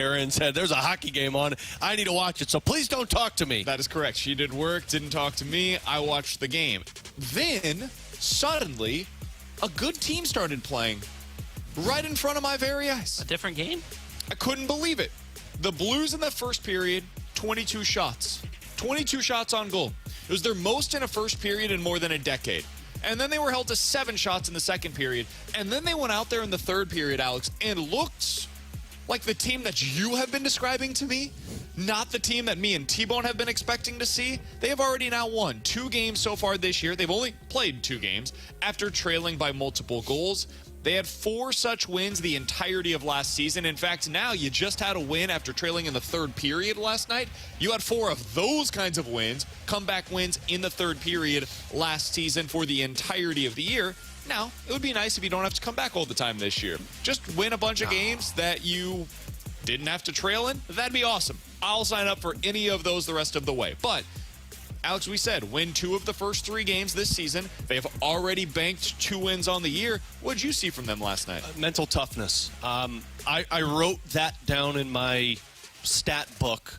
and said, there's a hockey game on. I need to watch it, so please don't talk to me. That is correct. She did work, didn't talk to me. I watched the game. Then, suddenly, a good team started playing right in front of my very eyes. A different game? I couldn't believe it. The Blues in the first period, 22 shots. 22 shots on goal. It was their most in a first period in more than a decade. And then they were held to 7 shots in the second period. And then they went out there in the third period, Alex, and looked like the team that you have been describing to me, not the team that me and T-Bone have been expecting to see. They have already now won 2 games so far this year. They've only played 2 games after trailing by multiple goals. They had 4 such wins the entirety of last season. In fact, now you just had a win after trailing in the third period last night. You had 4 of those kinds of wins, comeback wins in the third period last season for the entirety of the year. Now, it would be nice if you don't have to come back all the time this year. Just win a bunch of games that you didn't have to trail in. That'd be awesome. I'll sign up for any of those the rest of the way. But Alex, we said, win 2 of the first 3 games this season. They've already banked 2 wins on the year. What did you see from them last night? Mental toughness. I wrote that down in my stat book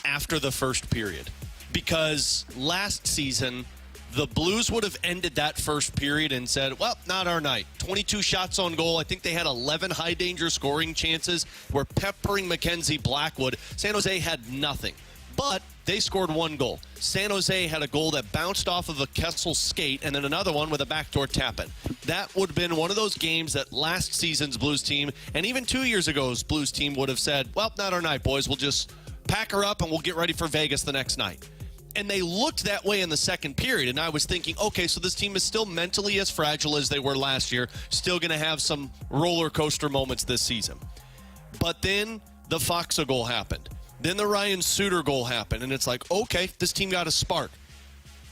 after the first period. Because last season, the Blues would have ended that first period and said, well, not our night. 22 shots on goal. I think they had 11 high-danger scoring chances. We're peppering Mackenzie Blackwood. San Jose had nothing. But they scored 1 goal. San Jose had a goal that bounced off of a Kessel skate and then another one with a backdoor tap-in. That would have been one of those games that last season's Blues team and even 2 years ago's Blues team would have said, well, not our night, boys. We'll just pack her up and we'll get ready for Vegas the next night. And they looked that way in the second period, and I was thinking, okay, so this team is still mentally as fragile as they were last year, still going to have some roller coaster moments this season. But then the Foxa goal happened. Then the Ryan Suter goal happened, and it's like, okay, this team got a spark.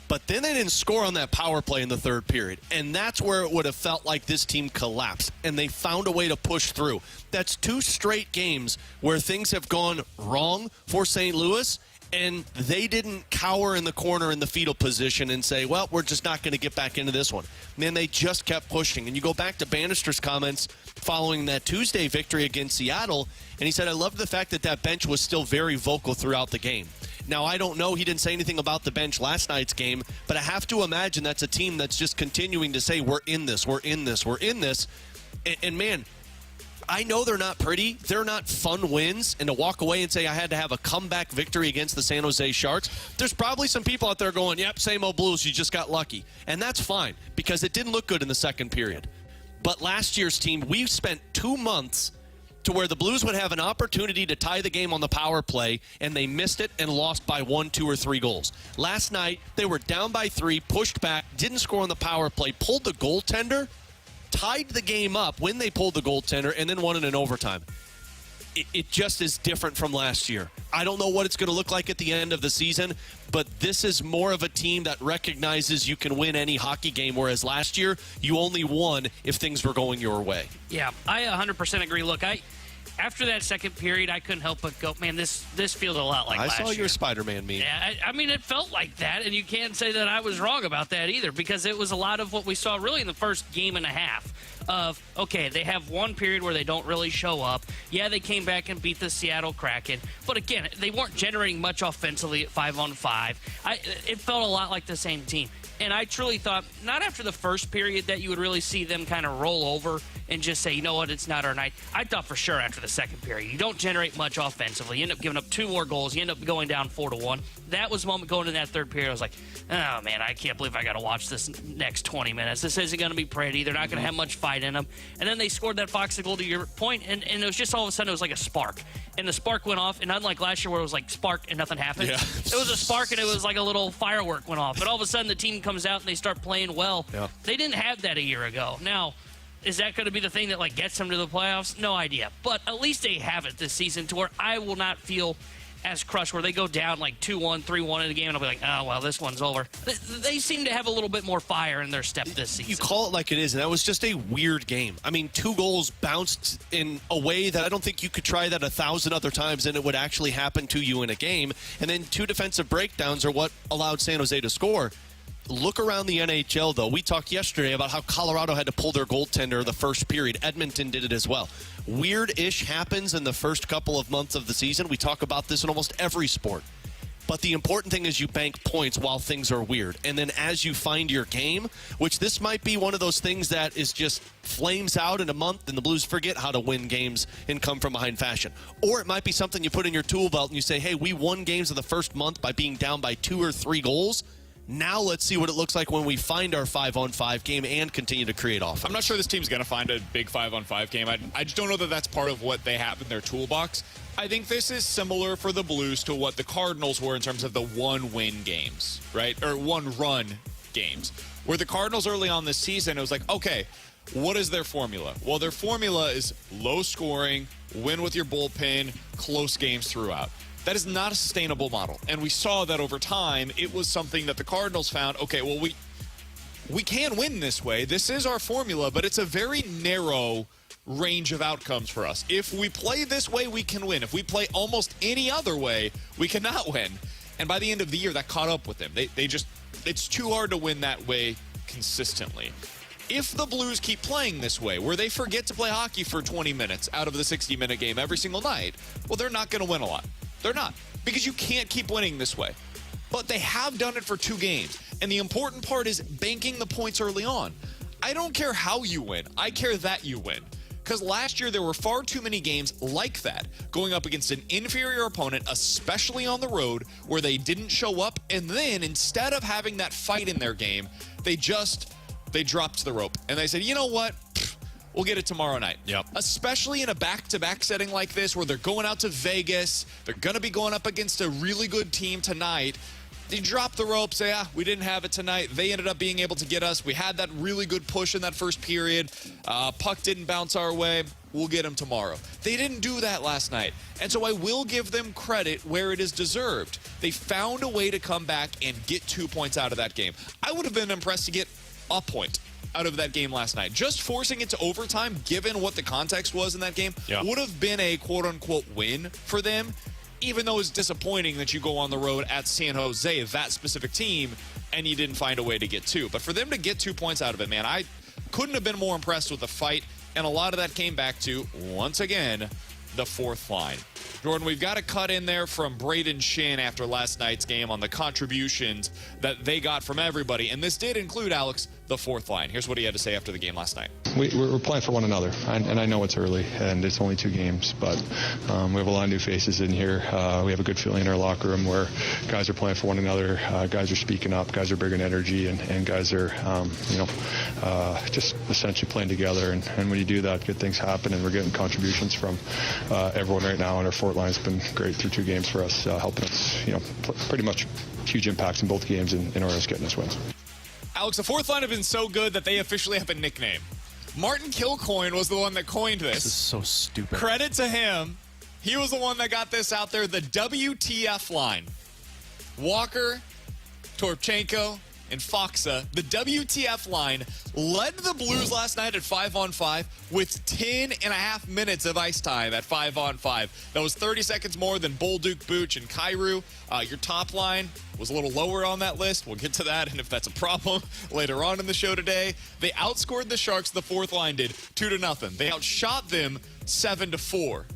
But then they didn't score on that power play in the third period, and that's where it would have felt like this team collapsed, and they found a way to push through. That's 2 straight games where things have gone wrong for St. Louis, and they didn't cower in the corner in the fetal position and say, well, we're just not going to get back into this one. Man, they just kept pushing. And you go back to Bannister's comments following that Tuesday victory against Seattle, and he said, I love the fact that that bench was still very vocal throughout the game. Now, I don't know. He didn't say anything about the bench last night's game, but I have to imagine that's a team that's just continuing to say, we're in this, we're in this, we're in this. And man, I know they're not pretty. They're not fun wins. And to walk away and say I had to have a comeback victory against the San Jose Sharks, there's probably some people out there going, yep, same old Blues, you just got lucky. And that's fine because it didn't look good in the second period. But last year's team, we spent 2 months to where the Blues would have an opportunity to tie the game on the power play, and they missed it and lost by 1, 2, or 3 goals. Last night, they were down by 3, pushed back, didn't score on the power play, pulled the goaltender, tied the game up when they pulled the goaltender, and then won it in overtime. It just is different from last year. I don't know what it's going to look like at the end of the season, but this is more of a team that recognizes you can win any hockey game, whereas last year you only won if things were going your way. Yeah, I 100% agree. Look, after that second period, I couldn't help but go, man, this feels a lot like last year. I saw your Spider-Man meme. Yeah, I mean, it felt like that, and you can't say that I was wrong about that either, because it was a lot of what we saw really in the first game and a half of, okay, they have one period where they don't really show up. Yeah, they came back and beat the Seattle Kraken, but again, they weren't generating much offensively at 5-on-5. It felt a lot like the same team. And I truly thought, not after the first period, that you would really see them kind of roll over and just say, you know what, it's not our night. I thought for sure after the second period, you don't generate much offensively. You end up giving up 2 more goals. You end up going down 4-1. That was the moment going into that third period. I was like, oh, man, I can't believe I got to watch this next 20 minutes. This isn't going to be pretty. They're not going to have much fight in them. And then they scored that Fox goal to your point, and it was just all of a sudden it was like a spark. And the spark went off, and unlike last year where it was like spark and nothing happened, It was a spark and it was like a little firework went off. But all of a sudden the team comes out and they start playing well. Yeah. They didn't have that a year ago. Now, is that going to be the thing that like gets them to the playoffs? No idea. But at least they have it this season to where I will not feel as crushed where they go down like 2-1, 3-1 in the game, and I'll be like, oh, well, this one's over. They seem to have a little bit more fire in their step this season. You call it like it is, and that was just a weird game. I mean, 2 goals bounced in a way that I don't think you could try that 1,000 other times and it would actually happen to you in a game. And then 2 defensive breakdowns are what allowed San Jose to score. look around the NHL, though. We talked yesterday about how Colorado had to pull their goaltender the first period. Edmonton did it as well. Weird-ish happens in the first couple of months of the season. We talk about this in almost every sport. But the important thing is you bank points while things are weird. And then as you find your game, which this might be one of those things that is just flames out in a month and the Blues forget how to win games in come-from-behind fashion. Or it might be something you put in your tool belt and you say, hey, we won games in the first month by being down by 2 or 3 goals. Now let's see what it looks like when we find our 5-on-5 game and continue to create offense. I'm not sure this team's going to find a big 5-on-5 game. I just don't know that that's part of what they have in their toolbox. I think this is similar for the Blues to what the Cardinals were in terms of the one-win games, right? Or one-run games. Where the Cardinals early on this season, it was like, okay, what is their formula? Well, their formula is low scoring, win with your bullpen, close games throughout. That is not a sustainable model. And we saw that over time, it was something that the Cardinals found, okay, well, we can win this way. This is our formula, but it's a very narrow range of outcomes for us. If we play this way, we can win. If we play almost any other way, we cannot win. And by the end of the year, that caught up with them. They just, it's too hard to win that way consistently. If the Blues keep playing this way, where they forget to play hockey for 20 minutes out of the 60-minute game every single night, well, they're not going to win a lot. They're not, because you can't keep winning this way. But they have done it for 2 games. And the important part is banking the points early on. I don't care how you win. I care that you win. Because last year there were far too many games like that, going up against an inferior opponent, especially on the road, where they didn't show up. And then instead of having that fight in their game, they dropped the rope. And they said, you know what? We'll get it tomorrow night. Yep. Especially in a back-to-back setting like this where they're going out to Vegas. They're going to be going up against a really good team tonight. They drop the rope, say, we didn't have it tonight. They ended up being able to get us. We had that really good push in that first period. Puck didn't bounce our way. We'll get them tomorrow. They didn't do that last night. And so I will give them credit where it is deserved. They found a way to come back and get 2 points out of that game. I would have been impressed to get a point out of that game last night. Just forcing it to overtime, given what the context was in that game, would have been a quote-unquote win for them, even though it's disappointing that you go on the road at San Jose, that specific team, and you didn't find a way to get 2. But for them to get 2 points out of it, man, I couldn't have been more impressed with the fight, and a lot of that came back to, once again, the fourth line. Jordan, we've got a cut in there from Braden Shin after last night's game on the contributions that they got from everybody, and this did include, Alex, the fourth line. Here's what he had to say after the game last night. We're playing for one another, and I know it's early, and it's only 2 games, but we have a lot of new faces in here. We have a good feeling in our locker room where guys are playing for one another, guys are speaking up, guys are bringing energy, and guys are, just essentially playing together. And when you do that, good things happen, and we're getting contributions from everyone right now, and our fourth line's been great through 2 games for us, helping us, pretty much huge impacts in both games in order to us getting us wins. Alex, the fourth line have been so good that they officially have a nickname. Martin Kilcoyne was the one that coined this. This is so stupid. Credit to him. He was the one that got this out there, the WTF line. Walker, Torchenko, and Foxa, the WTF line, led the Blues last night at 5-on-5 with 10 and a half minutes of ice time at 5-on-5. That was 30 seconds more than Bolduc, Booch, and Kyrou. Your top line was a little lower on that list. We'll get to that, and if that's a problem later on in the show today. They outscored the Sharks, the fourth line did, 2-0. They outshot them 7-4.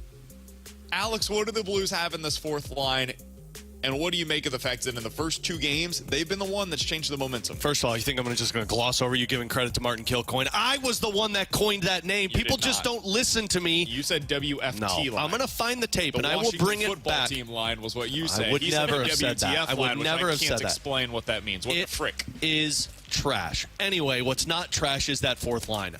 Alex, what do the Blues have in this fourth line? And what do you make of the fact that in the first 2 games, they've been the one that's changed the momentum? First of all, you think I'm just going to gloss over you giving credit to Martin Kilcoyne? I was the one that coined that name. People just don't listen to me. You said WFT line. I'm going to find the tape, and I will Washington bring it football back. Team line was what you said. I would he never said have said that. I would never have said that. I can't explain what that means. What the frick? It is trash. Anyway, what's not trash is that fourth line.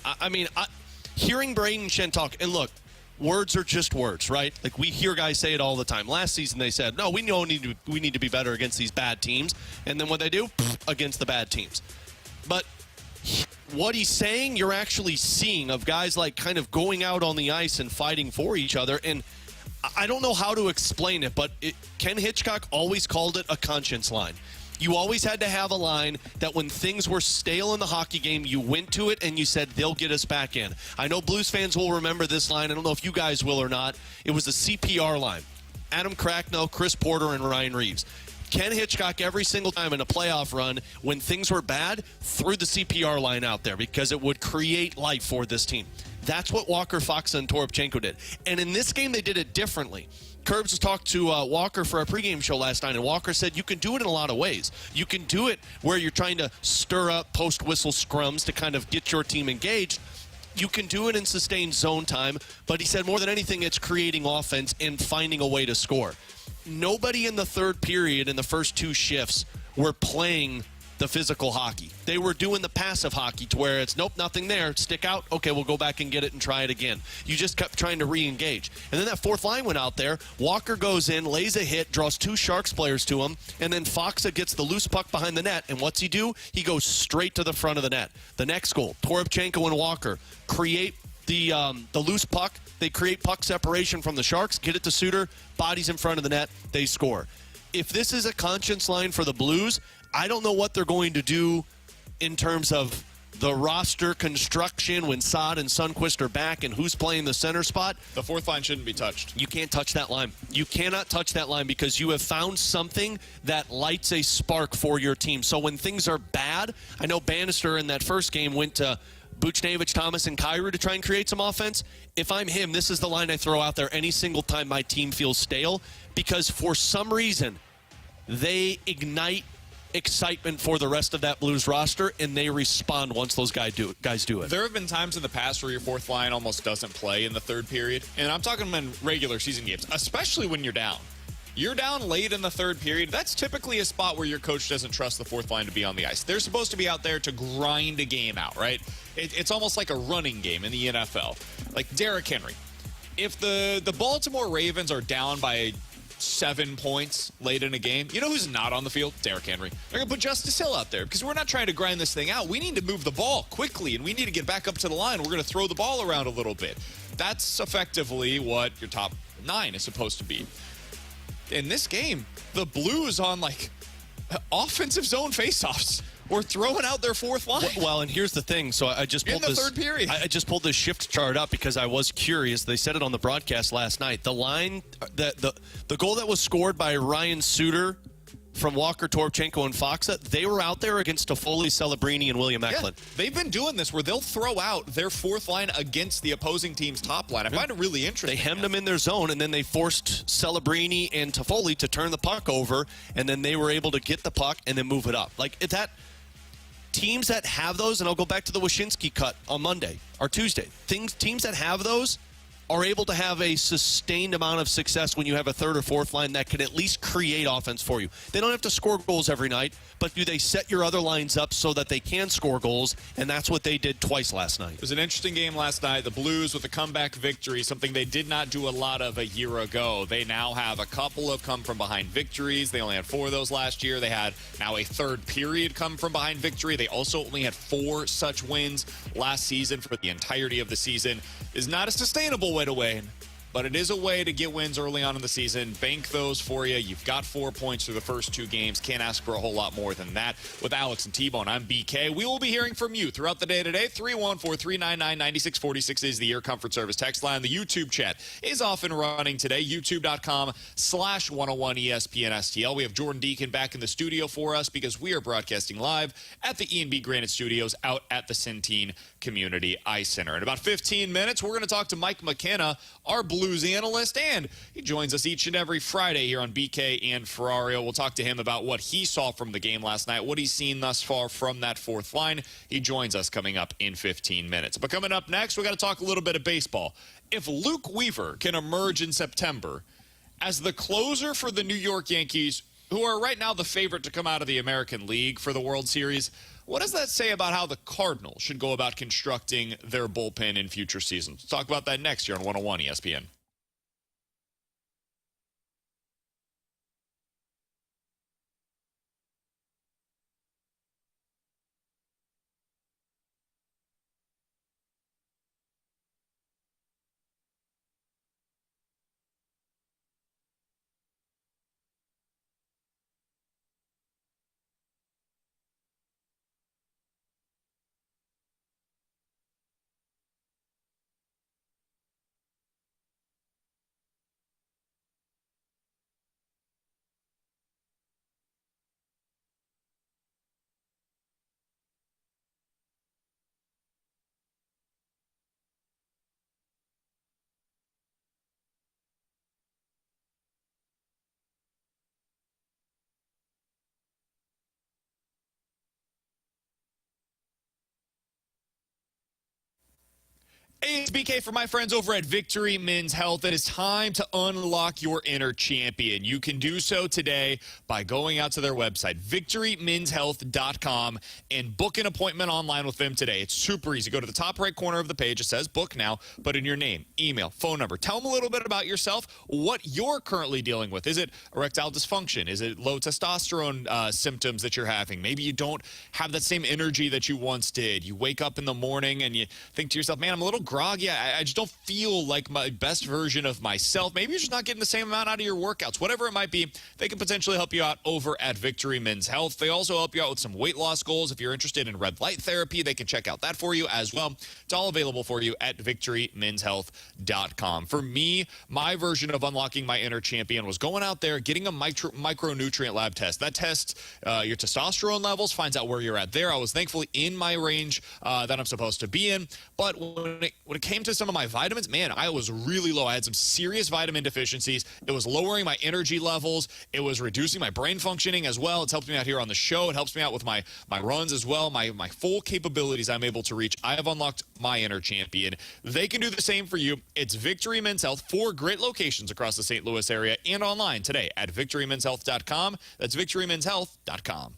Hearing Braden Shen talk, and look, words are just words, right? Like, we hear guys say it all the time. Last season they said, no, we need to be better against these bad teams. And then what they do? Against the bad teams. But what he's saying, you're actually seeing of guys like kind of going out on the ice and fighting for each other. And I don't know how to explain it, but Ken Hitchcock always called it a conscience line. You always had to have a line that when things were stale in the hockey game, you went to it and you said, they'll get us back in. I know Blues fans will remember this line. I don't know if you guys will or not. It was the CPR line. Adam Cracknell, Chris Porter, and Ryan Reeves. Ken Hitchcock, every single time in a playoff run, when things were bad, threw the CPR line out there because it would create life for this team. That's what Walker, Fox, and Toropchenko did. And in this game, they did it differently. Curbs talked to Walker for our pregame show last night, and Walker said you can do it in a lot of ways. You can do it where you're trying to stir up post-whistle scrums to kind of get your team engaged. You can do it in sustained zone time, but he said more than anything, it's creating offense and finding a way to score. Nobody in the third period in the first two shifts were playing the physical hockey. They were doing the passive hockey to where it's, nope, nothing there, stick out, okay, we'll go back and get it and try it again. You just kept trying to re-engage. And then that fourth line went out there. Walker goes in, lays a hit, draws two Sharks players to him, and then Foxa gets the loose puck behind the net, and what's he do? He goes straight to the front of the net. The next goal, Toropchenko and Walker create the loose puck. They create puck separation from the Sharks, get it to Suter, bodies in front of the net, they score. If this is a conscience line for the Blues, I don't know what they're going to do in terms of the roster construction when Saad and Sundqvist are back and who's playing the center spot. The fourth line shouldn't be touched. You can't touch that line. You cannot touch that line because you have found something that lights a spark for your team. So when things are bad, I know Bannister in that first game went to Buchnevich, Thomas, and Kyrou to try and create some offense. If I'm him, this is the line I throw out there any single time my team feels stale because for some reason they ignite excitement for the rest of that Blues roster, and they respond once those guys do it. There have been times in the past where your fourth line almost doesn't play in the third period, and I'm talking in regular season games, especially when you're down. You're down late in the third period. That's typically a spot where your coach doesn't trust the fourth line to be on the ice. They're supposed to be out there to grind a game out, right? It's almost like a running game in the NFL. Like Derrick Henry. If the Baltimore Ravens are down by 7 points late in a game, you know who's not on the field? Derrick Henry. They're going to put Justice Hill out there because we're not trying to grind this thing out. We need to move the ball quickly, and we need to get back up to the line. We're going to throw the ball around a little bit. That's effectively what your top nine is supposed to be. In this game, the Blues on, offensive zone faceoffs were throwing out their fourth line. Well, and here's the thing. So I just pulled in the third period. I just pulled this shift chart up because I was curious. They said it on the broadcast last night. The line, the goal that was scored by Ryan Suter from Walker, Toropchenko, and Foxa, they were out there against Toffoli, Celebrini, and William Eklund. Yeah, they've been doing this where they'll throw out their fourth line against the opposing team's top line. I find it really interesting. They hemmed them in their zone, and then they forced Celebrini and Toffoli to turn the puck over, and then they were able to get the puck and then move it up. Teams that have those, and I'll go back to the Wyshynski cut on Monday or Tuesday. Teams that have those are able to have a sustained amount of success when you have a third or fourth line that can at least create offense for you. They don't have to score goals every night, but do they set your other lines up so that they can score goals? And that's what they did twice last night. It was an interesting game last night. The Blues with a comeback victory, something they did not do a lot of a year ago. They now have a couple of come-from-behind victories. They only had 4 of those last year. They had now a third period come-from-behind victory. They also only had 4 such wins last season for the entirety of the season. Is not a sustainable way to win, but it is a way to get wins early on in the season. Bank those for you. You've got 4 points through the first 2 games. Can't ask for a whole lot more than that. With Alex and T-Bone, I'm BK. We will be hearing from you throughout the day today. 314-399-9646 is the Air Comfort Service text line. The YouTube chat is off and running today. YouTube.com/101ESPN STL. We have Jordan Deacon back in the studio for us because we are broadcasting live at the E&B Granite Studios out at the Centene Community Ice Center. In about 15 minutes, we're going to talk to Mike McKenna, our Blues analyst, and he joins us each and every Friday here on BK and Ferrario. We'll talk to him about what he saw from the game last night, what he's seen thus far from that fourth line. He joins us coming up in 15 minutes. But coming up next, we got to talk a little bit of baseball. If Luke Weaver can emerge in September as the closer for the New York Yankees, who are right now the favorite to come out of the American League for the World Series, what does that say about how the Cardinals should go about constructing their bullpen in future seasons? Let's talk about that next year on 101 ESPN. Hey, it's BK for my friends over at Victory Men's Health. It is time to unlock your inner champion. You can do so today by going out to their website, victorymenshealth.com, and book an appointment online with them today. It's super easy. Go to the top right corner of the page. It says book now. Put in your name, email, phone number. Tell them a little bit about yourself, what you're currently dealing with. Is it erectile dysfunction? Is it low testosterone symptoms that you're having? Maybe you don't have that same energy that you once did. You wake up in the morning and you think to yourself, man, I'm a little groggy. I just don't feel like my best version of myself. Maybe you're just not getting the same amount out of your workouts. Whatever it might be, they can potentially help you out over at Victory Men's Health. They also help you out with some weight loss goals. If you're interested in red light therapy, they can check out that for you as well. It's all available for you at victorymenshealth.com. For me, my version of unlocking my inner champion was going out there, getting a micronutrient lab test. That tests your testosterone levels, finds out where you're at there. I was thankfully in my range that I'm supposed to be in. But when it came to some of my vitamins, man, I was really low. I had some serious vitamin deficiencies. It was lowering my energy levels. It was reducing my brain functioning as well. It's helped me out here on the show. It helps me out with my runs as well. My full capabilities I'm able to reach. I have unlocked my inner champion. They can do the same for you. It's Victory Men's Health, 4 great locations across the St. Louis area and online today at victorymenshealth.com. That's victorymenshealth.com.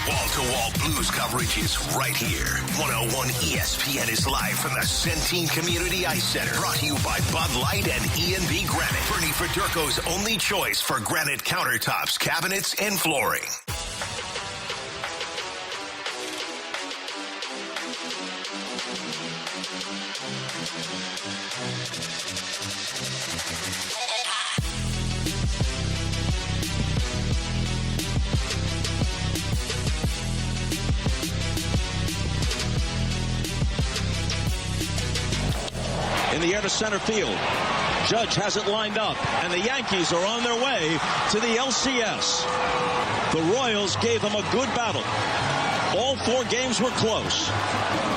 Wall-to-wall Blues coverage is right here. 101 ESPN is live from the Centene Community Ice Center. Brought to you by Bud Light and E&B Granite. Bernie Federko's only choice for granite countertops, cabinets, and flooring. In the air to center field. Judge has it lined up, and the Yankees are on their way to the LCS. The Royals gave them a good battle. All 4 games were close.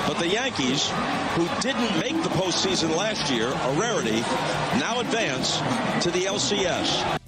But the Yankees, who didn't make the postseason last year, a rarity, now advance to the LCS.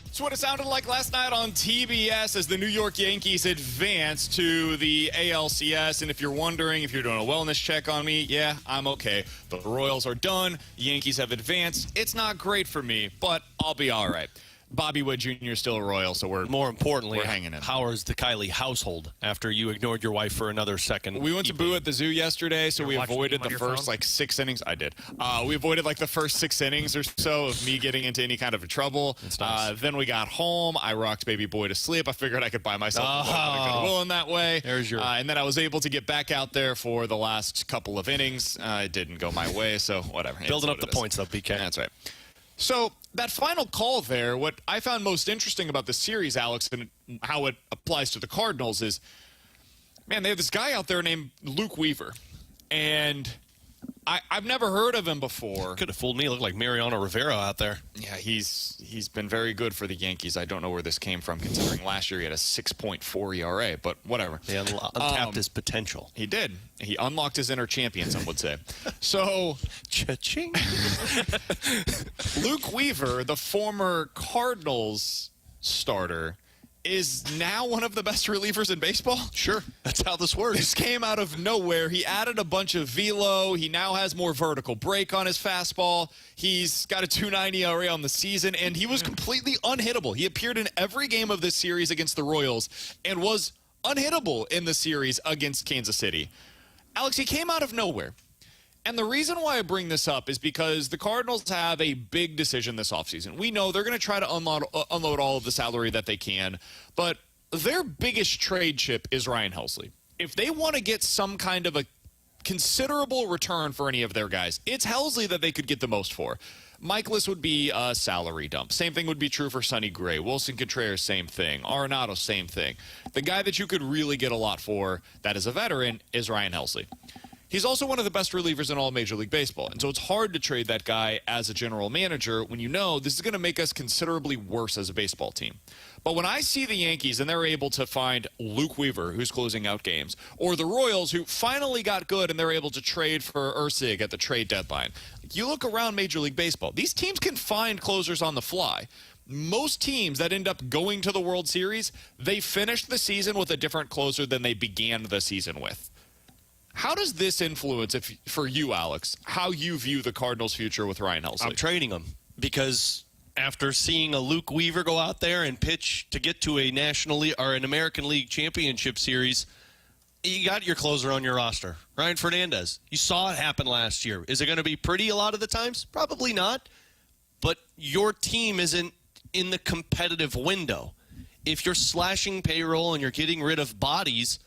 That's what it sounded like last night on TBS as the New York Yankees advance to the ALCS. And if you're wondering if you're doing a wellness check on me, yeah, I'm okay. The Royals are done. The Yankees have advanced. It's not great for me, but I'll be all right. Bobby Wood Jr. is still a Royal, so more importantly, we're hanging in. How is the Kylie household after you ignored your wife for another second? We went to Boo at the zoo yesterday, so we avoided the first phone? 6 innings. I did. We avoided the first 6 innings or so of me getting into any kind of trouble. Nice. Then we got home. I rocked baby boy to sleep. I figured I could buy myself a little bit of goodwill in that way. There's your. And then I was able to get back out there for the last couple of innings. It didn't go my way, so whatever. Building up the points, though, PK. That's right. So that final call there, what I found most interesting about this series, Alex, and how it applies to the Cardinals is, man, they have this guy out there named Luke Weaver. And I've never heard of him before. Could have fooled me. Looked like Mariano Rivera out there. Yeah, he's been very good for the Yankees. I don't know where this came from, considering last year he had a 6.4 ERA, but whatever. He untapped his potential. He did. He unlocked his inner champion, some would say. So, Cha-ching. Luke Weaver, the former Cardinals starter, is now one of the best relievers in baseball. Sure, that's how this works. This came out of nowhere. He added a bunch of velo. He now has more vertical break on his fastball. He's got a 2.90 ERA on the season, and he was completely unhittable. He appeared in every game of this series against the Royals and was unhittable in the series against Kansas City. Alex, he came out of nowhere. And the reason why I bring this up is because the Cardinals have a big decision this offseason. We know they're going to try to unload all of the salary that they can, but their biggest trade chip is Ryan Helsley. If they want to get some kind of a considerable return for any of their guys, it's Helsley that they could get the most for. Michaelis would be a salary dump. Same thing would be true for Sonny Gray. Wilson Contreras, same thing. Arenado, same thing. The guy that you could really get a lot for that is a veteran is Ryan Helsley. He's also one of the best relievers in all Major League Baseball, and so it's hard to trade that guy as a general manager when you know this is going to make us considerably worse as a baseball team. But when I see the Yankees and they're able to find Luke Weaver, who's closing out games, or the Royals, who finally got good and they're able to trade for Ursig at the trade deadline, you look around Major League Baseball, these teams can find closers on the fly. Most teams that end up going to the World Series, they finished the season with a different closer than they began the season with. How does this influence, for you, Alex, how you view the Cardinals' future with Ryan Helsley? I'm trading him because after seeing a Luke Weaver go out there and pitch to get to a National League or an American League Championship Series, you got your closer on your roster, Ryan Fernandez. You saw it happen last year. Is it going to be pretty a lot of the times? Probably not. But your team isn't in the competitive window. If you're slashing payroll and you're getting rid of bodies,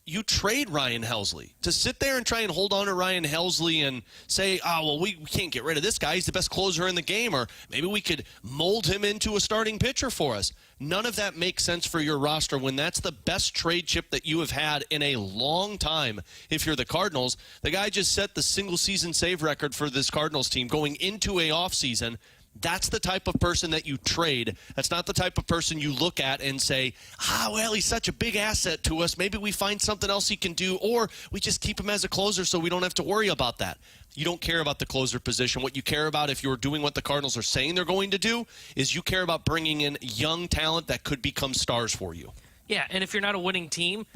you trade Ryan Helsley. To sit there and try and hold on to Ryan Helsley and say, we can't get rid of this guy. He's the best closer in the game, or maybe we could mold him into a starting pitcher for us. None of that makes sense for your roster when that's the best trade chip that you have had in a long time. If you're the Cardinals, the guy just set the single-season save record for this Cardinals team going into a offseason. That's the type of person that you trade. That's not the type of person you look at and say, he's such a big asset to us. Maybe we find something else he can do, or we just keep him as a closer so we don't have to worry about that. You don't care about the closer position. What you care about, if you're doing what the Cardinals are saying they're going to do, is you care about bringing in young talent that could become stars for you. Yeah, and if you're not a winning team,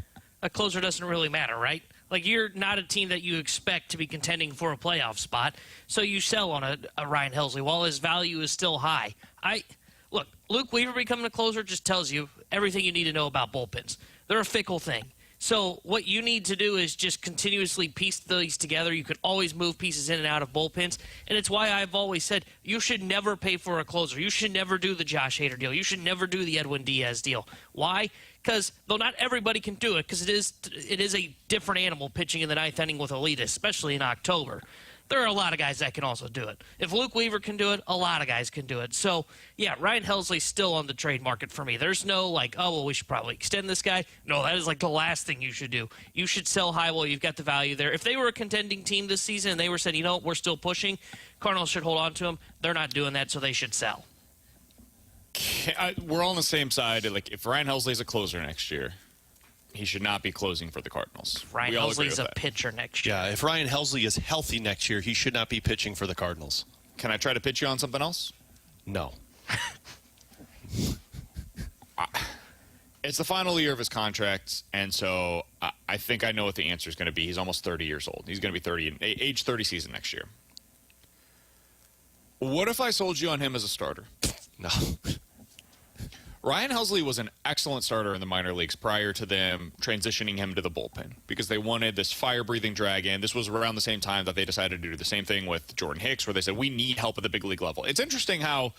a closer doesn't really matter, right? Like, you're not a team that you expect to be contending for a playoff spot, so you sell on a Ryan Helsley while his value is still high. Look, Luke Weaver becoming a closer just tells you everything you need to know about bullpens. They're a fickle thing. So what you need to do is just continuously piece these together. You can always move pieces in and out of bullpens, and it's why I've always said you should never pay for a closer. You should never do the Josh Hader deal. You should never do the Edwin Diaz deal. Why? Because though not everybody can do it, because it is a different animal pitching in the ninth inning with Elite, especially in October. There are a lot of guys that can also do it. If Luke Weaver can do it, a lot of guys can do it. So, yeah, Ryan Helsley's still on the trade market for me. There's no we should probably extend this guy. No, that is the last thing you should do. You should sell high while you've got the value there. If they were a contending team this season and they were saying, we're still pushing, Cardinals should hold on to him. They're not doing that, so they should sell. We're all on the same side. If Ryan Helsley's a closer next year, he should not be closing for the Cardinals. Ryan Helsley's a pitcher next year. Yeah, if Ryan Helsley is healthy next year, he should not be pitching for the Cardinals. Can I try to pitch you on something else? No. It's the final year of his contract, and so I think I know what the answer is going to be. He's almost 30 years old. He's going to be age 30 season next year. What if I sold you on him as a starter? No. Ryan Helsley was an excellent starter in the minor leagues prior to them transitioning him to the bullpen because they wanted this fire-breathing dragon. This was around the same time that they decided to do the same thing with Jordan Hicks, where they said, we need help at the big league level. It's interesting how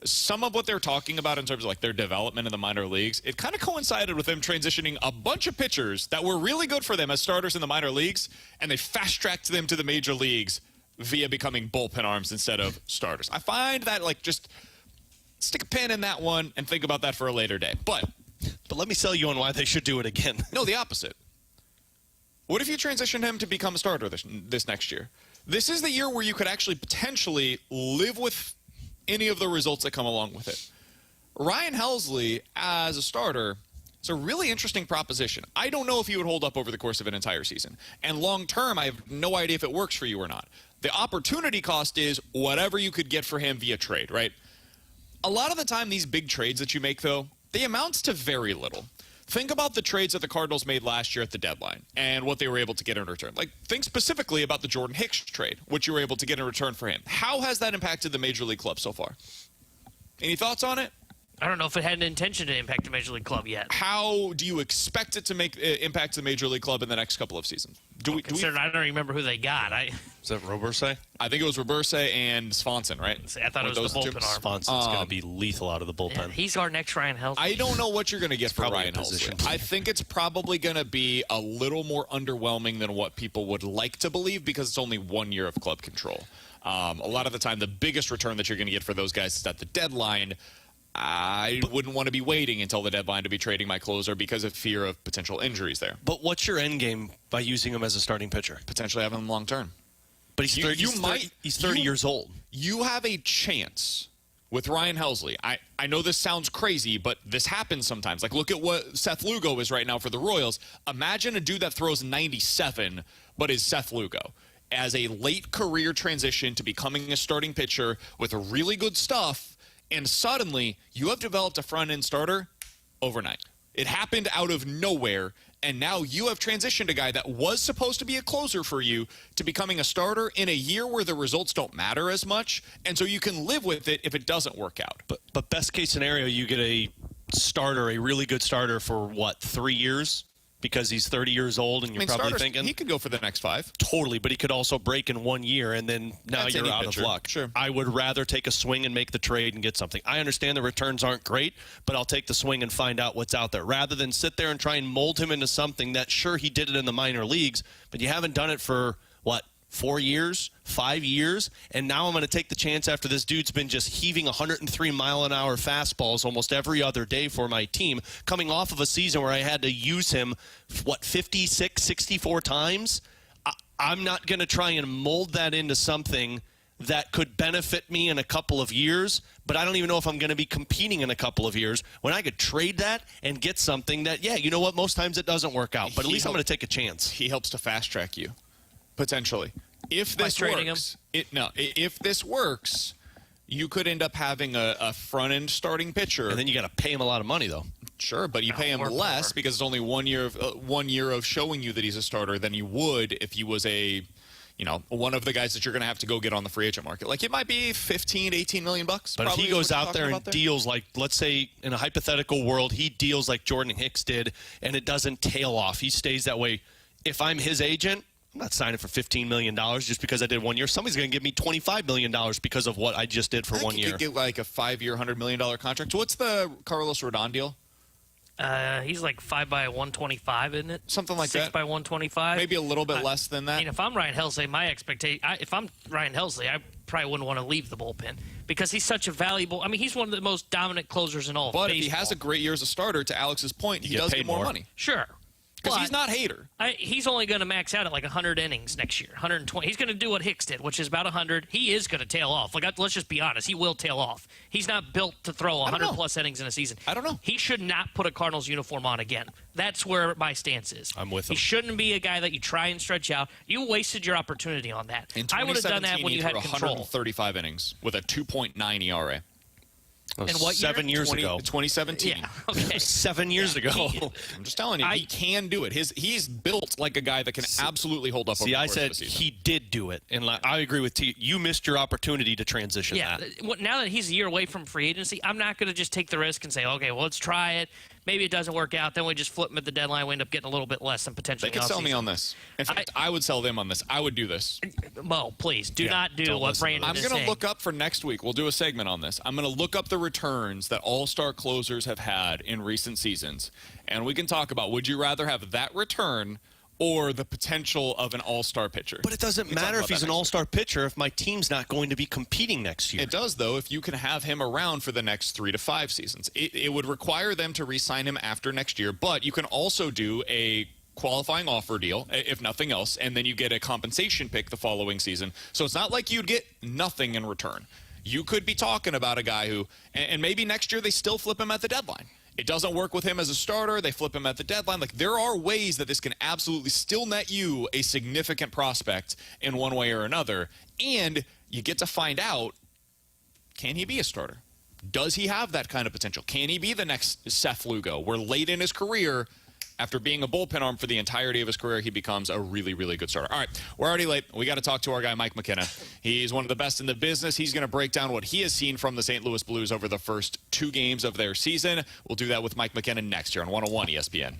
some of what they're talking about in terms of their development in the minor leagues, it kind of coincided with them transitioning a bunch of pitchers that were really good for them as starters in the minor leagues, and they fast-tracked them to the major leagues via becoming bullpen arms instead of starters. I find that, like, just stick a pin in that one and think about that for a later day. But let me sell you on why they should do it again. no, the opposite. What if you transition him to become a starter this next year? This is the year where you could actually potentially live with any of the results that come along with it. Ryan Helsley as a starter, it's a really interesting proposition. I don't know if he would hold up over the course of an entire season. And long term, I have no idea if it works for you or not. The opportunity cost is whatever you could get for him via trade, right? A lot of the time, these big trades that you make, though, they amount to very little. Think about the trades that the Cardinals made last year at the deadline and what they were able to get in return. Like, think specifically about the Jordan Hicks trade, what you were able to get in return for him. How has that impacted the Major League Club so far? Any thoughts on it? I don't know if it had an intention to impact the Major League Club yet. How do you expect it to impact the Major League Club in the next couple of seasons? I don't remember who they got. Is that Roberse? I think it was Roberse and Swanson, right? I thought it was the bullpen arm. Swансon's going to be lethal out of the bullpen. Yeah, he's our next Ryan Helsley. I don't know what you're going to get for probably Ryan a position. Helsley. I think it's probably going to be a little more underwhelming than what people would like to believe because it's only 1 year of club control. A lot of the time, the biggest return that you're going to get for those guys is at the deadline. I wouldn't want to be waiting until the deadline to be trading my closer because of fear of potential injuries there. But what's your end game by using him as a starting pitcher? Potentially having him long term. But he's 30 years old. You have a chance with Ryan Helsley. I know this sounds crazy, but this happens sometimes. Like, look at what Seth Lugo is right now for the Royals. Imagine a dude that throws 97 but is Seth Lugo. As a late career transition to becoming a starting pitcher with really good stuff, and suddenly you have developed a front-end starter overnight. It happened out of nowhere, and now you have transitioned a guy that was supposed to be a closer for you to becoming a starter in a year where the results don't matter as much, and so you can live with it if it doesn't work out. But best case scenario, you get a starter, a really good starter for, 3 years? Because he's 30 years old, and you're probably thinking he could go for the next 5. Totally, but he could also break in 1 year, and then now That's you're any out pitcher. of luck. Sure. I would rather take a swing and make the trade and get something. I understand the returns aren't great, but I'll take the swing and find out what's out there rather than sit there and try and mold him into something that, sure, he did it in the minor leagues, but you haven't done it for, 4 years, 5 years, and now I'm going to take the chance after this dude's been just heaving 103-mile-an-hour fastballs almost every other day for my team, coming off of a season where I had to use him, 56, 64 times? I'm not going to try and mold that into something that could benefit me in a couple of years, but I don't even know if I'm going to be competing in a couple of years when I could trade that and get something that, you know what, most times it doesn't work out, but at least I'm going to take a chance. He helps to fast-track you. Potentially. If this works, if this works, you could end up having a front-end starting pitcher. And then you got to pay him a lot of money, though. Sure, but you pay him less because it's only 1 year of showing you that he's a starter than you would if he was one of the guys that you're going to have to go get on the free agent market. Like, it might be $15, $18 million. But if he goes out there and deals like, let's say, in a hypothetical world, he deals like Jordan Hicks did, and it doesn't tail off. He stays that way. If I'm his agent, I'm not signing for $15 million just because I did 1 year. Somebody's going to give me $25 million because of what I just did for 1 year. You could get like a 5-year, $100 million contract. What's the Carlos Rodon deal? He's like 5 by 125, isn't it? Something like 6 that. by 125. Maybe a little bit less than that. I mean, if I'm Ryan Helsley, my expectation. If I'm Ryan Helsley, I probably wouldn't want to leave the bullpen because he's such a valuable. I mean, he's one of the most dominant closers in all of baseball. But if he has a great year as a starter, to Alex's point, he does get more money. Sure. Because he's not hater. He's only going to max out at like 100 innings next year, 120. He's going to do what Hicks did, which is about 100. He is going to tail off. Like, let's just be honest. He will tail off. He's not built to throw 100-plus innings in a season. I don't know. He should not put a Cardinals uniform on again. That's where my stance is. I'm with him. He shouldn't be a guy that you try and stretch out. You wasted your opportunity on that. I would have done that when you had control. 135 innings with a 2.9 ERA. And what 7 years ago. 2017. Yeah, okay. 7 years ago. I'm just telling you, he can do it. He's built like a guy that can absolutely hold up. See, I said he did do it, and I agree with T. You missed your opportunity to transition that. Now that he's a year away from free agency, I'm not going to just take the risk and say, okay, well, let's try it. Maybe it doesn't work out. Then we just flip him at the deadline. We end up getting a little bit less than potentially. They could sell me on this. In fact, I would sell them on this. I would do this. Mo, please do not do what Brandon is saying. I'm going to look up for next week. We'll do a segment on this. I'm going to look up the returns that all-star closers have had in recent seasons, and we can talk about, would you rather have that return or the potential of an all-star pitcher. But it doesn't matter if he's an all-star pitcher if my team's not going to be competing next year. It does, though, if you can have him around for the next 3 to 5 seasons. It would require them to re-sign him after next year, but you can also do a qualifying offer deal, if nothing else, and then you get a compensation pick the following season. So it's not like you'd get nothing in return. You could be talking about a guy who, and maybe next year they still flip him at the deadline. It doesn't work with him as a starter. They flip him at the deadline. Like, there are ways that this can absolutely still net you a significant prospect in one way or another. And you get to find out, can he be a starter? Does he have that kind of potential? Can he be the next Seth Lugo, where late in his career, after being a bullpen arm for the entirety of his career, he becomes a really, really good starter. All right, we're already late. We got to talk to our guy, Mike McKenna. He's one of the best in the business. He's going to break down what he has seen from the St. Louis Blues over the first 2 games of their season. We'll do that with Mike McKenna next year on 101 ESPN.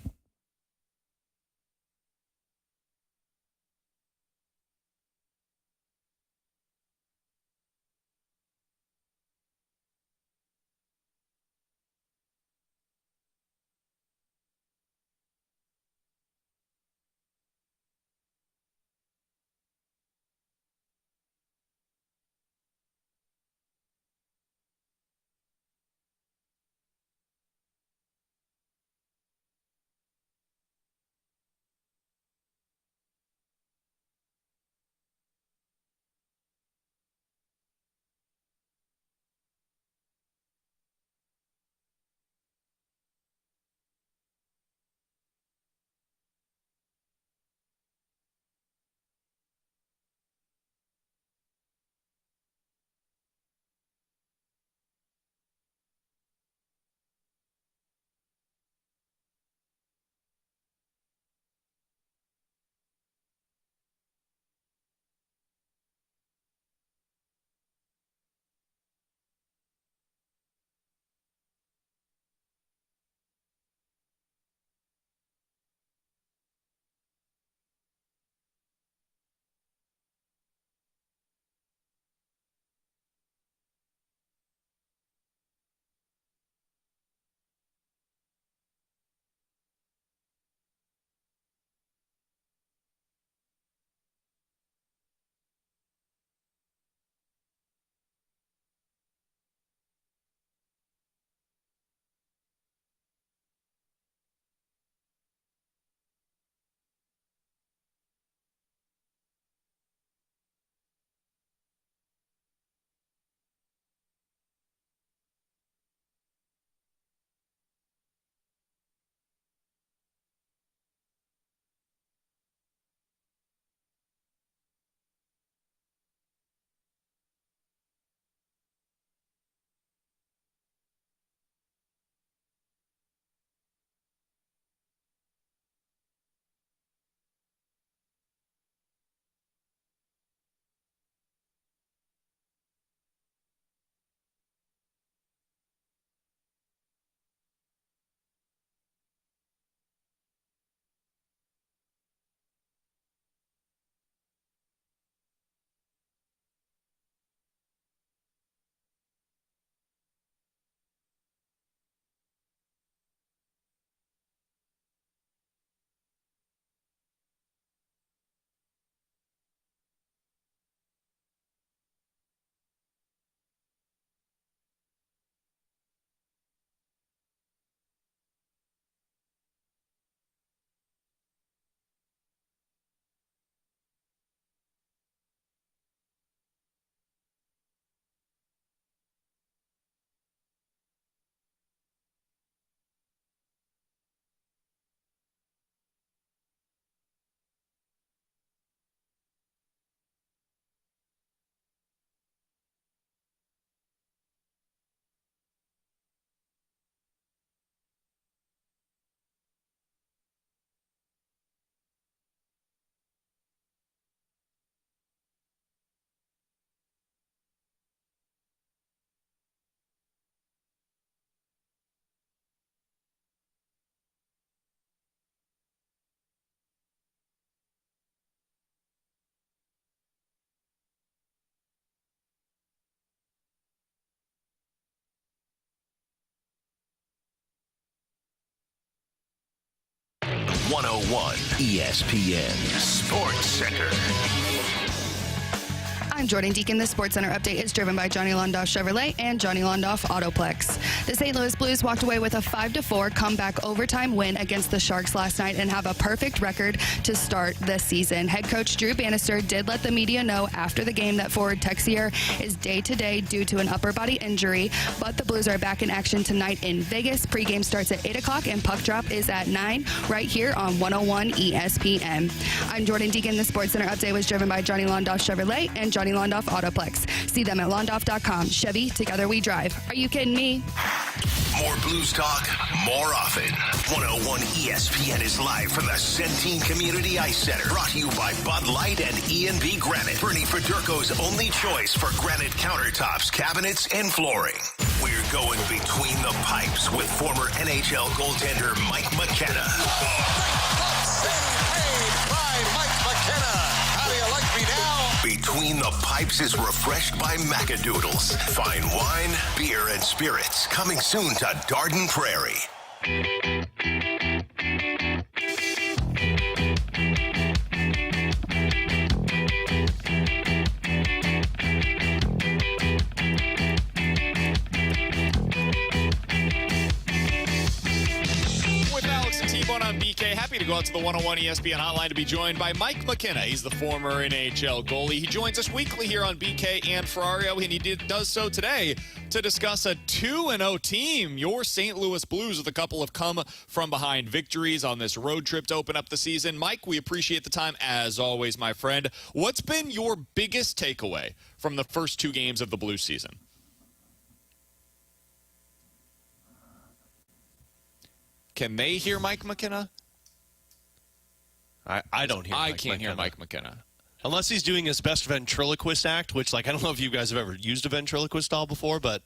101 ESPN Sports Center. I'm Jordan Deacon. The Sports Center update is driven by Johnny Londoff Chevrolet and Johnny Londoff Autoplex. The St. Louis Blues walked away with a 5-4 comeback overtime win against the Sharks last night and have a perfect record to start the season. Head coach Drew Bannister did let the media know after the game that forward Texier is day-to-day due to an upper body injury, but the Blues are back in action tonight in Vegas. Pregame starts at 8 o'clock and puck drop is at 9 right here on 101 ESPN. I'm Jordan Deacon. The Sports Center update was driven by Johnny Londoff Chevrolet and Johnny Londoff Autoplex. See them at londoff.com. Chevy, together we drive. Are you kidding me? More Blues talk, more often. 101 ESPN is live from the Centene Community Ice Center. Brought to you by Bud Light and E&B Granite. Bernie Federko's only choice for granite countertops, cabinets, and flooring. We're going between the pipes with former NHL goaltender Mike McKenna. Between the Pipes is refreshed by Macadoodles. Fine wine, beer, and spirits. Coming soon to Darden Prairie. On BK, happy to go out to the 101 ESPN hotline to be joined by Mike McKenna. He's the former NHL goalie. He joins us weekly here on BK and Ferrario, and he does so today to discuss a 2-0 team. Your St. Louis Blues with a couple of come-from-behind victories on this road trip to open up the season. Mike, we appreciate the time as always, my friend. What's been your biggest takeaway from the first two games of the Blues season? Can they hear Mike McKenna? I don't hear Mike I can't McKenna. hear Mike McKenna. Unless he's doing his best ventriloquist act, which, I don't know if you guys have ever used a ventriloquist doll before, but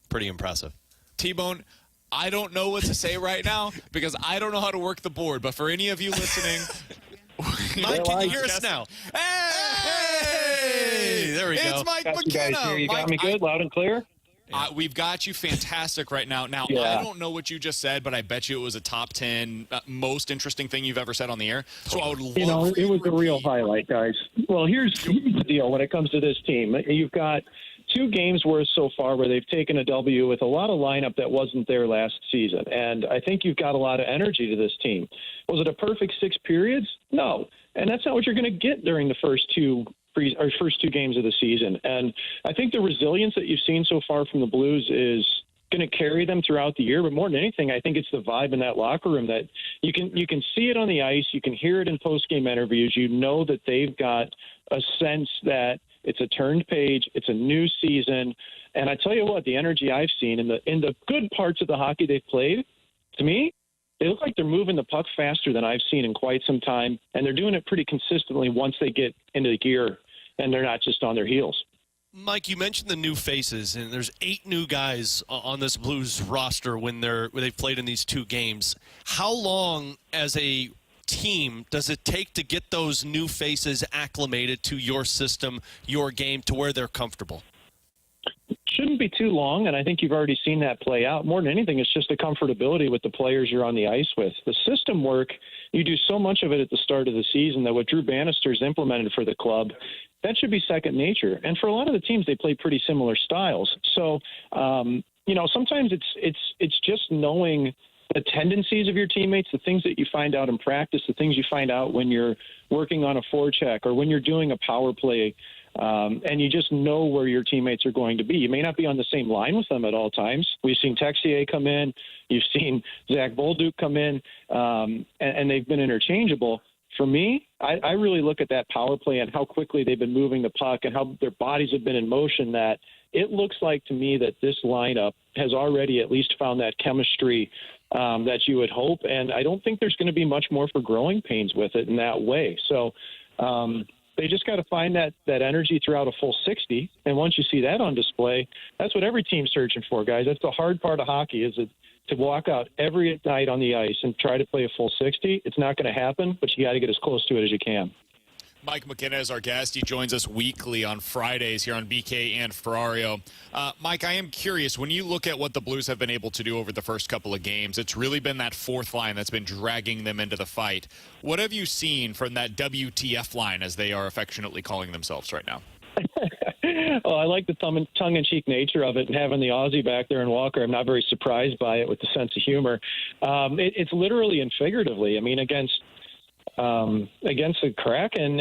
pretty impressive. T-Bone, I don't know what to say right now because I don't know how to work the board, but for any of you listening... Mike, can you hear us now? Hey! There we go. It's Mike got you guys McKenna. here. You Mike, got me good, loud and clear? We've got you fantastic right now. Now, Yeah. I don't know what you just said, but I bet you it was a top 10 most interesting thing you've ever said on the air. So I would love for it you was to a real repeat. highlight, guys. Well, here's the deal when it comes to this team. You've got 2 games worth so far where they've taken a W with a lot of lineup that wasn't there last season. And I think you've got a lot of energy to this team. Was it a perfect 6 periods? No. And that's not what you're going to get during the first two games of the season. And I think the resilience that you've seen so far from the Blues is going to carry them throughout the year. But more than anything, I think it's the vibe in that locker room that you can see it on the ice. You can hear it in post-game interviews. You know that they've got a sense that it's a turned page. It's a new season. And I tell you what, the energy I've seen in the good parts of the hockey they've played, to me, they look like they're moving the puck faster than I've seen in quite some time, and they're doing it pretty consistently once they get into the gear, and they're not just on their heels. Mike, you mentioned the new faces, and there's 8 new guys on this Blues roster when they've played in these 2 games. How long, as a team, does it take to get those new faces acclimated to your system, your game, to where they're comfortable? Shouldn't be too long, and I think you've already seen that play out. More than anything, it's just the comfortability with the players you're on the ice with. The system work, you do so much of it at the start of the season that what Drew Bannister's implemented for the club, that should be second nature. And for a lot of the teams, they play pretty similar styles. So, sometimes it's just knowing the tendencies of your teammates, the things that you find out in practice, the things you find out when you're working on a forecheck or when you're doing a power play. And you just know where your teammates are going to be. You may not be on the same line with them at all times. We've seen Texier come in. You've seen Zach Bolduc come in, and they've been interchangeable. For me, I really look at that power play and how quickly they've been moving the puck and how their bodies have been in motion, that it looks like to me that this lineup has already at least found that chemistry that you would hope. And I don't think there's going to be much more for growing pains with it in that way. So, they just got to find that energy throughout a full 60. And once you see that on display, that's what every team's searching for, guys. That's the hard part of hockey, is to walk out every night on the ice and try to play a full 60. It's not going to happen, but you got to get as close to it as you can. Mike McKenna is our guest. He joins us weekly on Fridays here on BK and Ferrario. Mike, I am curious, when you look at what the Blues have been able to do over the first couple of games, it's really been that fourth line that's been dragging them into the fight. What have you seen from that WTF line, as they are affectionately calling themselves right now? Well, I like the tongue-in-cheek nature of it, and having the Aussie back there in Walker, I'm not very surprised by it with the sense of humor. It's literally and figuratively. I mean, against the Kraken,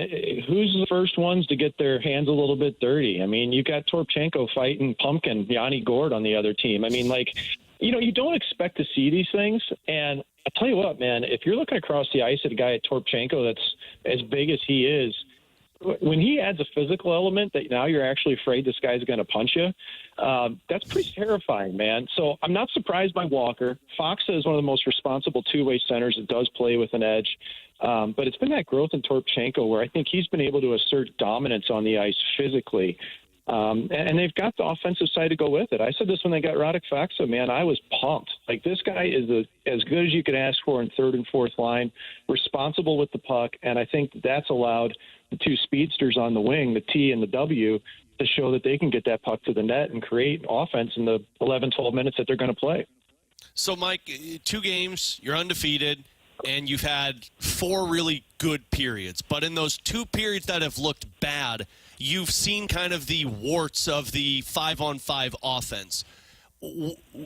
who's the first ones to get their hands a little bit dirty? I mean, you got Torpchenko fighting Pumpkin, Yanni Gord on the other team. I mean, you don't expect to see these things. And I tell you what, man, if you're looking across the ice at a guy at Torpchenko that's as big as he is, when he adds a physical element that now you're actually afraid this guy's going to punch you, that's pretty terrifying, man. So I'm not surprised by Walker. Faksa is one of the most responsible two-way centers that does play with an edge. But it's been that growth in Torpchenko where I think he's been able to assert dominance on the ice physically. And they've got the offensive side to go with it. I said this when they got Radek Faksa, man, I was pumped. Like, this guy is as good as you could ask for in third and fourth line, responsible with the puck, and I think that's allowed the two speedsters on the wing, the T and the W, to show that they can get that puck to the net and create offense in the 11, 12 minutes that they're going to play. So, Mike, 2 games, you're undefeated, and you've had 4 really good periods. But in those 2 periods that have looked bad, you've seen kind of the warts of the 5-on-5 offense.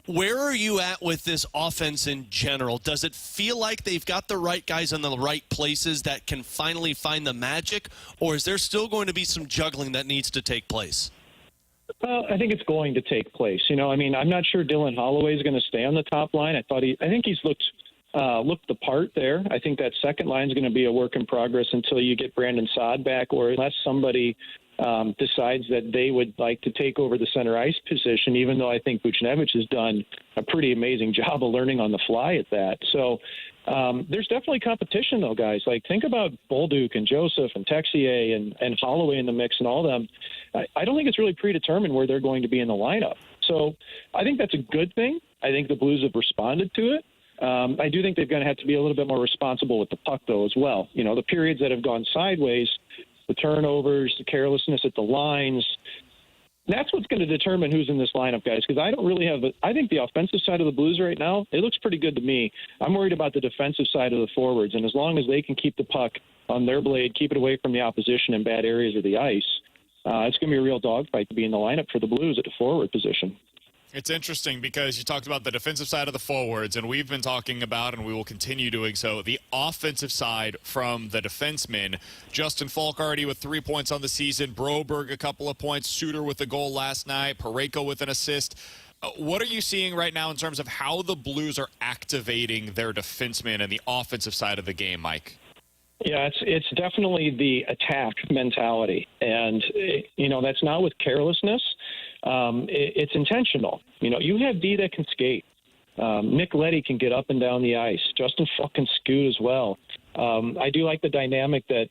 Where are you at with this offense in general? Does it feel like they've got the right guys in the right places that can finally find the magic, or is there still going to be some juggling that needs to take place? Well, I think it's going to take place. You know, I mean, I'm not sure Dylan Holloway is going to stay on the top line. I think he's looked the part there. I think that second line is going to be a work in progress until you get Brandon Saad back, or unless somebody decides that they would like to take over the center ice position, even though I think Buchnevich has done a pretty amazing job of learning on the fly at that. So there's definitely competition, though, guys. Like, think about Bolduc and Joseph and Texier and Holloway in the mix and all them. I don't think it's really predetermined where they're going to be in the lineup. So I think that's a good thing. I think the Blues have responded to it. I do think they're going to have to be a little bit more responsible with the puck, though, as well. You know, the periods that have gone sideways, the turnovers, the carelessness at the lines, that's what's going to determine who's in this lineup, guys, because I don't really have I think the offensive side of the Blues right now, it looks pretty good to me. I'm worried about the defensive side of the forwards, and as long as they can keep the puck on their blade, keep it away from the opposition in bad areas of the ice, it's going to be a real dogfight to be in the lineup for the Blues at the forward position. It's interesting because you talked about the defensive side of the forwards, and we've been talking about, and we will continue doing so, the offensive side from the defensemen. Justin Falk already with 3 points on the season, Broberg a couple of points, Suter with a goal last night, Parayko with an assist. What are you seeing right now in terms of how the Blues are activating their defensemen and the offensive side of the game, Mike? Yeah, it's definitely the attack mentality, and that's not with carelessness. It's intentional. You know, you have D that can skate. Nick Leddy can get up and down the ice. Justin Falk can scoot as well. I do like the dynamic that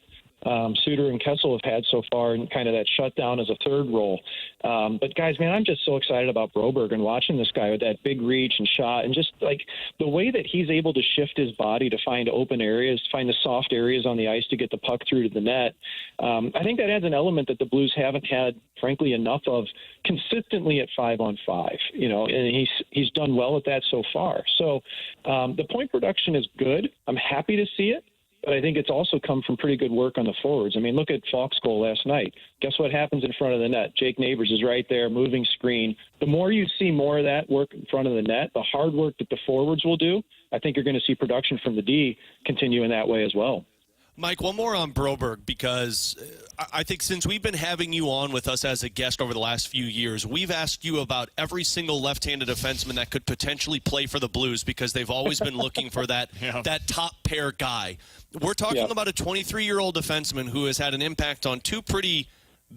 Suter and Kessel have had so far, and kind of that shutdown as a third role. But guys, man, I'm just so excited about Broberg and watching this guy with that big reach and shot, and just like the way that he's able to shift his body to find open areas, find the soft areas on the ice to get the puck through to the net. I think that adds an element that the Blues haven't had, frankly, enough of consistently at 5-on-5. You know, and he's done well at that so far. So the point production is good. I'm happy to see it. But I think it's also come from pretty good work on the forwards. I mean, look at Falk's goal last night. Guess what happens in front of the net? Jake Neighbors is right there, moving screen. The more you see more of that work in front of the net, the hard work that the forwards will do, I think you're going to see production from the D continue in that way as well. Mike, one more on Broberg, because I think since we've been having you on with us as a guest over the last few years, we've asked you about every single left-handed defenseman that could potentially play for the Blues, because they've always been looking for that that top pair guy. We're talking about a 23-year-old defenseman who has had an impact on 2 pretty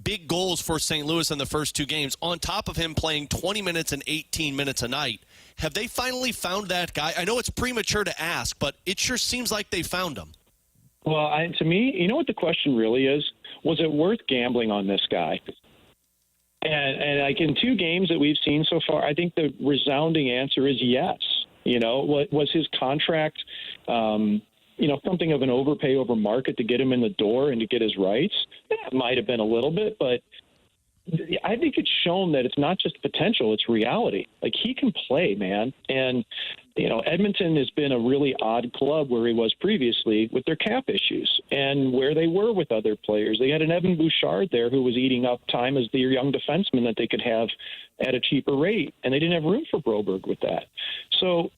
big goals for St. Louis in the first 2 games, on top of him playing 20 minutes and 18 minutes a night. Have they finally found that guy? I know it's premature to ask, but it sure seems like they found him. Well, to me, you know what the question really is? Was it worth gambling on this guy? And like in 2 games that we've seen so far, I think the resounding answer is yes. You know, was his contract something of an overpay over market to get him in the door and to get his rights. That might have been a little bit, but I think it's shown that it's not just potential, it's reality. Like, he can play, man. And, Edmonton has been a really odd club where he was previously with their cap issues and where they were with other players. They had an Evan Bouchard there who was eating up time as their young defenseman that they could have at a cheaper rate, and they didn't have room for Broberg with that. So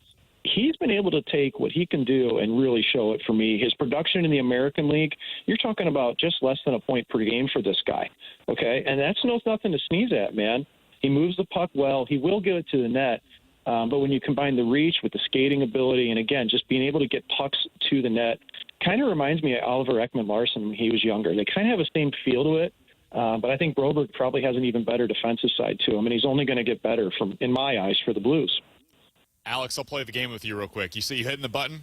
he's been able to take what he can do and really show it for me. His production in the American League, you're talking about just less than a point per game for this guy, okay? And that's nothing to sneeze at, man. He moves the puck well. He will get it to the net. But when you combine the reach with the skating ability and, again, just being able to get pucks to the net, kind of reminds me of Oliver Ekman-Larsson when he was younger. They kind of have the same feel to it. But I think Broberg probably has an even better defensive side to him, and he's only going to get better, in my eyes, for the Blues. Alex, I'll play the game with you real quick. You see you hitting the button?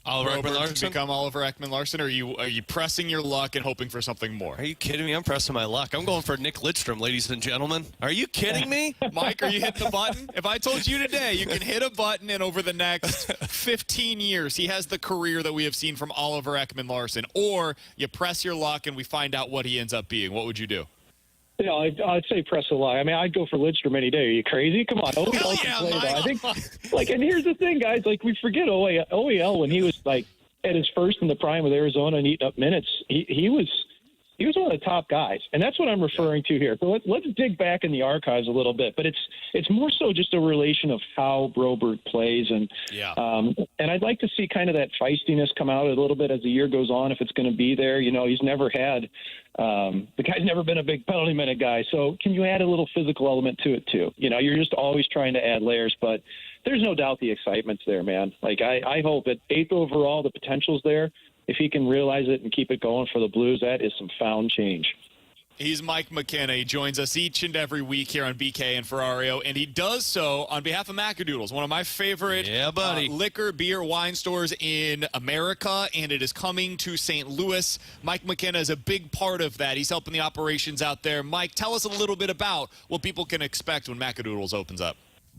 Oliver Broberg Ekman-Larsson? to become Oliver Ekman-Larsson, or are you pressing your luck and hoping for something more? Are you kidding me? I'm pressing my luck. I'm going for Nick Lidstrom, ladies and gentlemen. Are you kidding me? Mike, are you hitting the button? If I told you today you can hit a button and over the next 15 years he has the career that we have seen from Oliver Ekman-Larsson, or you press your luck and we find out what he ends up being, what would you do? I'd say press a lot. I mean, I'd go for Lidstrom any day. Are you crazy? Come on. OEL yeah, can play, though. I think, Mike. and here's the thing, guys. We forget OEL when he was, at his first in the prime with Arizona and eating up minutes. He was one of the top guys, and that's what I'm referring to here. So let's dig back in the archives a little bit, but it's more so just a relation of how Broberg plays, and I'd like to see kind of that feistiness come out a little bit as the year goes on if it's going to be there. He's never had the guy's never been a big penalty minute guy, so can you add a little physical element to it too? You're just always trying to add layers, but there's no doubt the excitement's there, man. I hope at 8th overall the potential's there. If he can realize it and keep it going for the Blues, that is some found change. He's Mike McKenna. He joins us each and every week here on BK and Ferrario, and he does so on behalf of Macadoodles, one of my favorite liquor, beer, wine stores in America, and it is coming to St. Louis. Mike McKenna is a big part of that. He's helping the operations out there. Mike, tell us a little bit about what people can expect when Macadoodles opens up.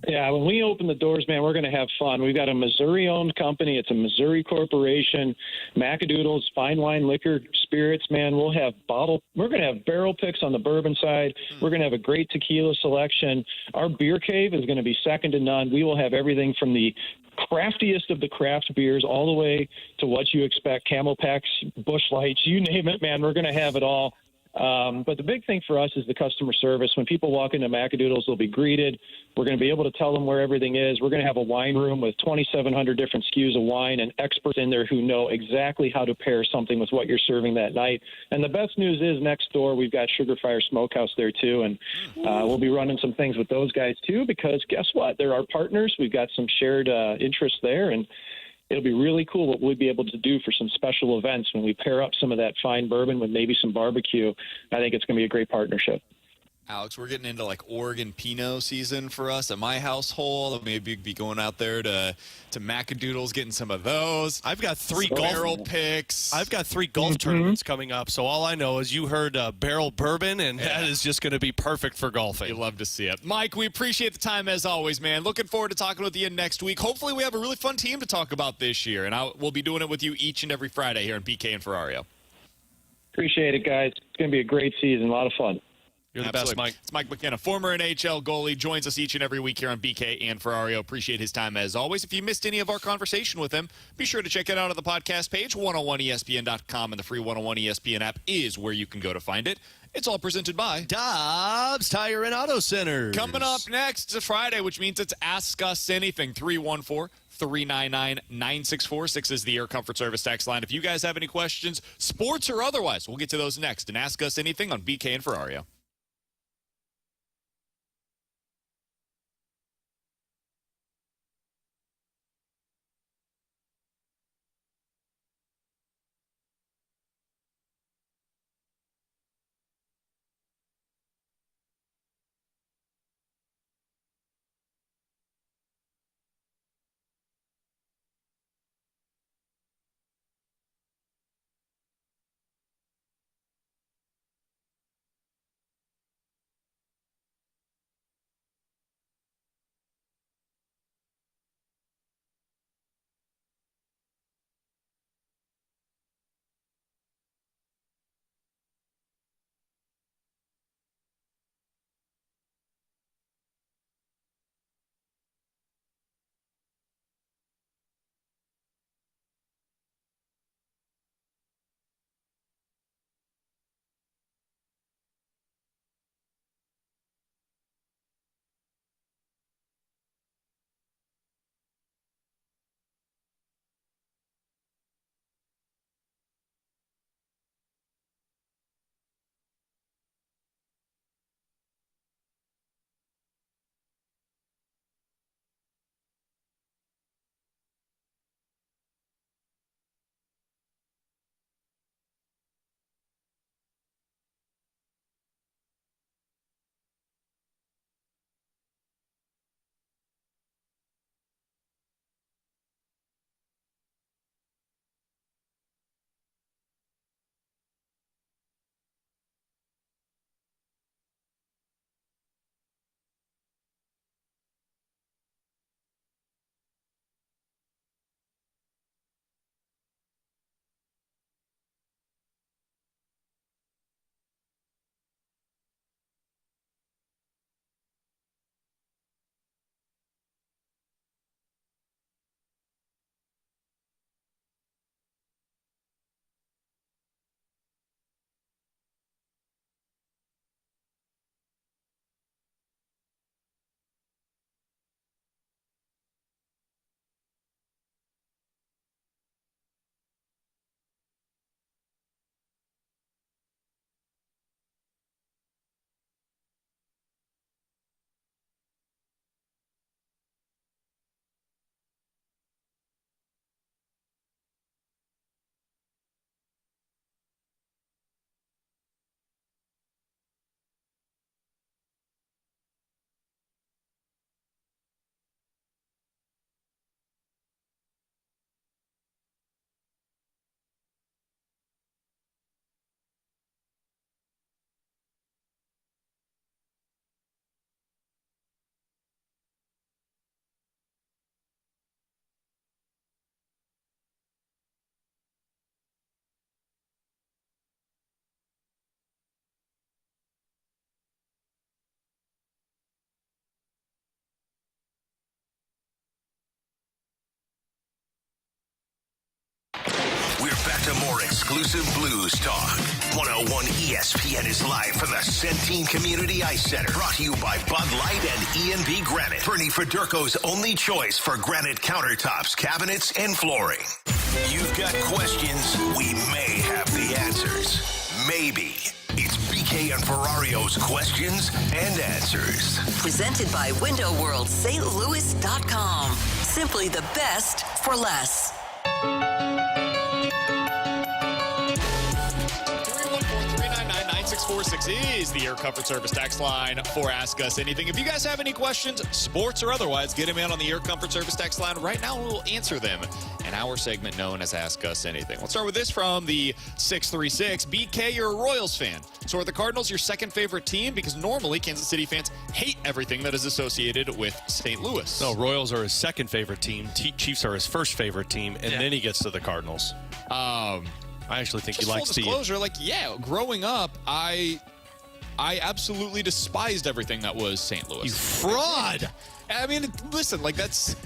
Yeah, when we open the doors, man, we're going to have fun. We've got a Missouri-owned company. It's a Missouri corporation. Macadoodles, fine wine, liquor, spirits, man. We're going to have barrel picks on the bourbon side. We're going to have a great tequila selection. Our beer cave is going to be second to none. We will have everything from the craftiest of the craft beers all the way to what you expect, Camel Packs, Busch Lights, you name it, man. We're going to have it all. But the big thing for us is the customer service. When people walk into Macadoodles, they'll be greeted. We're going to be able to tell them where everything is. We're going to have a wine room with 2,700 different SKUs of wine and experts in there who know exactly how to pair something with what you're serving that night. And the best news is next door, we've got Sugar Fire Smokehouse there too. And we'll be running some things with those guys too, because guess what? They're our partners. We've got some shared interests there. And it'll be really cool what we'll be able to do for some special events when we pair up some of that fine bourbon with maybe some barbecue. I think it's going to be a great partnership. Alex, we're getting into Oregon Pinot season for us at my household. Maybe be going out there to Macadoodles, getting some of those. I've got three barrel picks. I've got 3 golf tournaments coming up, so all I know is you heard barrel bourbon, and that is just going to be perfect for golfing. You love to see it. Mike, we appreciate the time as always, man. Looking forward to talking with you next week. Hopefully we have a really fun team to talk about this year, and we'll be doing it with you each and every Friday here on BK and Ferrario. Appreciate it, guys. It's going to be a great season, a lot of fun. You're the best, Mike. It's Mike McKenna, former NHL goalie, joins us each and every week here on BK and Ferrario. Appreciate his time as always. If you missed any of our conversation with him, be sure to check it out on the podcast page, 101ESPN.com, and the free 101 ESPN app is where you can go to find it. It's all presented by Dobbs Tire and Auto Center. Coming up next is Friday, which means it's Ask Us Anything, 314-399-9646 is the Air Comfort Service text line. If you guys have any questions, sports or otherwise, we'll get to those next. And Ask Us Anything on BK and Ferrario. to more exclusive Blues talk. 101 ESPN is live from the Centene Community Ice Center. Brought to you by Bud Light and E&B Granite. Bernie Federko's only choice for granite countertops, cabinets, and flooring. You've got questions. We may have the answers. Maybe. It's BK and Ferrario's questions and answers. Presented by Window World St. Louis.com. Simply the best for less. 314-399-9646 is the Air Comfort Service text line for Ask Us Anything. If you guys have any questions, sports or otherwise, get them in on the Air Comfort Service text line right now. We'll answer them in our segment known as Ask Us Anything. Let's start with this from the 636. BK, you're a Royals fan. So are the Cardinals your second favorite team? Because normally Kansas City fans hate everything that is associated with St. Louis. No, Royals are his second favorite team. Chiefs are his first favorite team, and then he gets to the Cardinals. I actually think he likes full disclosure, growing up, I absolutely despised everything that was St. Louis. You fraud! I mean, listen, that's...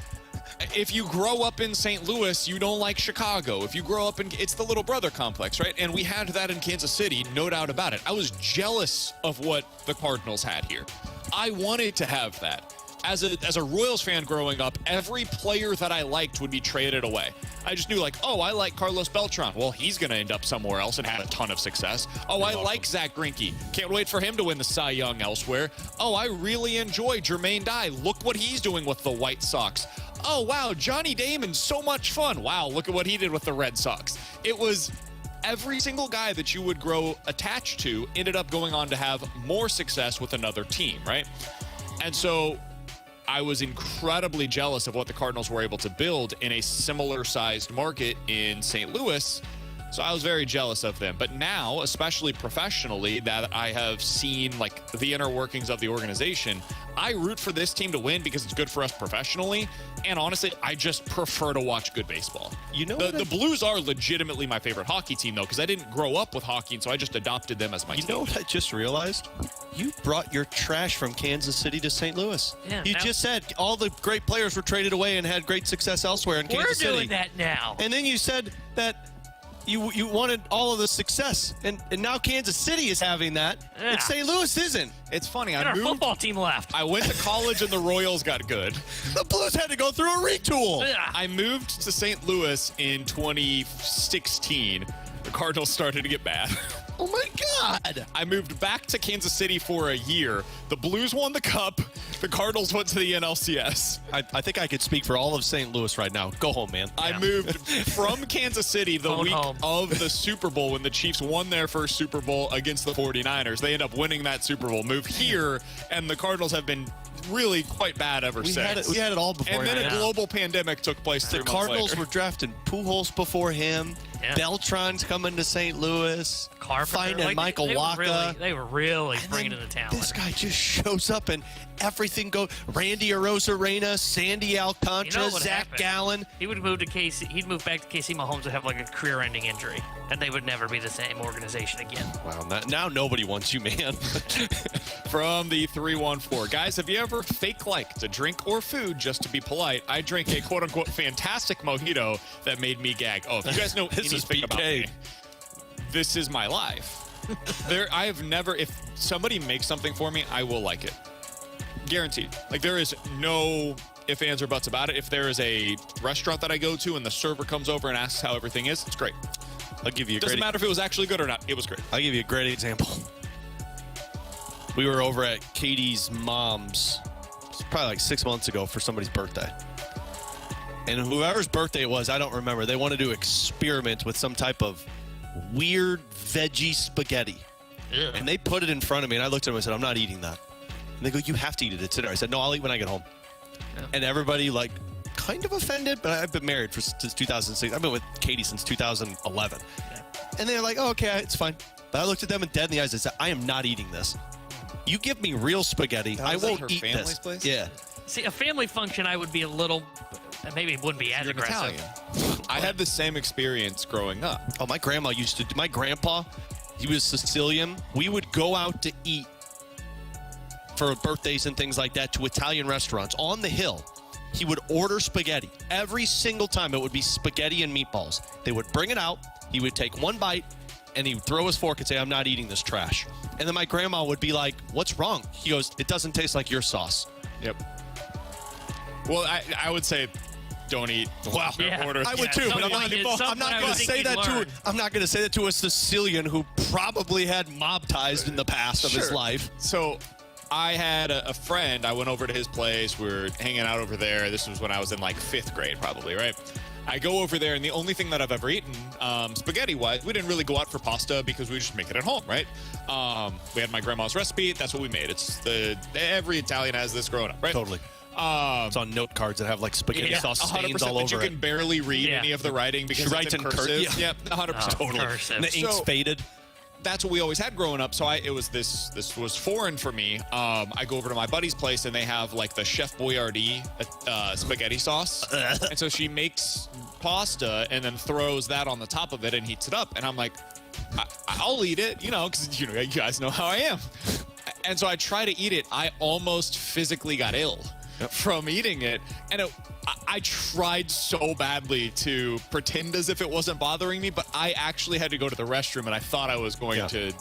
If you grow up in St. Louis, you don't like Chicago. If you grow up it's the little brother complex, right? And we had that in Kansas City, no doubt about it. I was jealous of what the Cardinals had here. I wanted to have that. As a Royals fan growing up, every player that I liked would be traded away. I just knew, I like Carlos Beltran. Well, he's going to end up somewhere else and have a ton of success. Oh, I like Zach Greinke. Can't wait for him to win the Cy Young elsewhere. Oh, I really enjoy Jermaine Dye. Look what he's doing with the White Sox. Oh, wow, Johnny Damon's so much fun. Wow, look at what he did with the Red Sox. It was every single guy that you would grow attached to ended up going on to have more success with another team, right? And so I was incredibly jealous of what the Cardinals were able to build in a similar-sized market in St. Louis. So I was very jealous of them. But now, especially professionally, that I have seen the inner workings of the organization, I root for this team to win because it's good for us professionally. And honestly, I just prefer to watch good baseball. The Blues are legitimately my favorite hockey team, though, because I didn't grow up with hockey, and so I just adopted them as my team. You know what I just realized? You brought your trash from Kansas City to St. Louis. Yeah, you just said all the great players were traded away and had great success elsewhere in Kansas City. We're doing that now. And then you said that you wanted all of the success, and now Kansas City is having that, and St. Louis isn't. It's funny. And our football team left. I went to college, and the Royals got good. The Blues had to go through a retool. Yeah. I moved to St. Louis in 2016. The Cardinals started to get bad. Oh, my God. I moved back to Kansas City for a year. The Blues won the Cup. The Cardinals went to the NLCS. I think I could speak for all of St. Louis right now. Go home, man. I moved from Kansas City the week of the Super Bowl when the Chiefs won their first Super Bowl against the 49ers. They end up winning that Super Bowl. Move here, and the Cardinals have been really quite bad ever since. We had it all before. And then a global pandemic took place. The Cardinals were drafting Pujols before him. Yeah. Beltran's coming to St. Louis. Finding Michael Wacha. They were really bringing in the talent. This guy just shows up and everything goes. Randy Arozarena, Sandy Alcantara, Zach Gallen. He would move to KC. He'd move back to KC Mahomes and have a career-ending injury, and they would never be the same organization again. Wow, now nobody wants you, man. From the 314. Guys, have you ever fake-liked a drink or food just to be polite? I drank a quote-unquote fantastic mojito that made me gag. Oh, if you guys know anything about me, this is my life. I have never, if somebody makes something for me, I will like it. Guaranteed. There is no ifs, ands, or buts about it. If there is a restaurant that I go to and the server comes over and asks how everything is, it's great. I'll give you a Doesn't matter if it was actually good or not. It was great. I'll give you a great example. We were over at Katie's mom's, probably 6 months ago, for somebody's birthday. And whoever's birthday it was, I don't remember. They wanted to experiment with some type of weird veggie spaghetti. Ugh. And they put it in front of me, and I looked at them and said, I'm not eating that. And they go, you have to eat it. It's dinner. I said, no, I'll eat when I get home. Yeah. And everybody, kind of offended, but I've been married since 2006. I've been with Katie since 2011. Yeah. And they're like, oh, okay, it's fine. But I looked at them and dead in the eyes and said, I am not eating this. You give me real spaghetti, I won't eat this. Place? Yeah. See, a family function, I would be a little... Maybe it wouldn't be as aggressive. Italian. I had the same experience growing up. Oh, my grandma used to. My grandpa, he was Sicilian. We would go out to eat for birthdays and things like that to Italian restaurants on the hill. He would order spaghetti. Every single time it would be spaghetti and meatballs. They would bring it out. He would take one bite, and he would throw his fork and say, I'm not eating this trash. And then my grandma would be like, what's wrong? He goes, it doesn't taste like your sauce. Yep. Well, I would say don't eat. Wow. Order. I would too, but I'm not going to say that to. I'm not going to say that to a Sicilian who probably had mob ties in the past of his life. So, I had a friend. I went over to his place. We were hanging out over there. This was when I was in like 5th grade, probably, right? I go over there, and the only thing that I've ever eaten, spaghetti-wise, we didn't really go out for pasta because we just make it at home, right? We had my grandma's recipe. That's what we made. Every Italian has this growing up, right? Totally. It's on note cards that have like spaghetti sauce stains all over it. You can barely read any of the writing because she writes in cursive. Yep, 100%. Totally. And the ink's faded. That's what we always had growing up. So this was foreign for me. I go over to my buddy's place and they have like the Chef Boyardee spaghetti sauce. And so she makes pasta and then throws that on the top of it and heats it up. And I'm like, I'll eat it, because you guys know how I am. And so I try to eat it. I almost physically got ill from eating it. And I tried so badly to pretend as if it wasn't bothering me, but I actually had to go to the restroom, and I thought I was going to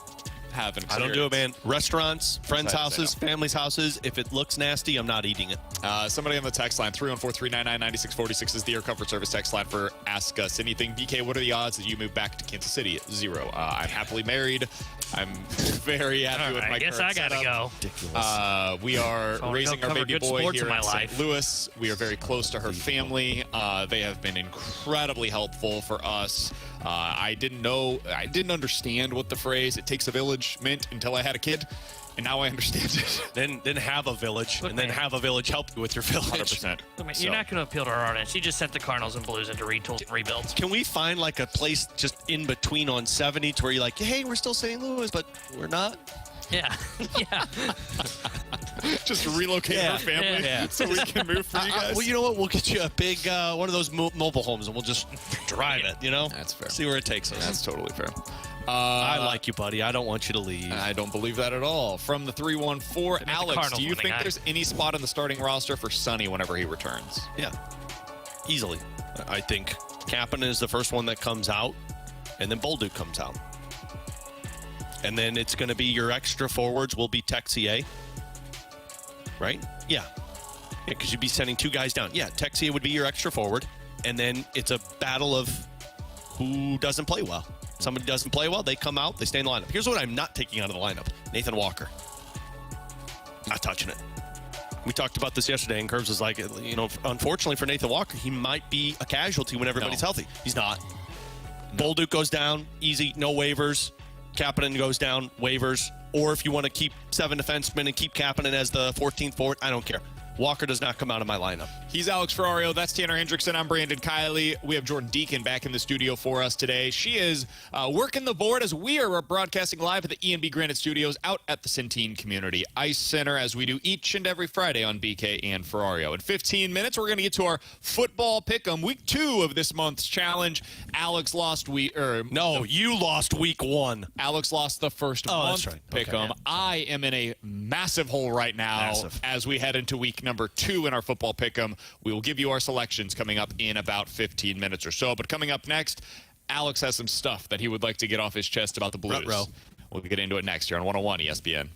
have an experience. I don't do it, man. Restaurants, friends' houses, families' houses, if it looks nasty, I'm not eating it. Somebody on the text line, 314-399-9646 is the Air Comfort Service text line for Ask Us Anything. BK, what are the odds that you move back to Kansas City? 0. I'm happily married. I'm very happy with my current setup. I guess I gotta go. Ridiculous. We are raising our baby boy here in St. St. Louis. We are very close to her family. They have been incredibly helpful for us. I didn't understand what the phrase "it takes a village" meant until I had a kid, and now I understand it. Then have a village, and then have a village help you with your village. 100%. You're not going to appeal to our audience. He just sent the Cardinals and Blues into retools and rebuilds. Can we find like a place just in between on 70 to where you're like, hey, we're still St. Louis, but we're not? Yeah. Yeah. Just relocate our family so we can move for you guys. Well, you know what? We'll get you a big one of those mobile homes, and we'll just drive it, That's fair. See where it takes us. That's totally fair. I like you, buddy. I don't want you to leave. I don't believe that at all. From the 314, Alex, do you think there's any spot in the starting roster for Sonny whenever he returns? Yeah. Easily. I think Kapanen is the first one that comes out, and then Bolduc comes out. And then it's going to be your extra forwards will be Texier. Right? Yeah. Because you'd be sending 2 guys down. Yeah, Texier would be your extra forward. And then it's a battle of who doesn't play well. Somebody doesn't play well, they come out, they stay in the lineup. Here's what I'm not taking out of the lineup. Nathan Walker. Not touching it. We talked about this yesterday, and Curbs was like, unfortunately for Nathan Walker, he might be a casualty when everybody's healthy. He's not. Bolduc goes down, easy, no waivers. Kapanen goes down, waivers. Or if you want to keep 7 defensemen and keep Kapanen as the 14th forward, I don't care. Walker does not come out of my lineup. He's Alex Ferrario. That's Tanner Hendrickson. I'm Brandon Kiley. We have Jordan Deacon back in the studio for us today. She is working the board as we are broadcasting live at the E&B Granite Studios out at the Centene Community Ice Center, as we do each and every Friday on BK and Ferrario. In 15 minutes, we're going to get to our football pick'em, week 2 of this month's challenge. Alex lost you lost week 1. Alex lost the first month that's right. pick'em. Okay, yeah. I am in a massive hole right now as we head into week number 2 in our football pick'em. We will give you our selections coming up in about 15 minutes or so. But coming up next, Alex has some stuff that he would like to get off his chest about the Blues. Ruh-roh. We'll get into it next here on 101 ESPN.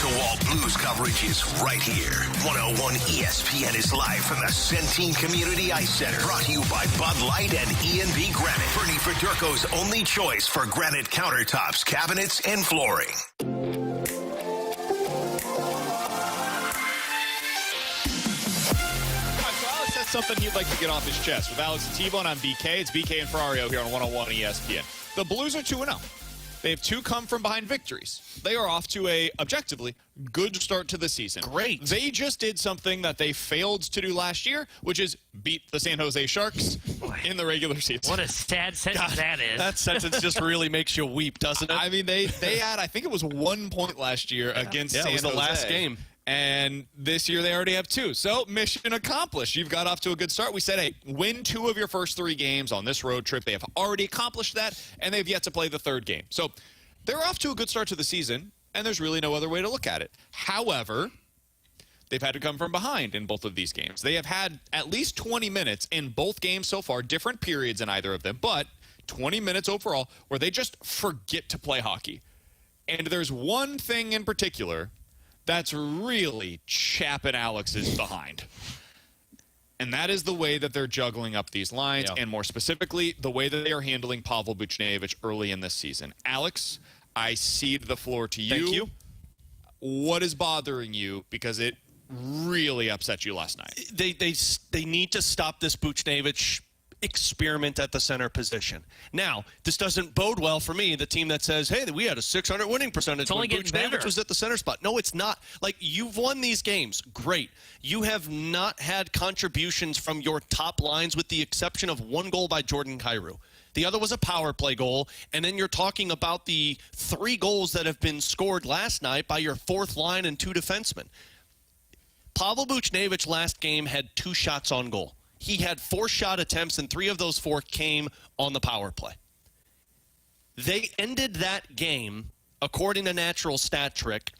Wall-to-wall Blues coverage is right here. 101 ESPN is live from the Centene Community Ice Center. Brought to you by Bud Light and E&B Granite. Bernie Federko's only choice for granite countertops, cabinets, and flooring. Something he'd like to get off his chest. With Alex and T-Bone, I'm BK. It's BK and Ferrario here on 101 ESPN. The Blues are 2-0. They have 2 come-from-behind victories. They are off to a, objectively, good start to the season. Great. They just did something that they failed to do last year, which is beat the San Jose Sharks in the regular season. What a sad sentence that is. That sentence just really makes you weep, doesn't it? I mean, they had, I think it was 1 point last year against San Jose. It was the last game. And this year they already have 2. So mission accomplished. You've got off to a good start. We said, hey, win 2 of your first 3 games on this road trip. They have already accomplished that, and they've yet to play the 3rd game. So they're off to a good start to the season, and there's really no other way to look at it. However, they've had to come from behind in both of these games. They have had at least 20 minutes in both games so far, different periods in either of them, but 20 minutes overall where they just forget to play hockey. And there's one thing in particular that's really chapping Alex's behind. And that is the way that they're juggling up these lines, and more specifically, the way that they are handling Pavel Buchnevich early in this season. Alex, I cede the floor to you. Thank you. What is bothering you? Because it really upset you last night. They need to stop this Buchnevich experiment at the center position. Now, this doesn't bode well for me, the team that says, hey, we had a 600 winning percentage when Buchnevich was at the center spot. No, it's not. Like, you've won these games. Great. You have not had contributions from your top lines with the exception of 1 goal by Jordan Kyrou. The other was a power play goal, and then you're talking about the 3 goals that have been scored last night by your 4th line and 2 defensemen. Pavel Buchnevich last game had 2 shots on goal. He had 4 shot attempts, and 3 of those 4 came on the power play. They ended that game, according to Natural Stat Trick,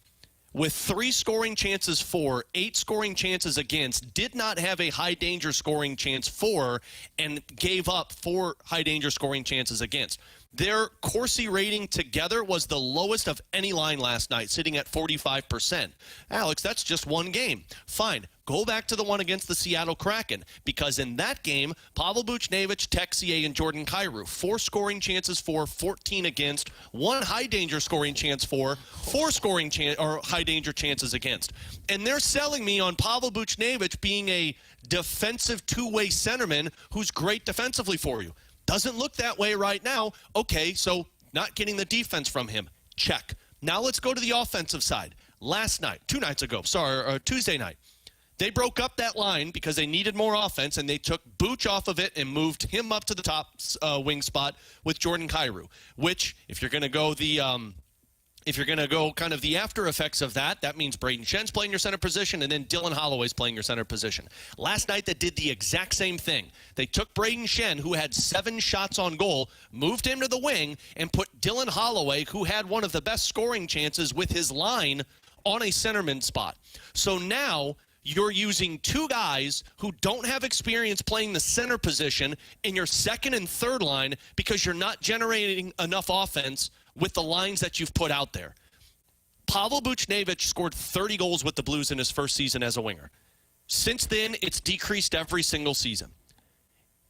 with 3 scoring chances for, 8 scoring chances against, did not have a high-danger scoring chance for, and gave up 4 high-danger scoring chances against. Their Corsi rating together was the lowest of any line last night, sitting at 45%. Alex, that's just 1 game. Fine. Go back to the one against the Seattle Kraken, because in that game, Pavel Buchnevich, Texier, and Jordan Kyrou, 4 scoring chances for, 14 against, 1 high-danger scoring chance for, 4 scoring high-danger chances against. And they're selling me on Pavel Buchnevich being a defensive 2-way centerman who's great defensively for you. Doesn't look that way right now. Okay, so not getting the defense from him. Check. Now let's go to the offensive side. Last night, 2 nights ago, Tuesday night, they broke up that line because they needed more offense, and they took Buch off of it and moved him up to the top wing spot with Jordan Kyrou, which, if you're going to go kind of the after effects of that, that means Braden Schen's playing your center position and then Dylan Holloway's playing your center position. Last night, they did the exact same thing. They took Braden Schenn, who had 7 shots on goal, moved him to the wing, and put Dylan Holloway, who had one of the best scoring chances with his line, on a centerman spot. So now you're using 2 guys who don't have experience playing the center position in your 2nd and 3rd line because you're not generating enough offense with the lines that you've put out there. Pavel Buchnevich scored 30 goals with the Blues in his first season as a winger. Since then, it's decreased every single season.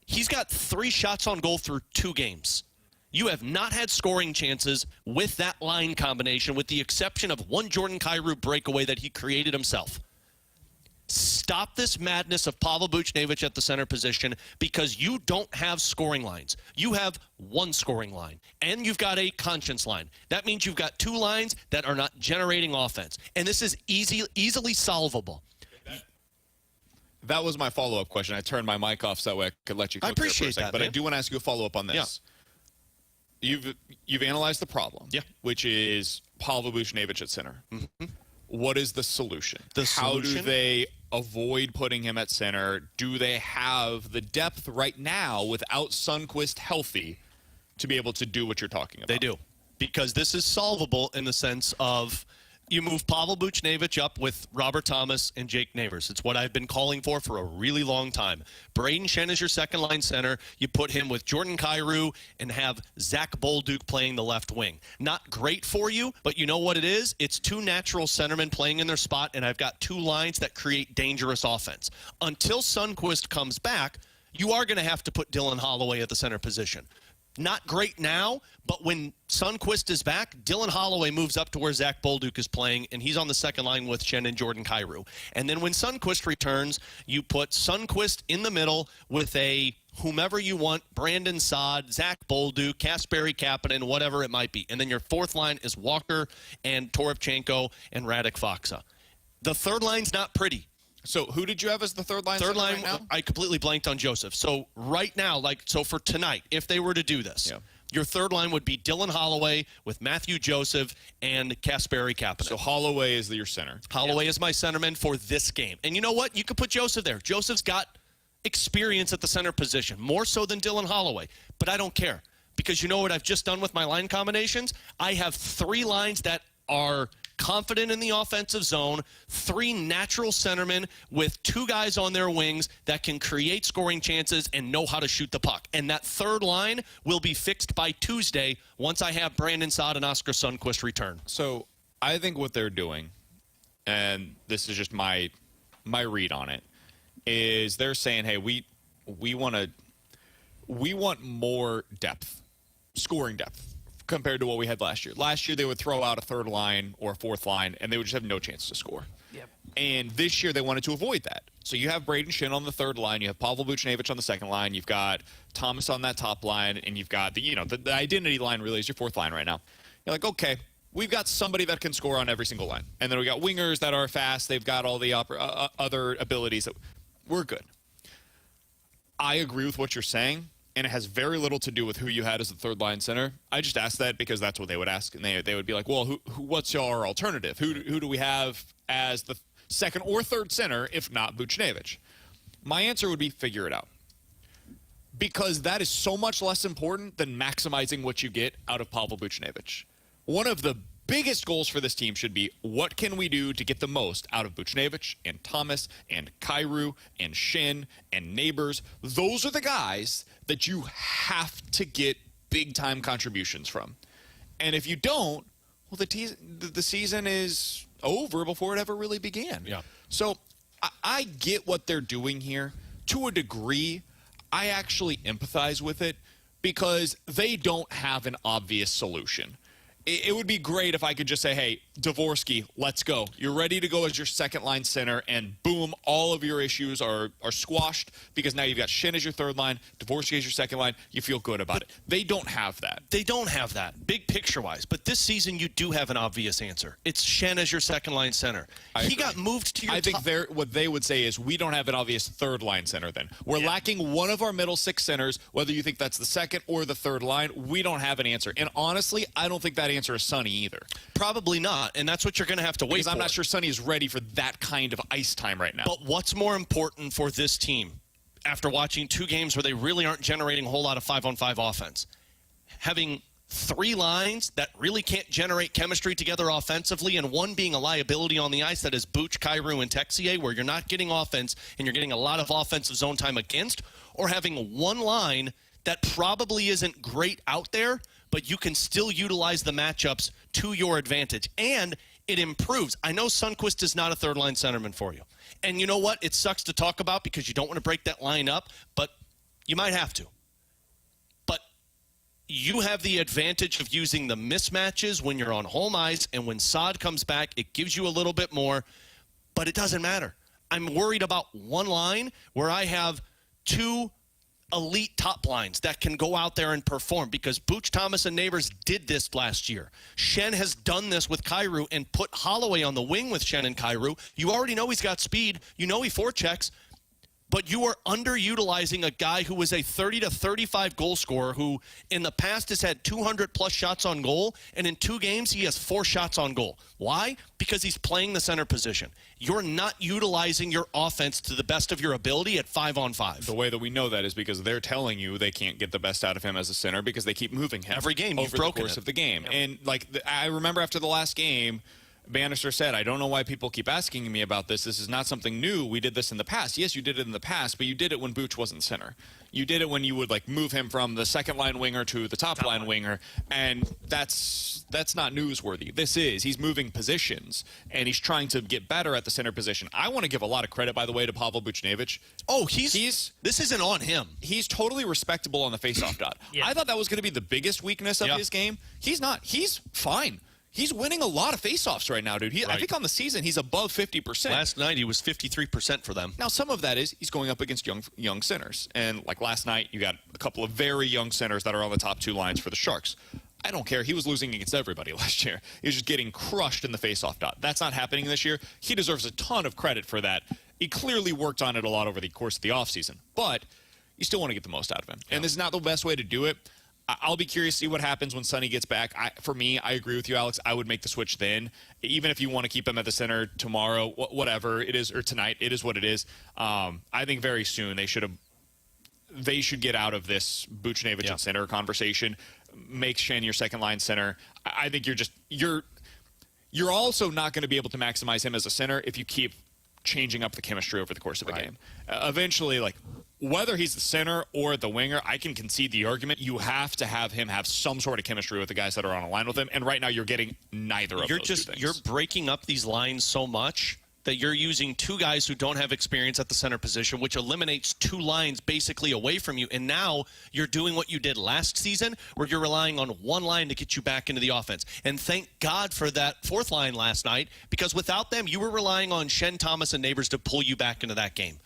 He's got 3 shots on goal through 2 games. You have not had scoring chances with that line combination, with the exception of 1 Jordan Kyrou breakaway that he created himself. Stop this madness of Pavel Buchnevich at the center position, because you don't have scoring lines. You have 1 scoring line, and you've got a conscience line. That means you've got 2 lines that are not generating offense, and this is easily solvable. That was my follow-up question. I turned my mic off so that way I could let you cook I appreciate there for a second, that, but man. I do want to ask you a follow-up on this. Yeah. You've analyzed the problem, which is Pavel Buchnevich at center. Mm-hmm. What is the solution? How do they avoid putting him at center? Do they have the depth right now without Sundqvist healthy to be able to do what you're talking about? They do, because this is solvable in the sense of You move Pavel Buchnevich up with Robert Thomas and Jake Neighbors. It's what I've been calling for a really long time. Braden Shen is your second-line center. You put him with Jordan Kyrou and have Zach Bolduc playing the left wing. Not great for you, but you know what it is? It's two natural centermen playing in their spot, and I've got two lines that create dangerous offense. Until Sundqvist comes back, you are going to have to put Dylan Holloway at the center position. Not great now, but when Sundqvist is back, Dylan Holloway moves up to where Zach Bolduc is playing, and he's on the second line with Shen and Jordan Kyrou. And then when Sundqvist returns, you put Sundqvist in the middle with a whomever you want, Brandon Saad, Zach Bolduc, Kasperi Kapanen, whatever it might be. And then your fourth line is Walker and Toropchenko and Radek Faksa. The third line's not pretty. So who did you have as the third line? Third line, right now? I completely blanked on Joseph. So right now, so for tonight, if they were to do this, your third line would be Dylan Holloway with Matthew Joseph and Kasperi Kapanen. So Holloway is your center. Holloway is my centerman for this game. And you know what? You could put Joseph there. Joseph's got experience at the center position, more so than Dylan Holloway. But I don't care, because you know what I've just done with my line combinations? I have three lines that are confident in the offensive zone, three natural centermen with two guys on their wings that can create scoring chances and know how to shoot the puck. And that third line will be fixed by Tuesday once I have Brandon Saad and Oscar Sundqvist return. So I think what they're doing, and this is just my read on it, is they're saying, hey, we want more depth, scoring depth, compared to what we had last year. Last year, they would throw out a third line or a fourth line, and they would just have no chance to score. Yep. And this year, they wanted to avoid that. So you have Braden Shen on the third line, you have Pavel Buchnevich on the second line, you've got Thomas on that top line, and you've got the identity line really is your fourth line right now. You're like, okay, we've got somebody that can score on every single line. And then we got wingers that are fast. They've got all the other abilities. We're good. I agree with what you're saying, and it has very little to do with who you had as the third line center. I just asked that because that's what they would ask, and they would be like, well, what's your alternative? Who do we have as the second or third center, if not Buchnevich? My answer would be figure it out, because that is so much less important than maximizing what you get out of Pavel Buchnevich. One of the biggest goals for this team should be, what can we do to get the most out of Buchnevich and Thomas and Kyrou and Shen and Neighbors? Those are the guys that you have to get big-time contributions from. And if you don't, well, the season is over before it ever really began. Yeah. So I get what they're doing here. To a degree, I actually empathize with it, because they don't have an obvious solution. It would be great if I could just say, hey, Dvorsky, let's go. You're ready to go as your second-line center, and boom, all of your issues are squashed, because now you've got Shen as your third line, Dvorsky as your second line. You feel good about it. They don't have that. They don't have that, big picture-wise. But this season, you do have an obvious answer. It's Shen as your second-line center. He got moved to your think what they would say is, we don't have an obvious third-line center then. We're lacking one of our middle six centers, whether you think that's the second or the third line. We don't have an answer. And honestly, I don't think that answer is Sonny either. Probably not, and that's what you're going to have to wait for. Because I'm not sure Sonny is ready for that kind of ice time right now. But what's more important for this team, after watching two games where they really aren't generating a whole lot of 5-on-5 offense? Having three lines that really can't generate chemistry together offensively, and one being a liability on the ice, that is Buch, Kyrou, and Texier, where you're not getting offense and you're getting a lot of offensive zone time against, or having one line that probably isn't great out there, but you can still utilize the matchups to your advantage. And it improves. I know Sundqvist is not a third-line centerman for you. And you know what? It sucks to talk about, because you don't want to break that line up, but you might have to. But you have the advantage of using the mismatches when you're on home ice, and when Saad comes back, it gives you a little bit more, but it doesn't matter. I'm worried about one line where I have two elite top lines that can go out there and perform, because Buch, Thomas, and Neighbors did this last year. Shen has done this with Kyrou and put Holloway on the wing with Shen and Kyrou. You already know he's got speed. You know he forechecks. But you are underutilizing a guy who was a 30 to 35 goal scorer, who in the past has had 200-plus shots on goal, and in 2 games he has 4 shots on goal. Why? Because he's playing the center position. You're not utilizing your offense to the best of your ability at 5-on-5. The way that we know that is because they're telling you they can't get the best out of him as a center, because they keep moving him every game over the course of the game. Yep. And I remember after the last game, Bannister said, I don't know why people keep asking me about this. This is not something new. We did this in the past. Yes, you did it in the past, but you did it when Booch wasn't center. You did it when you would like move him from the second line winger to the top line winger, and that's not newsworthy. He's moving positions, and he's trying to get better at the center position. I want to give a lot of credit, by the way, to Pavel Buchnevich. Oh, this isn't on him. He's totally respectable on the faceoff dot. Yeah. I thought that was going to be the biggest weakness of his game. He's not. He's fine. He's winning a lot of faceoffs right now, dude. I think on the season he's above 50%. Last night he was 53% for them. Now some of that is he's going up against young centers, and like last night you got a couple of very young centers that are on the top two lines for the Sharks. I don't care. He was losing against everybody last year. He was just getting crushed in the faceoff dot. That's not happening this year. He deserves a ton of credit for that. He clearly worked on it a lot over the course of the offseason, but you still want to get the most out of him. And this is not the best way to do it. I'll be curious to see what happens when Sonny gets back. For me, I agree with you, Alex. I would make the switch then. Even if you want to keep him at the center tomorrow, whatever it is, or tonight, it is what it is. I think very soon they should get out of this Buchnevich and center conversation. Make Schenn your second line center. I think you're also not going to be able to maximize him as a center if you keep changing up the chemistry over the course of a game. Eventually, like, whether he's the center or the winger, I can concede the argument. You have to have him have some sort of chemistry with the guys that are on a line with him, and right now you're getting neither of those two things. You're breaking up these lines so much that you're using two guys who don't have experience at the center position, which eliminates two lines basically away from you. And now you're doing what you did last season, where you're relying on one line to get you back into the offense. And thank God for that fourth line last night, because without them, you were relying on Schenn, Thomas, and Neighbors to pull you back into that game.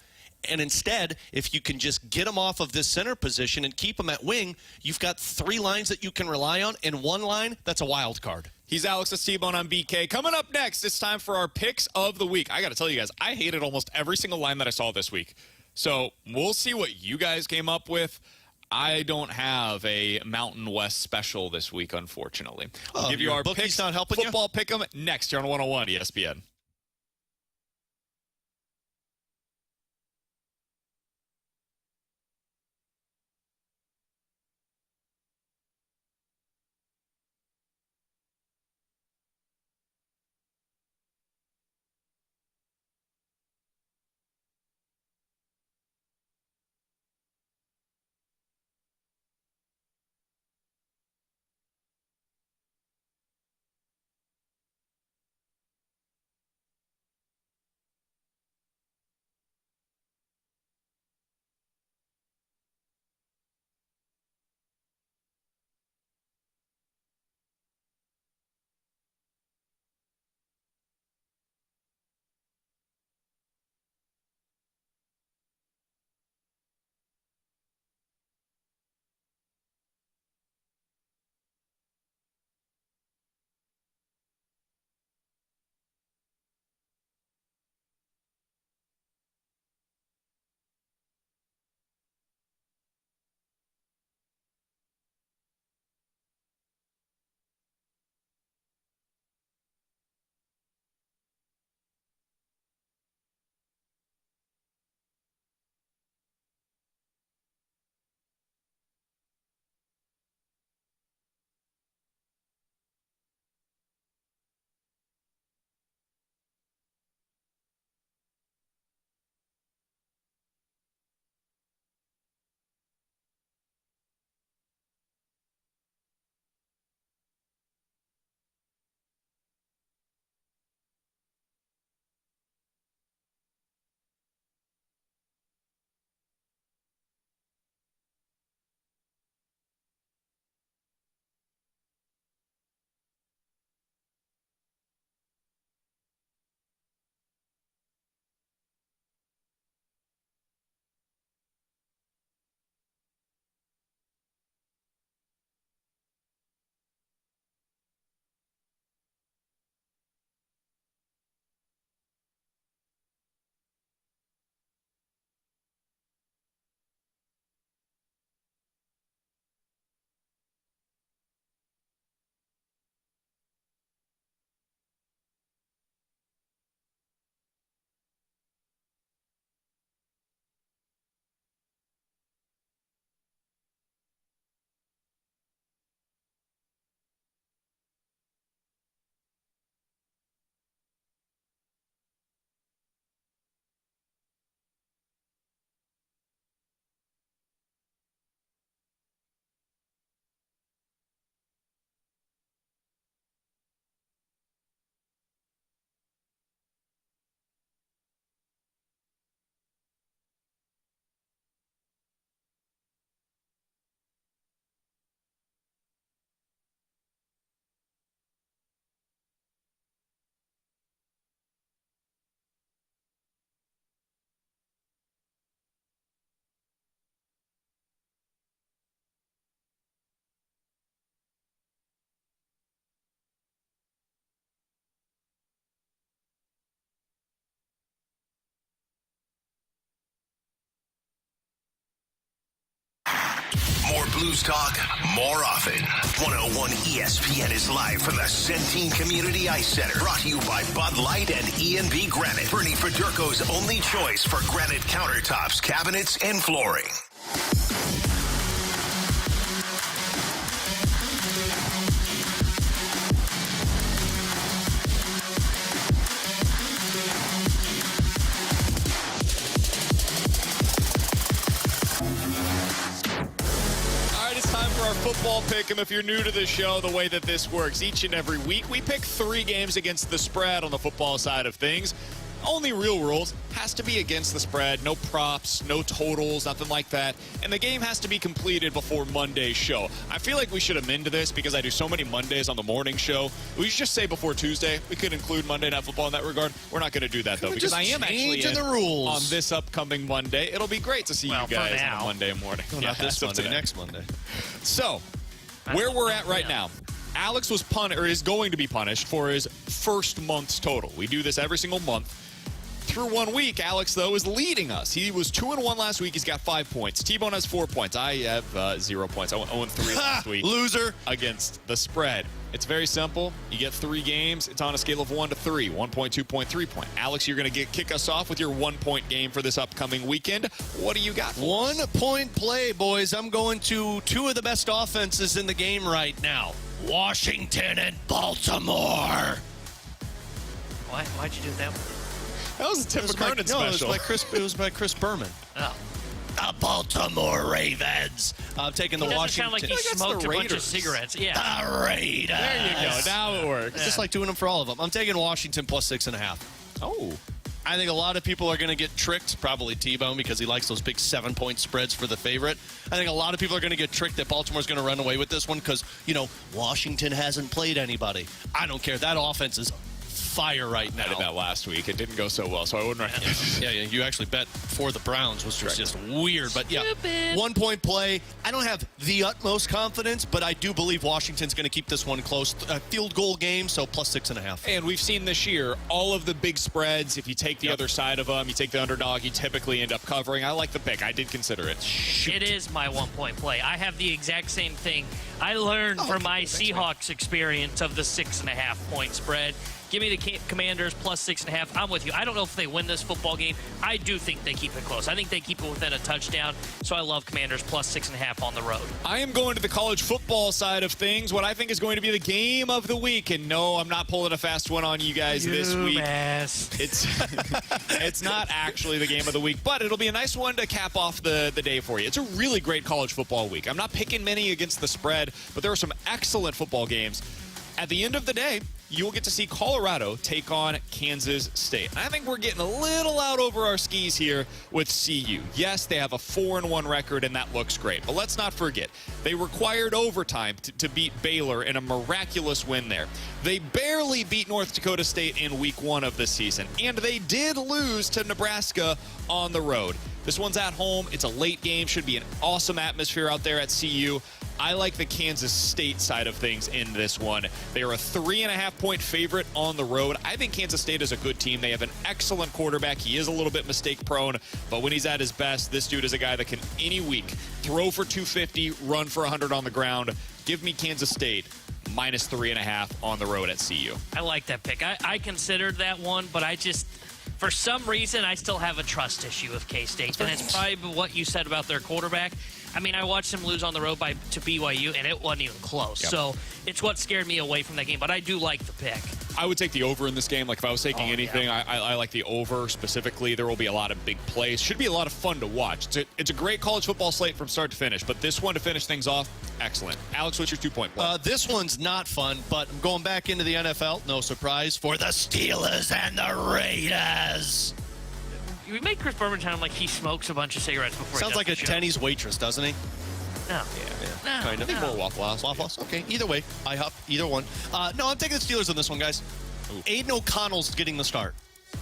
And instead, if you can just get them off of this center position and keep them at wing, you've got three lines that you can rely on, and one line that's a wild card. He's Alex Estebon on BK. Coming up next, it's time for our picks of the week. I got to tell you guys, I hated almost every single line that I saw this week. So we'll see what you guys came up with. I don't have a Mountain West special this week, unfortunately. We'll give you our picks. Not helping football pick 'em next here on 101 ESPN. Blues talk more often. 101 ESPN is live from the Centene Community Ice Center. Brought to you by Bud Light and E&B Granite. Bernie Federko's only choice for granite countertops, cabinets, and flooring. Our football pick'em. If you're new to the show, the way that this works, each and every week we pick 3 games against the spread on the football side of things. Only real rules has to be against the spread. No props, no totals, nothing like that. And the game has to be completed before Monday's show. I feel like we should amend this because I do so many Mondays on the morning show. We should just say before Tuesday. We could include Monday Night Football in that regard. We're not going to do that, though, because I am actually the rules on this upcoming Monday. It'll be great to see you guys on a Monday morning. No, not this Monday, next Monday. So, where we're at right now. Alex was is going to be punished for his first month's total. We do this every single month. Through 1 week, Alex, though, is leading us. He was 2-1 last week. He's got 5 points. T-Bone has 4 points. I have 0 points. I went 0-3 last week. Loser. Against the spread. It's very simple. You get 3 games. It's on a scale of 1 to 3. 1 point, 2 point, 3 point. Alex, you're going to kick us off with your 1 point game for this upcoming weekend. What do you got for 1 point play, boys. I'm going to 2 of the best offenses in the game right now. Washington and Baltimore. Why'd you do that one? That was a Tim McKernan special. No, it was by Chris Berman. Oh. The Baltimore Ravens. I'm taking the Washington. Sound like he smoked a bunch of cigarettes. Yeah. The Raiders. There you go. Now it works. It's just like doing them for all of them. I'm taking Washington plus 6.5. Oh. I think a lot of people are going to get tricked, probably T-Bone, because he likes those big 7-point spreads for the favorite. I think a lot of people are going to get tricked that Baltimore's going to run away with this one because, Washington hasn't played anybody. I don't care. That offense is fire right now. I did that last week. It didn't go so well, so I wouldn't recommend it. Yeah, you actually bet for the Browns, which was just weird. But yeah, Stupid. 1 point play. I don't have the utmost confidence, but I do believe Washington's going to keep this one close. A field goal game, so plus 6.5. And we've seen this year, all of the big spreads, if you take the other side of them, you take the underdog, you typically end up covering. I like the pick. I did consider it. It is my 1 point play. I have the exact same thing. I learned from my Seahawks experience of the 6.5 point spread. Give me the Commanders plus 6.5. I'm with you. I don't know if they win this football game. I do think they keep it close. I think they keep it within a touchdown. So I love Commanders plus 6.5 on the road. I am going to the college football side of things. What I think is going to be the game of the week. And no, I'm not pulling a fast one on you guys this week. It's not actually the game of the week, but it'll be a nice one to cap off the day for you. It's a really great college football week. I'm not picking many against the spread, but there are some excellent football games. At the end of the day, you will get to see Colorado take on Kansas State. I think we're getting a little out over our skis here with CU. Yes, they have a 4-1 record, and that looks great. But let's not forget, they required overtime to beat Baylor in a miraculous win there. They barely beat North Dakota State in week 1 of the season, and they did lose to Nebraska on the road. This one's at home. It's a late game. Should be an awesome atmosphere out there at CU. I like the Kansas State side of things in this one. They are a 3.5-point favorite on the road. I think Kansas State is a good team. They have an excellent quarterback. He is a little bit mistake prone, but when he's at his best, this dude is a guy that can any week throw for 250, run for 100 on the ground. Give me Kansas State minus 3.5 on the road at CU. I like that pick. I considered that one, but for some reason, I still have a trust issue with K-State, and it's probably what you said about their quarterback. I mean, I watched them lose on the road to BYU, and it wasn't even close. Yep. So it's what scared me away from that game, but I do like the pick. I would take the over in this game. Like, if I was taking anything, yeah. I like the over specifically. There will be a lot of big plays. Should be a lot of fun to watch. It's a great college football slate from start to finish, but this one to finish things off, excellent. Alex, what's your 2-point play? This one's not fun, but I'm going back into the NFL. No surprise for the Steelers and the Raiders. You make Chris Berman sound like he smokes a bunch of cigarettes before Sounds he like a Tenny's waitress, doesn't he? No. Yeah. Kind of. I think more Waffle House. Waffle House? Okay. Either way. IHOP. Either one. No, I'm taking the Steelers on this one, guys. Ooh. Aiden O'Connell's getting the start.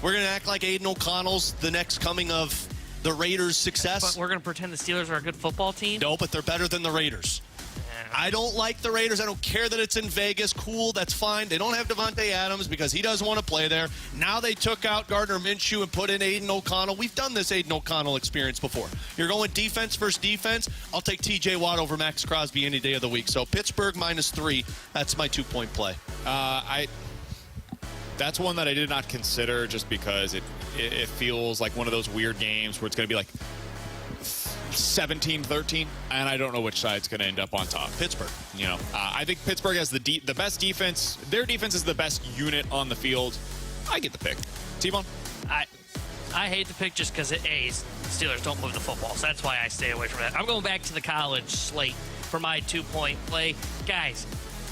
We're going to act like Aiden O'Connell's the next coming of the Raiders' success. But we're going to pretend the Steelers are a good football team? No, but they're better than the Raiders. I don't like the Raiders. I don't care that it's in Vegas. Cool, that's fine. They don't have Devontae Adams because he doesn't want to play there. Now they took out Gardner Minshew and put in Aiden O'Connell. We've done this Aiden O'Connell experience before. You're going defense versus defense. I'll take T.J. Watt over Max Crosby any day of the week. So Pittsburgh -3. That's my 2-point play. That's one that I did not consider just because it feels like one of those weird games where it's going to be like 17-13, and I don't know which side's going to end up on top. Pittsburgh. I think Pittsburgh has the best defense. Their defense is the best unit on the field. I get the pick. T-Bone? I hate the pick just because Steelers don't move the football, so that's why I stay away from it. I'm going back to the college slate for my 2-point play. Guys,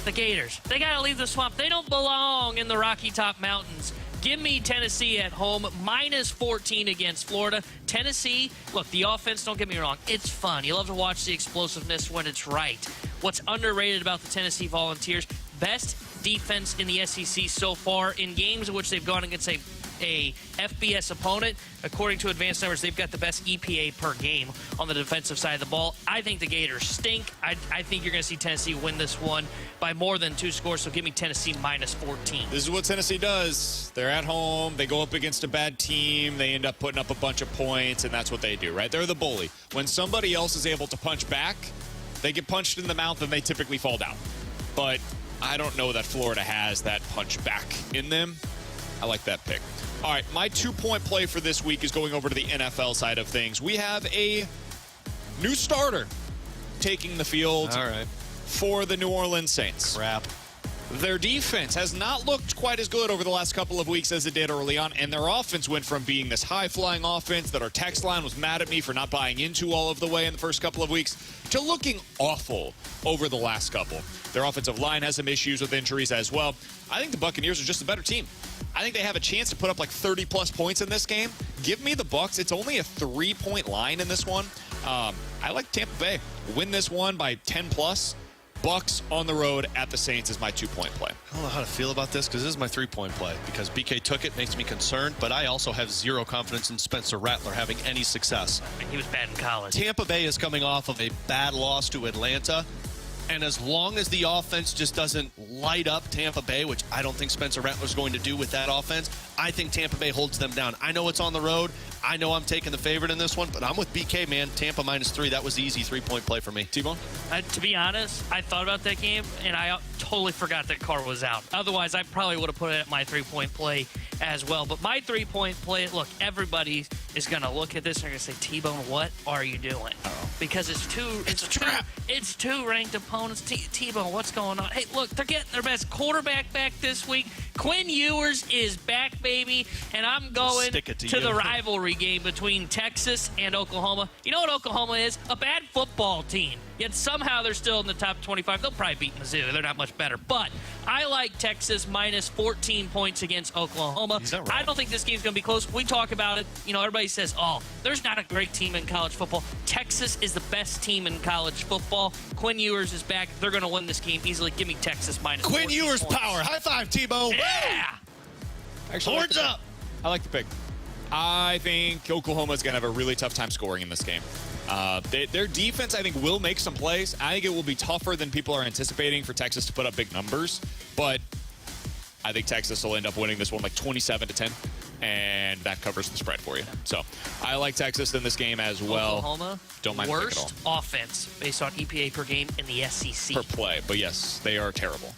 the Gators, they got to leave the swamp. They don't belong in the Rocky Top Mountains. Give me Tennessee at home, -14 against Florida. Tennessee, look, the offense, don't get me wrong, it's fun. You love to watch the explosiveness when it's right. What's underrated about the Tennessee Volunteers, best defense in the SEC so far in games in which they've gone against a FBS opponent. According to advanced numbers, they've got the best EPA per game on the defensive side of the ball. I think the Gators stink. I think you're going to see Tennessee win this one by more than 2 scores, so give me Tennessee -14. This is what Tennessee does. They're at home. They go up against a bad team. They end up putting up a bunch of points, and that's what they do, right? They're the bully. When somebody else is able to punch back, they get punched in the mouth, and they typically fall down. But I don't know that Florida has that punch back in them. I like that pick. All right, my 2-point play for this week is going over to the NFL side of things. We have a new starter taking the field for the New Orleans Saints. Crap. Their defense has not looked quite as good over the last couple of weeks as it did early on, and their offense went from being this high-flying offense that our text line was mad at me for not buying into all of the way in the first couple of weeks to looking awful over the last couple. Their offensive line has some issues with injuries as well. I think the Buccaneers are just a better team. I think they have a chance to put up like 30-plus points in this game. Give me the Bucs. It's only a 3-point line in this one. I like Tampa Bay. Win this one by 10-plus. Bucs on the road at the Saints is my 2-point play. I don't know how to feel about this because this is my 3-point play. Because BK took it, makes me concerned, but I also have zero confidence in Spencer Rattler having any success. He was bad in college. Tampa Bay is coming off of a bad loss to Atlanta. And as long as the offense just doesn't light up Tampa Bay, which I don't think Spencer Rattler's going to do with that offense, I think Tampa Bay holds them down. I know it's on the road. I know I'm taking the favorite in this one, but I'm with BK, man. Tampa -3. That was the easy 3-point play for me. T-Bone? To be honest, I thought about that game, and I totally forgot that Carr was out. Otherwise, I probably would have put it at my 3-point play as well. But my 3-point play, look, everybody is going to look at this and they're going to say, T-Bone, what are you doing? Because it's two ranked opponents. T-Bone, what's going on? Hey, look, they're getting their best quarterback back this week. Quinn Ewers is back, baby, and I'm going to the rivalry game between Texas and Oklahoma. You know what Oklahoma is? A bad football team. Yet somehow they're still in the top 25. They'll probably beat Mizzou. They're not much better. But I like Texas -14 points against Oklahoma. Right? I don't think this game's going to be close. We talk about it. Everybody says, there's not a great team in college football. Texas is the best team in college football. Quinn Ewers is back. They're going to win this game easily. Give me Texas -14 Quinn Ewers points. power. High five, T-Bone. Yeah. Actually, Horns up. I like the pick. I think Oklahoma's going to have a really tough time scoring in this game. Their defense, I think, will make some plays. I think it will be tougher than people are anticipating for Texas to put up big numbers. But I think Texas will end up winning this one like 27-10, and that covers the spread for you. So I like Texas in this game as well. Oklahoma, don't mind worst the pick at all. offense based on EPA per game in the SEC. Per play, but yes, they are terrible.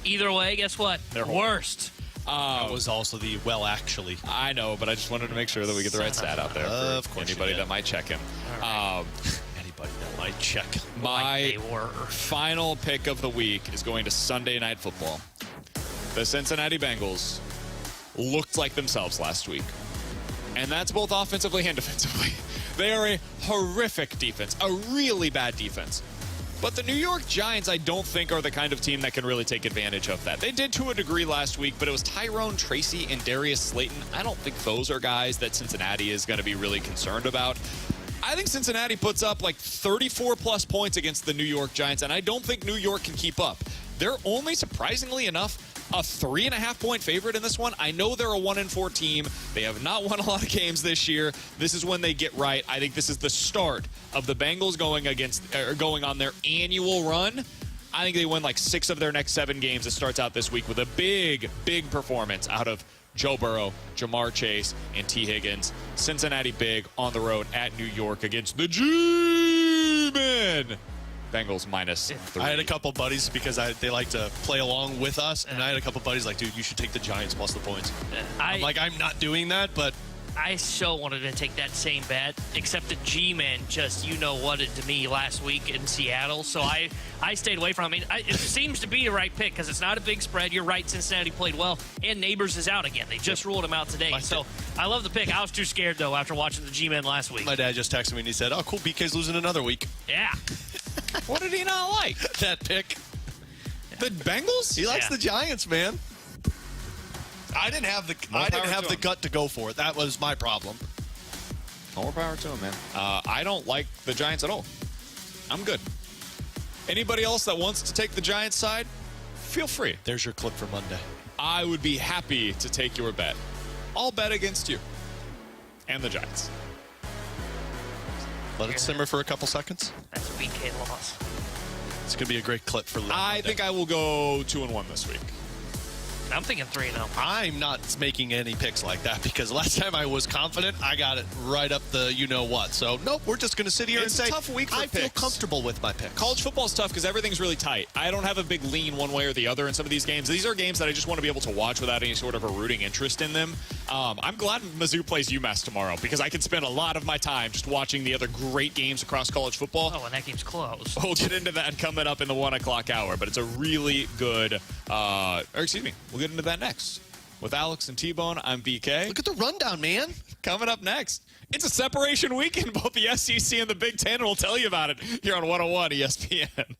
Either way, guess what? They're worst. That was also the actually. I know, but I just wanted to make sure that we get the right stat out there Of for course anybody that might check him. Anybody that might check. My final pick of the week is going to Sunday Night Football. The Cincinnati Bengals looked like themselves last week, and that's both offensively and defensively. They are a horrific defense, a really bad defense. But the New York Giants, I don't think, are the kind of team that can really take advantage of that. They did to a degree last week, but it was Tyrone Tracy and Darius Slayton. I don't think those are guys that Cincinnati is going to be really concerned about. I think Cincinnati puts up like 34-plus points against the New York Giants, and I don't think New York can keep up. They're only, surprisingly enough, a 3.5-point favorite in this one. I know they're a 1-4 team. They have not won a lot of games this year. This is when they get right. I think this is the start of the Bengals going on their annual run. I think they win like 6 of their next 7 games. It starts out this week with a big performance out of Joe Burrow, Jamar Chase, and T. Higgins. Cincinnati big on the road at New York against the G-Men. Bengals -3. I had a couple buddies because they like to play along with us, and I had a couple buddies like, dude, you should take the Giants plus the points. I'm not doing that, but I so wanted to take that same bet, except the G-Men just you-know-whatted to me last week in Seattle, so I stayed away from it. It seems to be the right pick because it's not a big spread. You're right, Cincinnati played well, and Neighbors is out again. They just ruled him out today, so I love the pick. I was too scared, though, after watching the G-Men last week. My dad just texted me, and he said, oh, cool, BK's losing another week. Yeah. What did he not like? That pick. The Bengals? He likes the Giants, man. I didn't have the gut to go for it. That was my problem. More power to him, man. I don't like the Giants at all. I'm good. Anybody else that wants to take the Giants side, feel free. There's your clip for Monday. I would be happy to take your bet. I'll bet against you and the Giants. Let it simmer for a couple seconds. That's a BK loss. It's going to be a great clip for Monday. I think I will go 2-1 this week. I'm thinking 3-0. I'm not making any picks like that because last time I was confident, I got it right up the you-know-what. So, nope, we're just going to sit here and say, it's a tough week for I feel picks. comfortable with my picks. College football is tough because everything's really tight. I don't have a big lean one way or the other in some of these games. These are games that I just want to be able to watch without any sort of a rooting interest in them. I'm glad Mizzou plays UMass tomorrow because I can spend a lot of my time just watching the other great games across college football. Oh, and that game's close. We'll get into that coming up in the 1 o'clock hour, but it's a really good, we'll get into that next. With Alex and T-Bone, I'm BK. Look at the rundown, man. Coming up next, it's a separation weekend, both the SEC and the Big Ten, and we'll tell you about it here on 101 ESPN.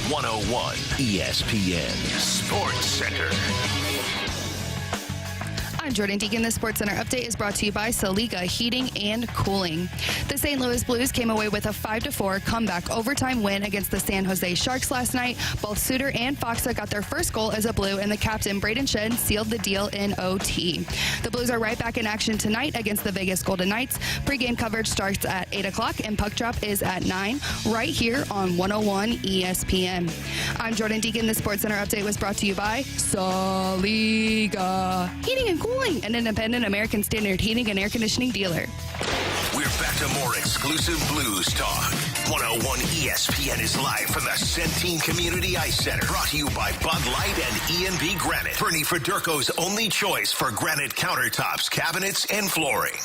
101 ESPN Sports Center. I'm Jordan Deacon. The Sports Center update is brought to you by Saliga Heating and Cooling. The St. Louis Blues came away with a 5-4 comeback overtime win against the San Jose Sharks last night. Both Suter and Foxa got their first goal as a Blue, and the captain, Braden Shen, sealed the deal in OT. The Blues are right back in action tonight against the Vegas Golden Knights. Pre-game coverage starts at 8 o'clock, and puck drop is at 9, right here on 101 ESPN. I'm Jordan Deacon. The Sports Center update was brought to you by Saliga Heating and Cooling, an independent American Standard heating and air conditioning dealer. We're back to more exclusive Blues talk. 101 ESPN is live from the Centene Community Ice Center. Brought to you by Bud Light and E&B Granite. Bernie Federko's only choice for granite countertops, cabinets, and flooring.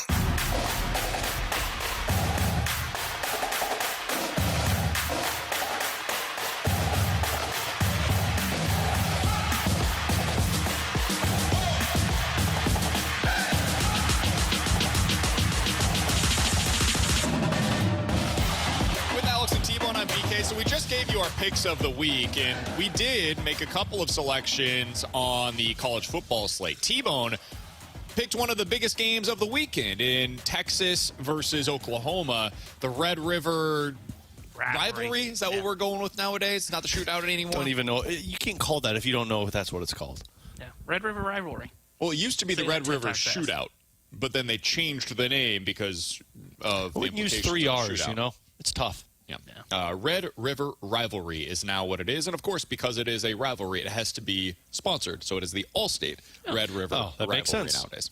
So we just gave you our picks of the week, and we did make a couple of selections on the college football slate. T-Bone picked one of the biggest games of the weekend in Texas versus Oklahoma. The Red River rivalry, is that what we're going with nowadays? Not the shootout anymore? Don't even know. You can't call that if you don't know if that's what it's called. Yeah, Red River rivalry. Well, it used to be the Red River shootout, but then they changed the name because of the use implications 3 of R's, you know? It's tough. Yeah. Red River Rivalry is now what it is. And, of course, because it is a rivalry, it has to be sponsored. So it is the All-State Red River that Rivalry makes sense. nowadays.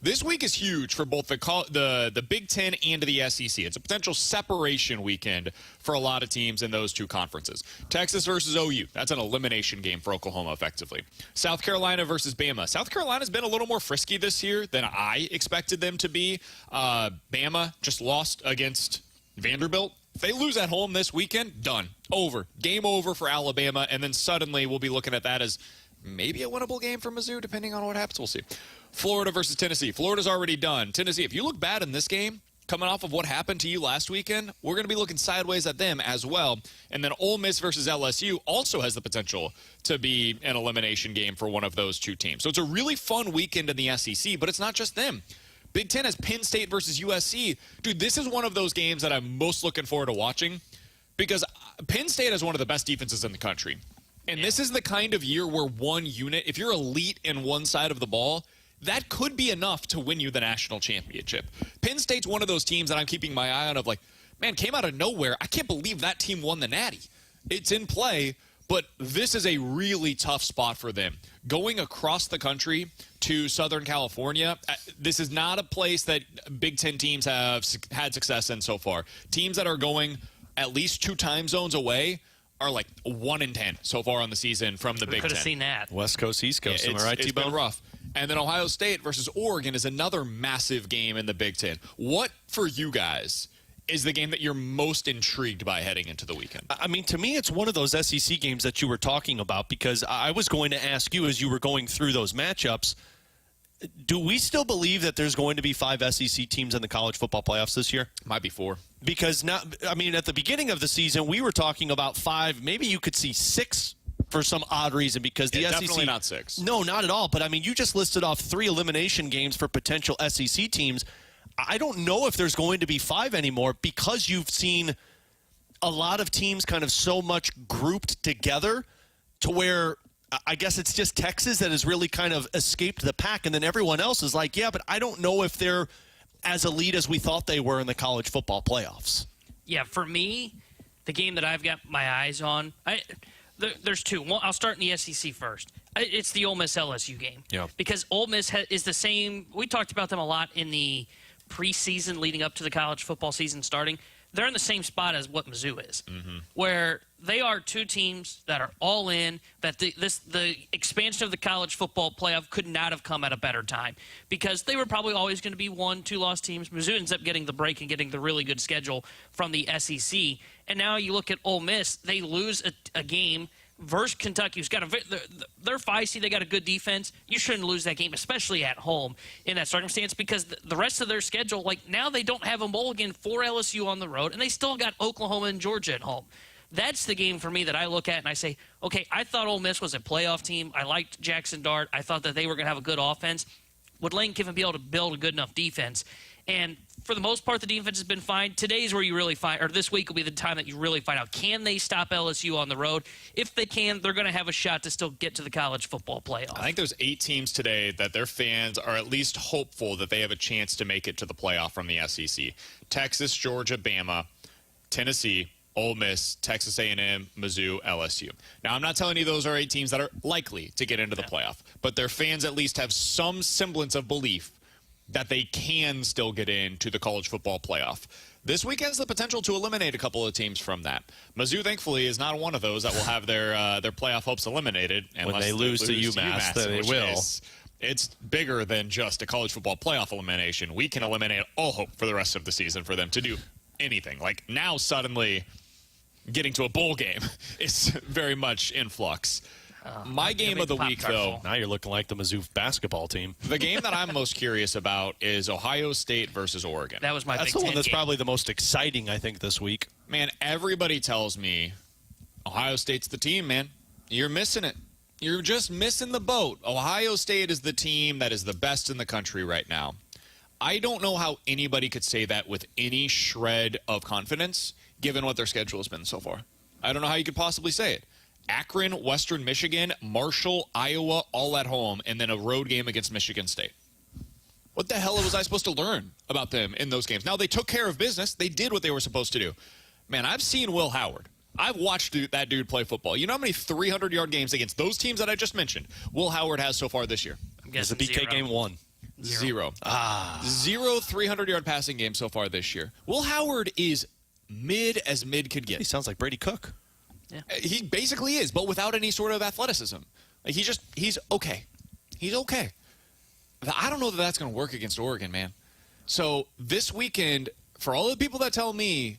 This week is huge for both the Big Ten and the SEC. It's a potential separation weekend for a lot of teams in those two conferences. Texas versus OU. That's an elimination game for Oklahoma, effectively. South Carolina versus Bama. South Carolina's been a little more frisky this year than I expected them to be. Bama just lost against Vanderbilt. If they lose at home this weekend, done. Over. Game over for Alabama, and then suddenly we'll be looking at that as maybe a winnable game for Mizzou, depending on what happens. We'll see. Florida versus Tennessee. Florida's already done. Tennessee, if you look bad in this game, coming off of what happened to you last weekend, we're going to be looking sideways at them as well. And then Ole Miss versus LSU also has the potential to be an elimination game for one of those two teams. So it's a really fun weekend in the SEC, but it's not just them. Big Ten has Penn State versus USC. Dude, this is one of those games that I'm most looking forward to watching because Penn State has one of the best defenses in the country. And this is the kind of year where one unit, if you're elite in one side of the ball, that could be enough to win you the national championship. Penn State's one of those teams that I'm keeping my eye on of like, man, came out of nowhere. I can't believe that team won the Natty. It's in play, but this is a really tough spot for them. Going across the country to Southern California, this is not a place that Big Ten teams have had success in so far. Teams that are going at least 2 time zones away are like 1 in 10 so far on the season from the Big Ten. Could have seen that. West Coast, East Coast. Yeah, am I right, It's been rough. And then Ohio State versus Oregon is another massive game in the Big Ten. What, for you guys, is the game that you're most intrigued by heading into the weekend? I mean, to me, it's one of those SEC games that you were talking about because I was going to ask you as you were going through those matchups, do we still believe that there's going to be 5 SEC teams in the college football playoffs this year? Might be 4. Because now, I mean, at the beginning of the season, we were talking about 5. Maybe you could see 6 for some odd reason because the SEC... Definitely not 6. No, not at all. But, I mean, you just listed off 3 elimination games for potential SEC teams. I don't know if there's going to be 5 anymore because you've seen a lot of teams kind of so much grouped together to where I guess it's just Texas that has really kind of escaped the pack, and then everyone else is like, yeah, but I don't know if they're as elite as we thought they were in the college football playoffs. Yeah, for me, the game that I've got my eyes on, there's 2. Well, I'll start in the SEC first. It's the Ole Miss LSU game. Yeah. Because Ole Miss is the same. We talked about them a lot in the preseason leading up to the college football season starting. They're in the same spot as what Mizzou is, where they are 2 teams that are all in, that the expansion of the college football playoff could not have come at a better time because they were probably always going to be 1-2 loss teams. Mizzou ends up getting the break and getting the really good schedule from the SEC. And now you look at Ole Miss, they lose a game versus Kentucky, who's got they're feisty, they got a good defense. You shouldn't lose that game, especially at home in that circumstance, because the rest of their schedule, like now they don't have a mulligan for LSU on the road, and they still got Oklahoma and Georgia at home. That's the game for me that I look at and I say, okay, I thought Ole Miss was a playoff team. I liked Jackson Dart. I thought that they were going to have a good offense. Would Lane Kiffin be able to build a good enough defense? And for the most part, the defense has been fine. Today's where you really find, or this week will be the time that you really find out, can they stop LSU on the road? If they can, they're going to have a shot to still get to the college football playoff. I think there's 8 teams today that their fans are at least hopeful that they have a chance to make it to the playoff from the SEC. Texas, Georgia, Bama, Tennessee, Ole Miss, Texas A&M, Mizzou, LSU. Now, I'm not telling you those are 8 teams that are likely to get into the playoff, but their fans at least have some semblance of belief that they can still get into the college football playoff. This week has the potential to eliminate a couple of teams from that. Mizzou, thankfully, is not one of those that will have their playoff hopes eliminated. When they lose to UMass, then they will. It's bigger than just a college football playoff elimination. We can eliminate all hope for the rest of the season for them to do anything. Like, now suddenly getting to a bowl game is very much in flux. My game of the week, though. Now you're looking like the Mizzou basketball team. The game that I'm most curious about is Ohio State versus Oregon. That was my That's Big the one Ten that's game. probably the most exciting, I think, this week. Man, everybody tells me Ohio State's the team, man. You're missing it. You're just missing the boat. Ohio State is the team that is the best in the country right now. I don't know how anybody could say that with any shred of confidence, given what their schedule has been so far. I don't know how you could possibly say it. Akron, Western Michigan, Marshall, Iowa, all at home, and then a road game against Michigan State. What the hell was I supposed to learn about them in those games? Now, they took care of business. They did what they were supposed to do. Man, I've seen Will Howard. I've watched that dude play football. You know how many 300-yard games against those teams that I just mentioned Will Howard has so far this year? I'm It's a guessing BK game 1. Zero. Zero 300-yard passing game so far this year. Will Howard is mid as mid could He get. sounds like Brady Cook. He basically is, but without any sort of athleticism. Like, he's okay. He's okay. I don't know that that's going to work against Oregon, man. So this weekend, for all the people that tell me,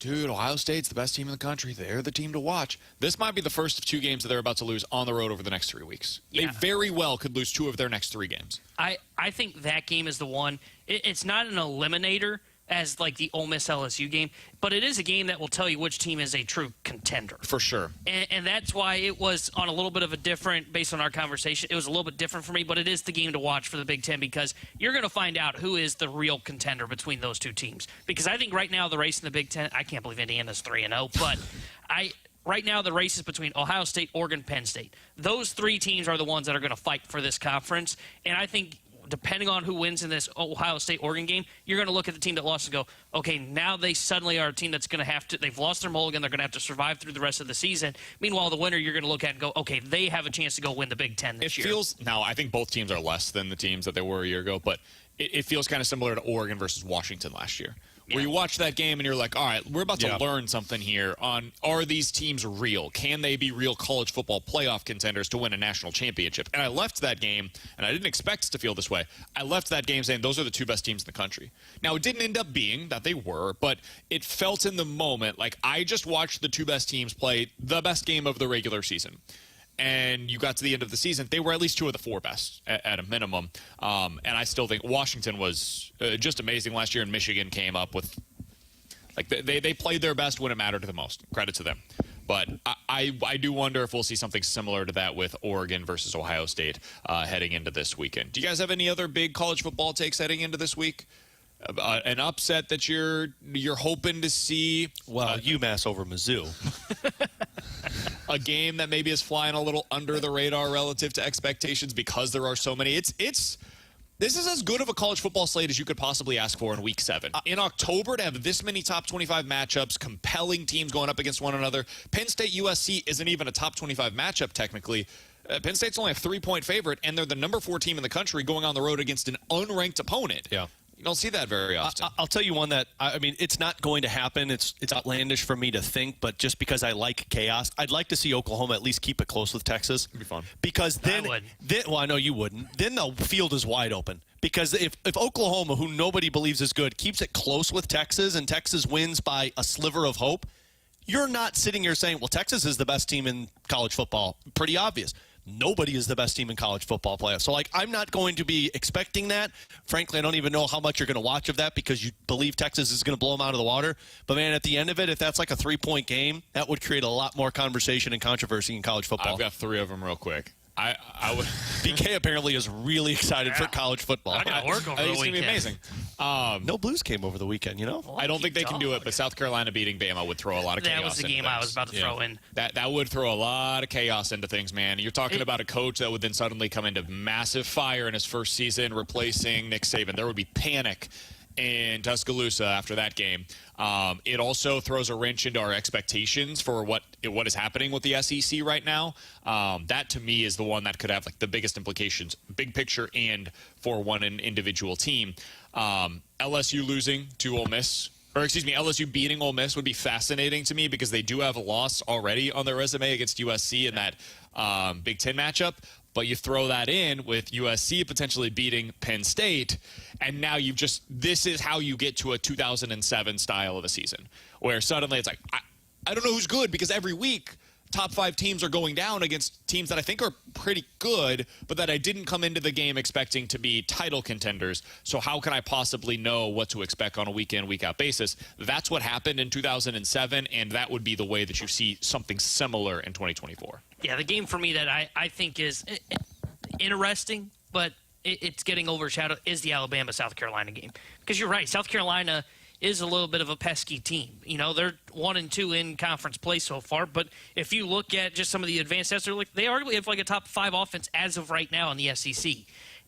dude, Ohio State's the best team in the country, they're the team to watch, this might be the first of 2 games that they're about to lose on the road over the next 3 weeks. Yeah. They very well could lose 2 of their next 3 games. I think that game is the one. It's not an eliminator as like the Ole Miss LSU game, but it is a game that will tell you which team is a true contender. For sure. And that's why it was on a little bit of a different, based on our conversation, it was a little bit different for me, but it is the game to watch for the Big Ten because you're going to find out who is the real contender between those 2 teams. Because I think right now the race in the Big Ten, I can't believe Indiana's 3-0, but right now the race is between Ohio State, Oregon, Penn State. Those 3 teams are the ones that are going to fight for this conference, and I think depending on who wins in this Ohio State-Oregon game, you're going to look at the team that lost and go, okay, now they suddenly are a team that's going to have to – they've lost their mulligan. They're going to have to survive through the rest of the season. Meanwhile, the winner you're going to look at and go, okay, they have a chance to go win the Big Ten this year. It feels – now, I think both teams are less than the teams that they were a year ago, but it feels kind of similar to Oregon versus Washington last year. Where you watch that game and you're like, all right, we're about to learn something here on are these teams real? Can they be real college football playoff contenders to win a national championship? And I left that game, and I didn't expect it to feel this way. I left that game saying those are the 2 best teams in the country. Now, it didn't end up being that they were, but it felt in the moment like I just watched the 2 best teams play the best game of the regular season. And you got to the end of the season, they were at least 2 of the 4 best at a minimum. And I still think Washington was just amazing last year, and Michigan came up with, like, they played their best when it mattered the most. Credit to them. But I do wonder if we'll see something similar to that with Oregon versus Ohio State heading into this weekend. Do you guys have any other big college football takes heading into this week? An upset that you're hoping to see? Well, UMass over Mizzou. A game that maybe is flying a little under the radar relative to expectations because there are so many. This is as good of a college football slate as you could possibly ask for in Week 7. In October, to have this many top 25 matchups, compelling teams going up against one another. Penn State USC isn't even a top 25 matchup technically. Penn State's only a 3-point favorite, and they're the number 4 team in the country going on the road against an unranked opponent. Yeah. You don't see that very often. I'll tell you one that, I mean, it's not going to happen. It's outlandish for me to think, but just because I like chaos, I'd like to see Oklahoma at least keep it close with Texas. It'd be fun. Because then, well, I know you wouldn't. Then the field is wide open. Because if Oklahoma, who nobody believes is good, keeps it close with Texas and Texas wins by a sliver of hope, you're not sitting here saying, well, Texas is the best team in college football. Pretty obvious. nobody is the best team in college football playoffs. So, like, I'm not going to be expecting that. Frankly, I don't even know how much you're going to watch of that because you believe Texas is going to blow them out of the water. But, man, at the end of it, if that's like a 3-point game, that would create a lot more conversation and controversy in college football. I've got 3 of them real quick. I would. BK apparently is really excited for college football. I got to work over the It's going to be weekend. amazing. No Blues came over the weekend, you know? I don't think they can do it, but South Carolina beating Bama would throw a lot of chaos. That was the into game I things. was about to throw in. That would throw a lot of chaos into things, man. You're talking about a coach that would then suddenly come into massive fire in his first season, replacing Nick Saban. There would be panic in Tuscaloosa after that game. It also throws a wrench into our expectations for what is happening with the SEC right now. That, to me, is the one that could have like the biggest implications, big picture, and for one individual team. LSU losing to Ole Miss. LSU beating Ole Miss would be fascinating to me because they do have a loss already on their resume against USC in that Big Ten matchup. But you throw that in with USC potentially beating Penn State, and now this is how you get to a 2007 style of a season, where suddenly it's like, I don't know who's good because every week top 5 teams are going down against teams that I think are pretty good, but that I didn't come into the game expecting to be title contenders. So how can I possibly know what to expect on a week-in, week-out basis? That's what happened in 2007, and that would be the way that you see something similar in 2024. Yeah, the game for me that I think is interesting, but it's getting overshadowed is the Alabama-South Carolina game. Because you're right, South Carolina is a little bit of a pesky team. You know, they're 1-2 in conference play so far, but if you look at just some of the advanced stats, they arguably have like a top 5 offense as of right now in the SEC.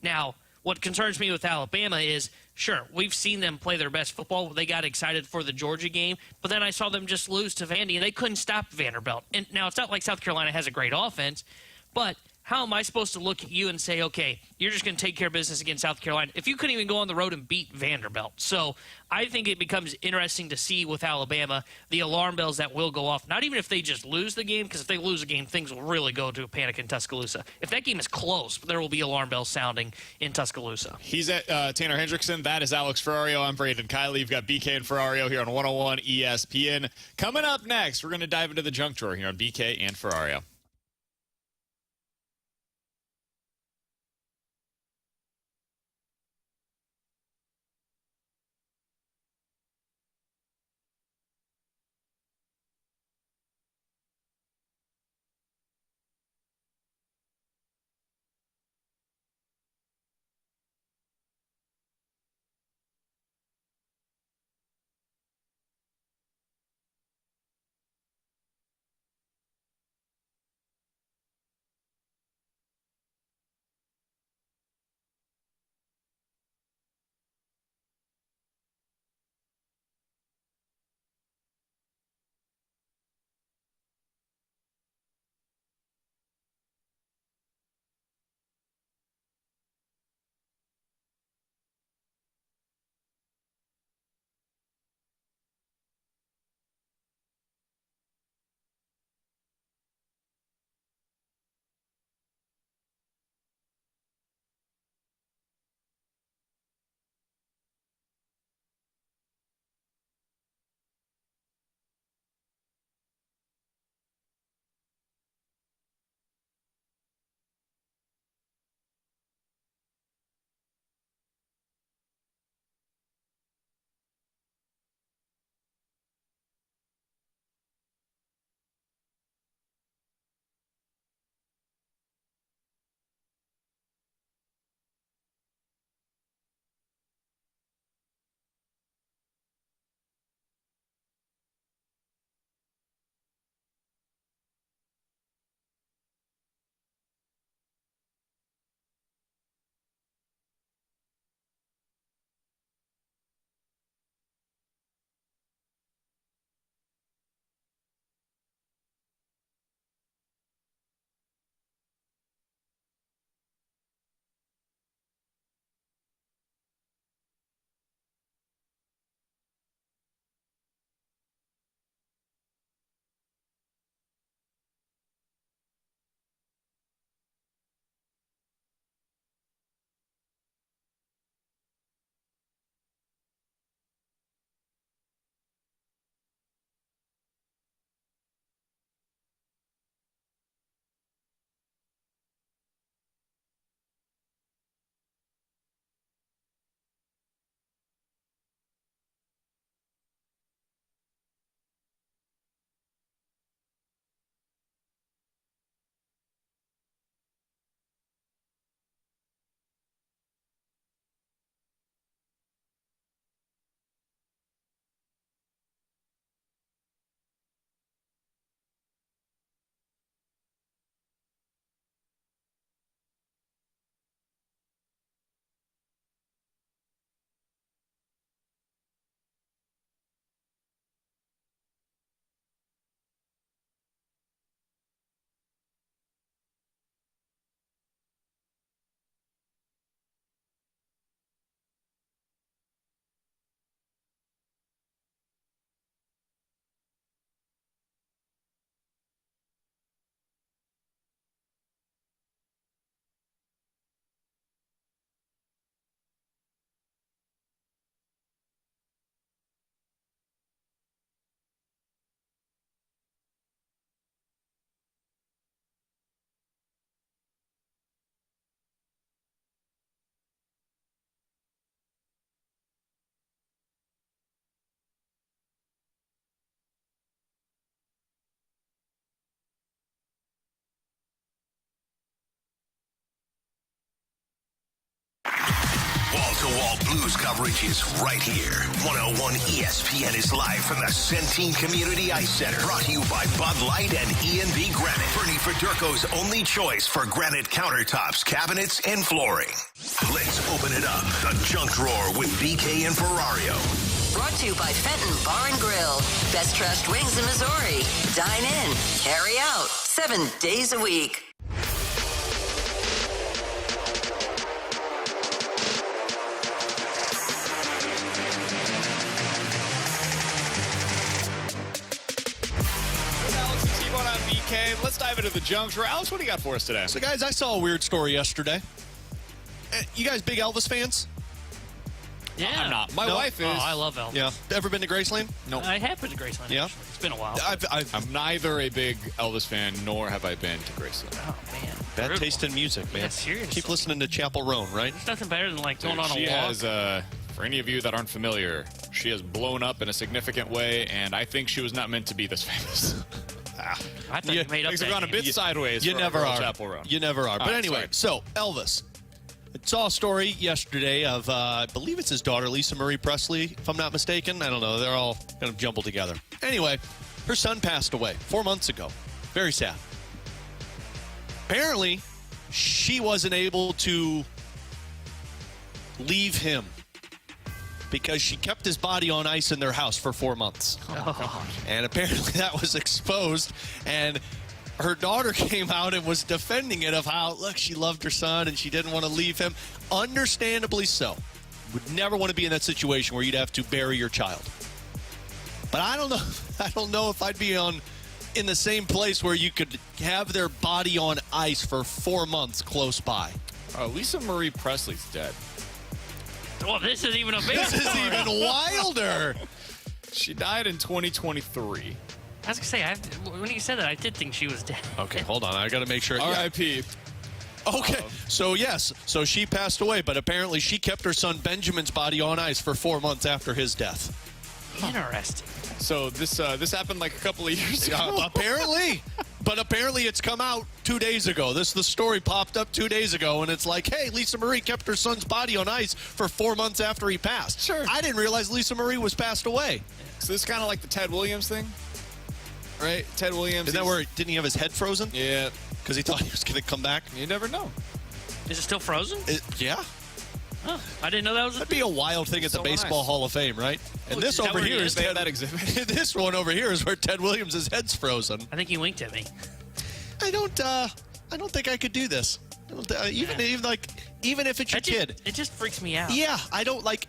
Now, what concerns me with Alabama is, sure, we've seen them play their best football. They got excited for the Georgia game, but then I saw them just lose to Vandy, and they couldn't stop Vanderbilt. And now it's not like South Carolina has a great offense, but how am I supposed to look at you and say, okay, you're just going to take care of business against South Carolina if you couldn't even go on the road and beat Vanderbilt? So I think it becomes interesting to see with Alabama the alarm bells that will go off, not even if they just lose the game, because if they lose the game, things will really go to a panic in Tuscaloosa. If that game is close, there will be alarm bells sounding in Tuscaloosa. He's at Tanner Hendrickson. That is Alex Ferrario. I'm Braden Kiley. You've got BK and Ferrario here on 101 ESPN. Coming up next, we're going to dive into the junk drawer here on BK and Ferrario. Wall-to-wall Blues coverage is right here. 101 ESPN is live from the Centene Community Ice Center. Brought to you by Bud Light and E&B Granite. Bernie Federko's only choice for granite countertops, cabinets, and flooring. Let's open it up. The Junk Drawer with BK and Ferrario. Brought to you by Fenton Bar and Grill. Best trashed wings in Missouri. Dine in, carry out, 7 days a week. Let's dive into the junk drawer. Alex, what do you got for us today? So, guys, I saw a weird story yesterday. You guys big Elvis fans? Yeah. I'm not. My wife is. Oh, I love Elvis. Yeah. Ever been to Graceland? No. I have been to Graceland. Yeah. Actually. It's been a while. I'm neither a big Elvis fan, nor have I been to Graceland. Oh, man. Bad Brutal. taste in music, man. Yeah, seriously. Keep listening to Chapel Roan, right? There's nothing better than like going on a She walk. has, for any of you that aren't familiar, she has blown up in a significant way, and I think she was not meant to be this famous. I thought you made up Things that have gone a name. bit sideways. You for never our girl are. Chapel Roan. You never are. But right, anyway, so Elvis. I saw a story yesterday of, I believe it's his daughter, Lisa Marie Presley, if I'm not mistaken. I don't know. They're all kind of jumbled together. Anyway, her son passed away 4 months ago. Very sad. Apparently, she wasn't able to leave him because she kept his body on ice in their house for 4 months. And apparently that was exposed. And her daughter came out and was defending it of how, look, she loved her son and she didn't want to leave him. Understandably so. Would never want to be in that situation where you'd have to bury your child. But I don't know. I don't know if I'd be in the same place where you could have their body on ice for 4 months close by. Lisa Marie Presley's dead. Well, this is even a bigger This is story. even wilder. She died in 2023. I was going to say, when you said that, I did think she was dead. Okay, hold on. I got to make sure. R.I.P. Okay, so yes. So she passed away, but apparently she kept her son Benjamin's body on ice for 4 months after his death. Interesting. So this happened like a couple of years ago. Apparently. But apparently it's come out 2 days ago. The story popped up 2 days ago, and it's like, hey, Lisa Marie kept her son's body on ice for 4 months after he passed. Sure. I didn't realize Lisa Marie was passed away. So this is kind of like the Ted Williams thing, right? Ted Williams. Isn't that where, didn't he have his head frozen? Yeah. Because he thought he was going to come back? You never know. Is it still frozen? Yeah. Oh, I didn't know that was a That'd be a wild thing at the Baseball Hall of Fame, right? And this is that over where here he is is? They have that exhibit. This one over here is where Ted Williams' head's frozen. I think he winked at me. I don't think I could do this. Even if it's your kid. It just freaks me out. Yeah, I don't like.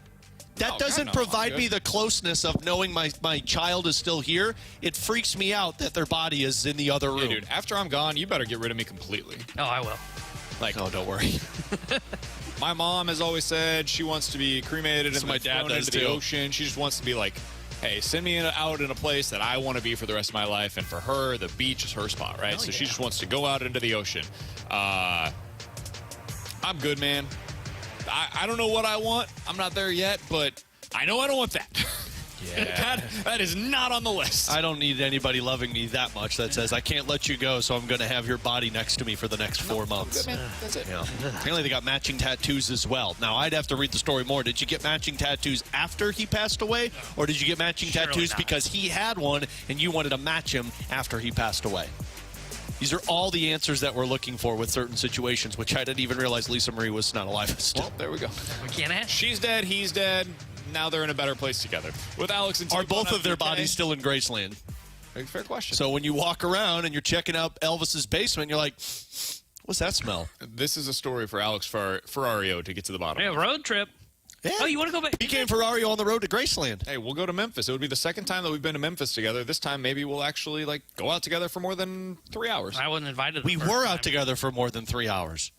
That Oh, doesn't no, provide I'm me good. the closeness of knowing my child is still here. It freaks me out that their body is in the other room. Hey, dude, after I'm gone, you better get rid of me completely. Oh, I will. Like, Oh, don't worry. my mom has always said she wants to be cremated and my then dad thrown does into the too. ocean. She just wants to be like, hey, send me out in a place that I want to be for the rest of my life. And for her, the beach is her spot, right? Hell So yeah. she just wants to go out into the ocean. I'm good, man. I don't know what I want. I'm not there yet, but I know I don't want that. Yeah. that is not on the list. I don't need anybody loving me that much that says I can't let you go, so I'm going to have your body next to me for the next 4 months. That's it. Yeah. Apparently they got matching tattoos as well. Now, I'd have to read the story more. Did you get matching tattoos after he passed away, or did you get matching Surely tattoos not. because he had one and you wanted to match him after he passed away? These are all the answers that we're looking for with certain situations, which I didn't even realize Lisa Marie was not alive still. Well, there we go. We can't ask. She's dead. He's dead. Now they're in a better place together. With Alex and Are T-Bone both on of their PK? bodies still in Graceland? Fair question. So when you walk around and you're checking out Elvis's basement, you're like, what's that smell? This is a story for Alex Ferrario to get to the bottom. Yeah, of. road trip. Yeah. Oh, you want to go back? Became Ferrario on the road to Graceland. Hey, we'll go to Memphis. It would be the second time that we've been to Memphis together. This time, maybe we'll actually go out together for more than 3 hours. I wasn't invited. We were out together for more than 3 hours.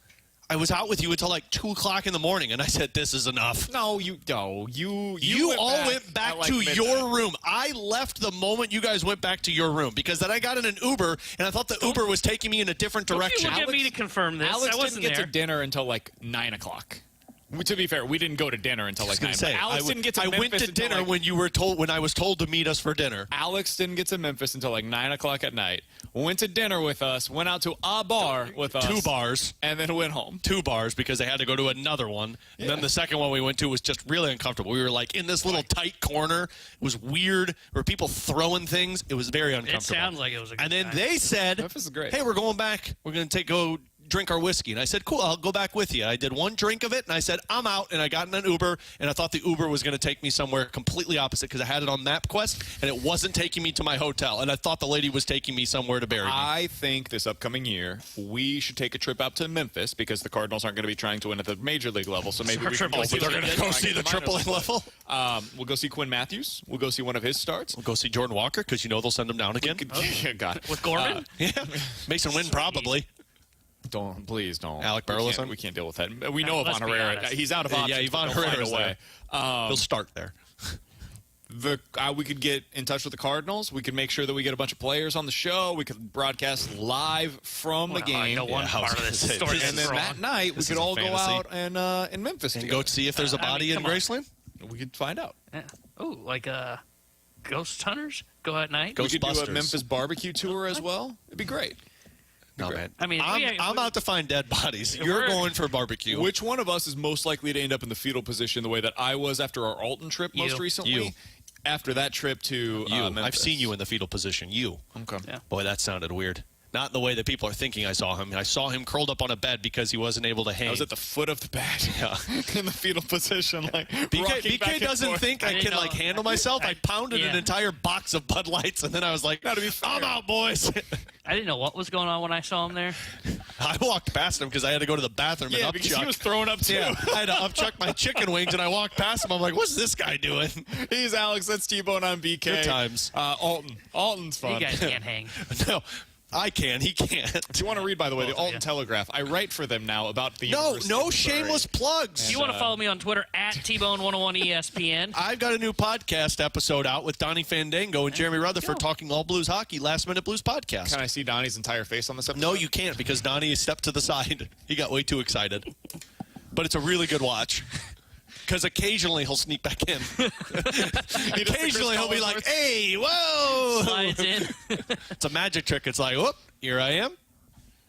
I was out with you until 2 o'clock in the morning, and I said, this is enough. No, you all went back to your room. I left the moment you guys went back to your room because then I got in an Uber, and I thought the Uber was taking me in a different Don't direction. you look at me to confirm this. Alex I wasn't didn't get there. to dinner until 9 o'clock. To be fair, we didn't go to dinner until like 9. But Alex didn't get to Memphis. I went to dinner when I was told to meet us for dinner. Alex didn't get to Memphis until like 9 o'clock at night. Went to dinner with us. Went out to a bar with us. 2 bars. And then went home. 2 bars because they had to go to another one. Yeah. And then the second one we went to was just really uncomfortable. We were like in this little tight corner. It was weird. There were people throwing things. It was very uncomfortable. It sounds like it was a good And then time. they said, Memphis is great. hey, we're going back. We're going to go drink our whiskey. And I said, cool, I'll go back with you. I did 1 drink of it, and I said, I'm out. And I got in an Uber, and I thought the Uber was going to take me somewhere completely opposite because I had it on MapQuest, and it wasn't taking me to my hotel. And I thought the lady was taking me somewhere to bury me. I think this upcoming year, we should take a trip out to Memphis because the Cardinals aren't going to be trying to win at the major league level. So maybe we can go see they're going to go see the AAA level? We'll go see Quinn Matthews. We'll go see one of his starts. We'll go see Jordan Walker because you know they'll send him down again. Yeah, got it. With Gorman? Yeah. Mason Wynn probably. Please don't. Alec Burleson? We can't deal with that. We know let's Ivan be Herrera. honest. He's out of options. Yeah, Ivan but they'll find Herrera's a way. He'll start there. We could get in touch with the Cardinals. We could make sure that we get a bunch of players on the show. We could broadcast live from the game. I know one part of this story And then that night, we could all go out and in Memphis And together. go see if there's a body in come on. Graceland? We could find out. Yeah. Oh, like ghost hunters go at night. We could do a Ghostbusters. Memphis barbecue tour as well. It'd be great. No, man. I mean, I'm out to find dead bodies. You're We're- going for barbecue. Which one of us is most likely to end up in the fetal position the way that I was after our Alton trip most You. recently? You. After that trip to You. Memphis. I've seen you in the fetal position. You. Okay. Yeah. Boy, that sounded weird. Not the way that people are thinking I saw him. I saw him curled up on a bed because he wasn't able to hang. I was at the foot of the bed. Yeah. In the fetal position, like BK, rocking back BK and doesn't forth. think I I didn't can know- like handle myself. I pounded an Yeah. entire box of Bud Lights, and then I was like, Now, to be fair- I'm out, boys. I didn't know what was going on when I saw him there. I walked past him because I had to go to the bathroom Yeah, and because upchuck. he was throwing up too. Yeah, I had to upchuck my chicken wings, and I walked past him. I'm like, what's this guy doing? He's Alex. That's T-Bone on BK. Good times. Alton's fun. You guys can't hang. No, I can. He can't. Do you want to read, by the way, the Alton yeah. Telegraph? I write for them now about the No, University no of Missouri. shameless plugs. You want to follow me on Twitter at T-Bone101ESPN. I've got a new podcast episode out with Donnie Fandango and Jeremy Rutherford talking all Blues hockey, Last Minute Blues podcast. Can I see Donnie's entire face on this episode? No, you can't because Donnie stepped to the side. He got way too excited. But it's a really good watch. Because occasionally he'll sneak back in. Occasionally he'll be like, hey, whoa. Slides in. It's a magic trick. It's like, whoop, here I am.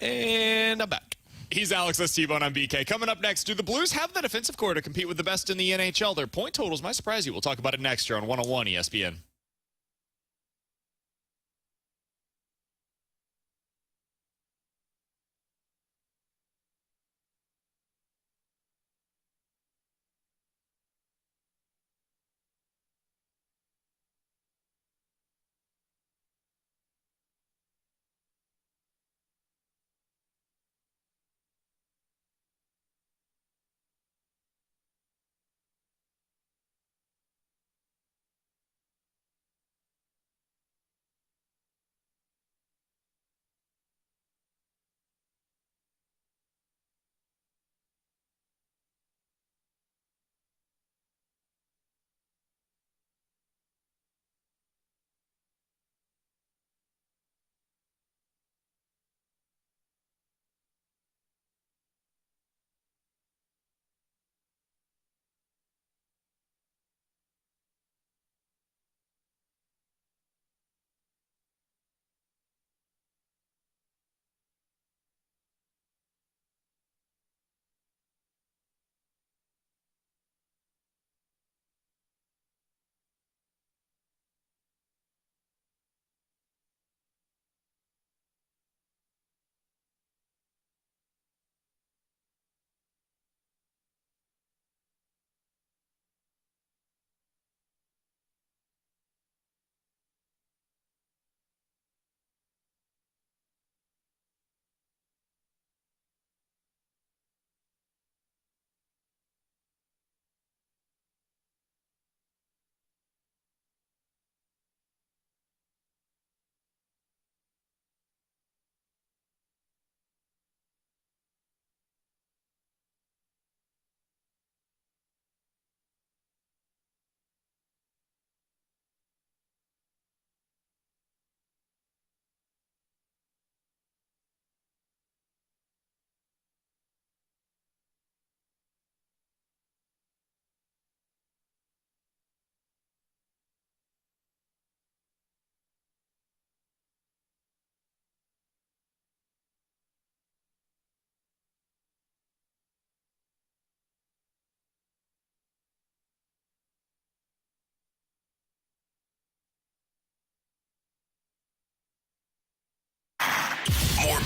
And I'm back. He's Alex. That's T-Bone on BK. Coming up next, do the Blues have the defensive core to compete with the best in the NHL? Their point totals might surprise you. We'll talk about it next year on 101 ESPN.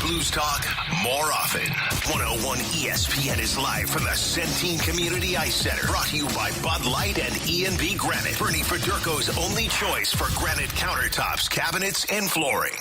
Blues talk more often. 101 ESPN is live from the Centene Community Ice Center. Brought to you by Bud Light and E&B Granite. Bernie Federko's only choice for granite countertops, cabinets, and flooring.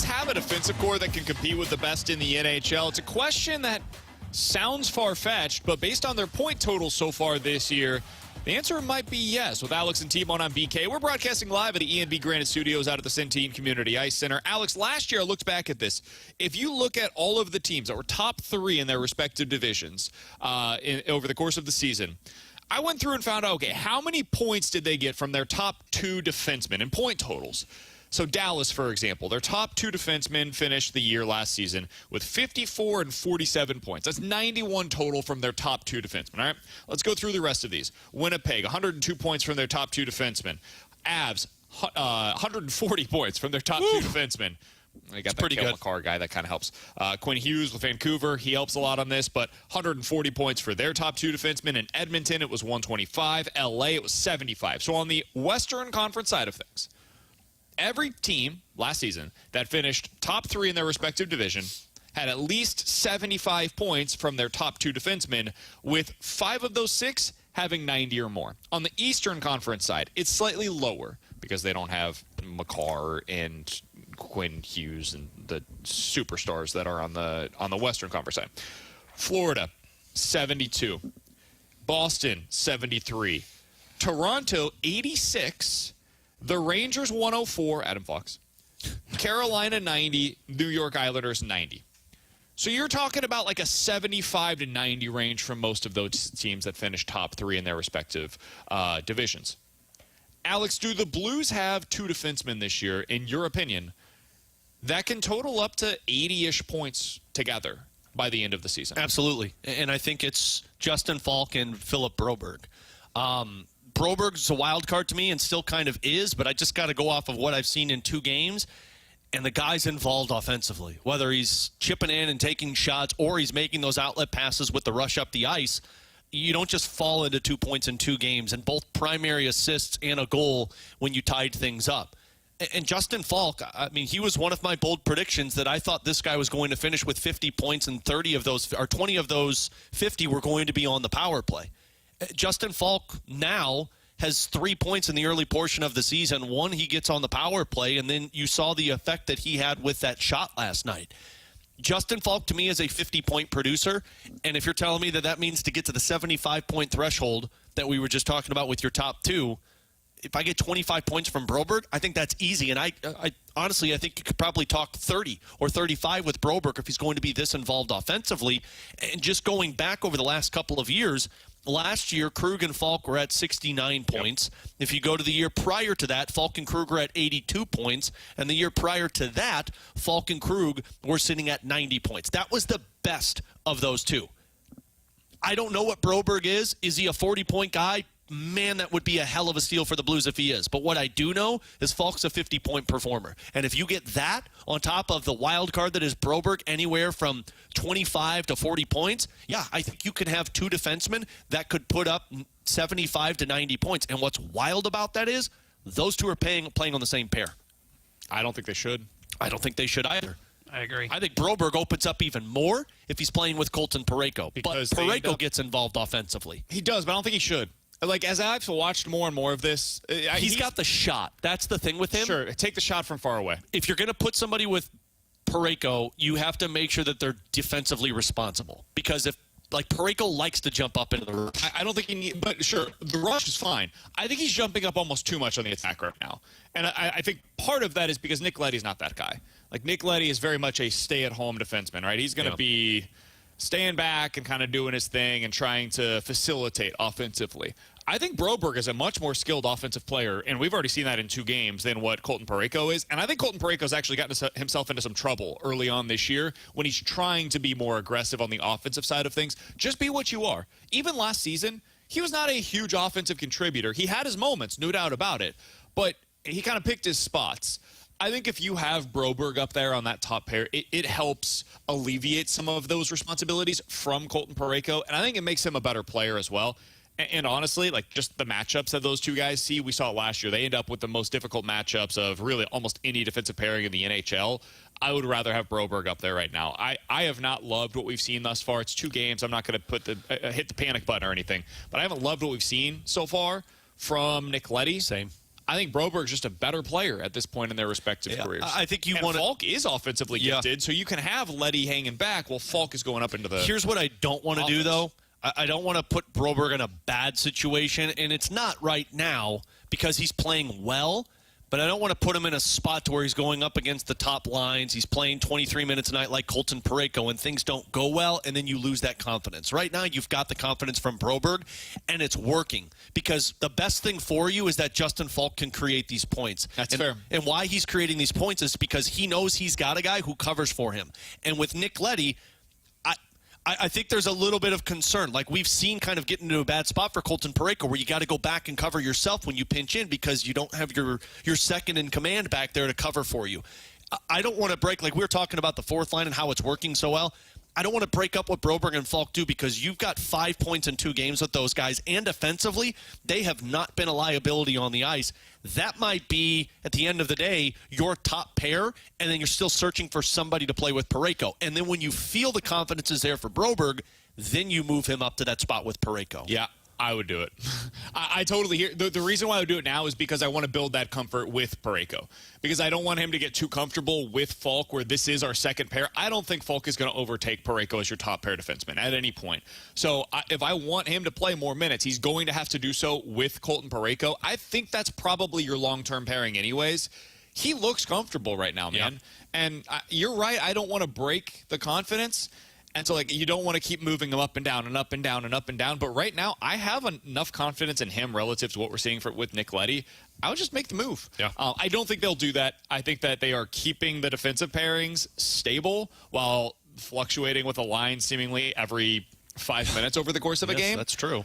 Have a defensive core that can compete with the best in the NHL? It's a question that sounds far-fetched, but based on their point totals so far this year, the answer might be yes. With Alex and T-Bone on BK, we're broadcasting live at the E&B Granite Studios out at the Centene Community Ice Center. Alex, last year I looked back at this. If you look at all of the teams that were top 3 in their respective divisions over the course of the season, I went through and found out, okay, how many points did they get from their top 2 defensemen in point totals? So Dallas, for example, their top 2 defensemen finished the year last season with 54 and 47 points. That's 91 total from their top 2 defensemen. All right, let's go through the rest of these. Winnipeg, 102 points from their top 2 defensemen. Avs, 140 points from their top 2 defensemen. They got that pretty good. McCarr guy, that kind of helps. Quinn Hughes with Vancouver, he helps a lot on this, but 140 points for their top 2 defensemen. In Edmonton, it was 125. LA, it was 75. So on the Western Conference side of things, every team last season that finished top 3 in their respective division had at least 75 points from their top 2 defensemen, with 5 of those 6 having 90 or more. On the Eastern Conference side, it's slightly lower because they don't have McCarr and Quinn Hughes and the superstars that are on the Western Conference side. Florida, 72. Boston, 73. Toronto, 86. The Rangers, 104, Adam Fox. Carolina, 90. New York Islanders, 90. So you're talking about like a 75 to 90 range from most of those teams that finished top 3 in their respective divisions. Alex, do the Blues have 2 defensemen this year, in your opinion, that can total up to 80-ish points together by the end of the season? Absolutely. And I think it's Justin Falk and Philip Broberg. Broberg's a wild card to me and still kind of is, but I just got to go off of what I've seen in 2 games. And the guy's involved offensively, whether he's chipping in and taking shots or he's making those outlet passes with the rush up the ice. You don't just fall into 2 points in 2 games, and both primary assists and a goal when you tied things up. And Justin Falk, I mean, he was one of my bold predictions that I thought this guy was going to finish with 50 points, and 30 of those, or 20 of those 50 were going to be on the power play. Justin Falk now has 3 points in the early portion of the season. 1 he gets on the power play, and then you saw the effect that he had with that shot last night. Justin Falk, to me, is a 50-point producer, and if you're telling me that that means to get to the 75-point threshold that we were just talking about with your top 2, if I get 25 points from Broberg, I think that's easy, and I honestly, I think you could probably talk 30 or 35 with Broberg if he's going to be this involved offensively. And just going back over the last couple of years, last year, Krug and Falk were at 69 points. Yep. If you go to the year prior to that, Falk and Krug were at 82 points. And the year prior to that, Falk and Krug were sitting at 90 points. That was the best of those 2. I don't know what Broberg is. Is he a 40-point guy? Man, that would be a hell of a steal for the Blues if he is. But what I do know is Falk's a 50-point performer. And if you get that on top of the wild card that is Broberg, anywhere from 25 to 40 points, yeah, I think you can have 2 defensemen that could put up 75 to 90 points. And what's wild about that is those 2 are playing on the same pair. I don't think they should. I don't think they should either. I agree. I think Broberg opens up even more if he's playing with Colton Parayko. Because but Parayko gets involved offensively. He does, but I don't think he should. Like, as I've watched more and more of this, he's got the shot. That's the thing with him. Sure, take the shot from far away. If you're going to put somebody with Parayko, you have to make sure that they're defensively responsible. Because if, like, Parayko likes to jump up into the rush. I don't think he needs, but sure, the rush is fine. I think he's jumping up almost too much on the attack right now. And I think part of that is because Nick Leddy's not that guy. Like, Nick Leddy is very much a stay-at-home defenseman, right? He's going to be staying back and kind of doing his thing and trying to facilitate offensively. I think Broberg is a much more skilled offensive player, and we've already seen that in 2 games, than what Colton Parayko is. And I think Colton Parayko's actually gotten himself into some trouble early on this year when he's trying to be more aggressive on the offensive side of things. Just be what you are. Even last season, he was not a huge offensive contributor. He had his moments, no doubt about it. But he kind of picked his spots. I think if you have Broberg up there on that top pair, it helps alleviate some of those responsibilities from Colton Parayko, and I think it makes him a better player as well. And honestly, like just the matchups that those two guys see, we saw it last year. They end up with the most difficult matchups of really almost any defensive pairing in the NHL. I would rather have Broberg up there right now. I have not loved what we've seen thus far. It's 2 games. I'm not going to put hit the panic button or anything, but I haven't loved what we've seen so far from Nick Leddy. Same. I think Broberg's just a better player at this point in their respective careers. I think you want Falk is offensively gifted, so you can have Leddy hanging back while Falk is going up into the. Here's what I don't want to do, though. I don't want to put Broberg in a bad situation, and it's not right now because he's playing well, but I don't want to put him in a spot to where he's going up against the top lines. He's playing 23 minutes a night like Colton Parayko, and things don't go well, and then you lose that confidence. Right now, you've got the confidence from Broberg, and it's working because the best thing for you is that Justin Falk can create these points. That's fair. And why he's creating these points is because he knows he's got a guy who covers for him. And with Nick Leddy, I think there's a little bit of concern. Like we've seen kind of get into a bad spot for Colton Parayko where you got to go back and cover yourself when you pinch in because you don't have your second in command back there to cover for you. I don't want to break, like we were talking about the fourth line and how it's working so well. I don't want to break up what Broberg and Falk do because you've got 5 points in 2 games with those guys, and offensively, they have not been a liability on the ice. That might be, at the end of the day, your top pair, and then you're still searching for somebody to play with Parayko. And then when you feel the confidence is there for Broberg, then you move him up to that spot with Parayko. Yeah. I would do it. I totally hear. The reason why I would do it now is because I want to build that comfort with Parayko. Because I don't want him to get too comfortable with Falk where this is our second pair. I don't think Falk is going to overtake Parayko as your top pair defenseman at any point. So if I want him to play more minutes, he's going to have to do so with Colton Parayko. I think that's probably your long-term pairing anyways. He looks comfortable right now, man. Yeah. And you're right. I don't want to break the confidence. And so, you don't want to keep moving him up and down and up and down and up and down. But right now, I have enough confidence in him relative to what we're seeing with Nick Leddy. I would just make the move. Yeah. I don't think they'll do that. I think that they are keeping the defensive pairings stable while fluctuating with a line seemingly every 5 minutes over the course of a game. That's true.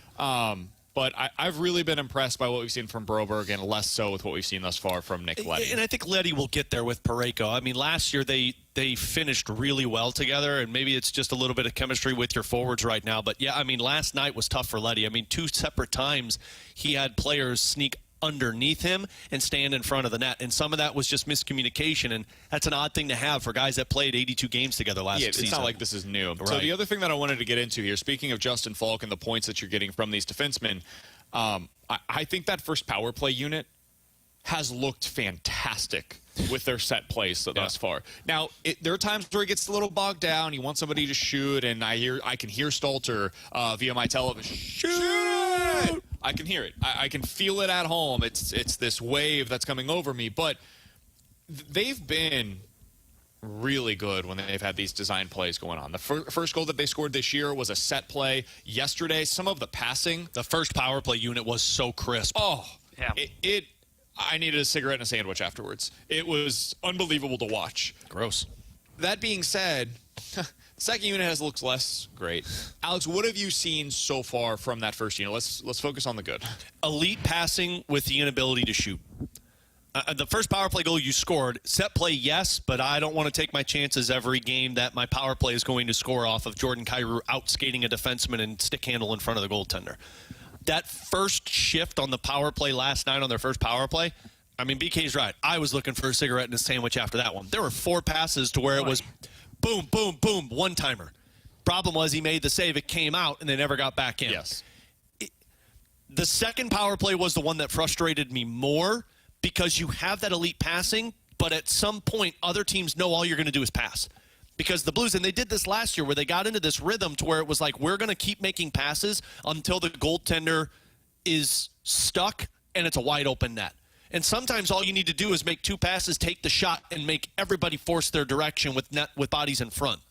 But I've really been impressed by what we've seen from Broberg and less so with what we've seen thus far from Nick Leddy. And I think Leddy will get there with Parayko. I mean, last year they finished really well together, and maybe it's just a little bit of chemistry with your forwards right now. But, yeah, I mean, last night was tough for Leddy. I mean, 2 separate times he had players sneak underneath him and stand in front of the net. And some of that was just miscommunication, and that's an odd thing to have for guys that played 82 games together last season. It's not like this is new. Right. So the other thing that I wanted to get into here, speaking of Justin Falk and the points that you're getting from these defensemen, I think that first power play unit has looked fantastic with their set plays thus far. Now, there are times where it gets a little bogged down. You want somebody to shoot, and I can hear Stalter via my television. Shoot! I can hear it. I can feel it at home. It's this wave that's coming over me. But they've been really good when they've had these design plays going on. The first goal that they scored this year was a set play. Yesterday, some of the passing. The first power play unit was so crisp. Oh, yeah. I needed a cigarette and a sandwich afterwards. It was unbelievable to watch. Gross. That being said, the second unit looks less great. Alex, what have you seen so far from that first unit? Let's focus on the good. Elite passing with the inability to shoot. The first power play goal you scored, set play, yes, but I don't want to take my chances every game that my power play is going to score off of Jordan Kyrou outskating a defenseman and stick handle in front of the goaltender. That first shift on the power play last night on their first power play, I mean, BK's right. I was looking for a cigarette and a sandwich after that one. There were 4 passes to where it was boom, boom, boom, one-timer. Problem was he made the save, it came out, and they never got back in. Yes. The second power play was the one that frustrated me more because you have that elite passing, but at some point, other teams know all you're going to do is pass. Because the Blues, and they did this last year where they got into this rhythm to where it was like, we're going to keep making passes until the goaltender is stuck and it's a wide open net. And sometimes all you need to do is make 2 passes, take the shot, and make everybody force their direction with bodies in front.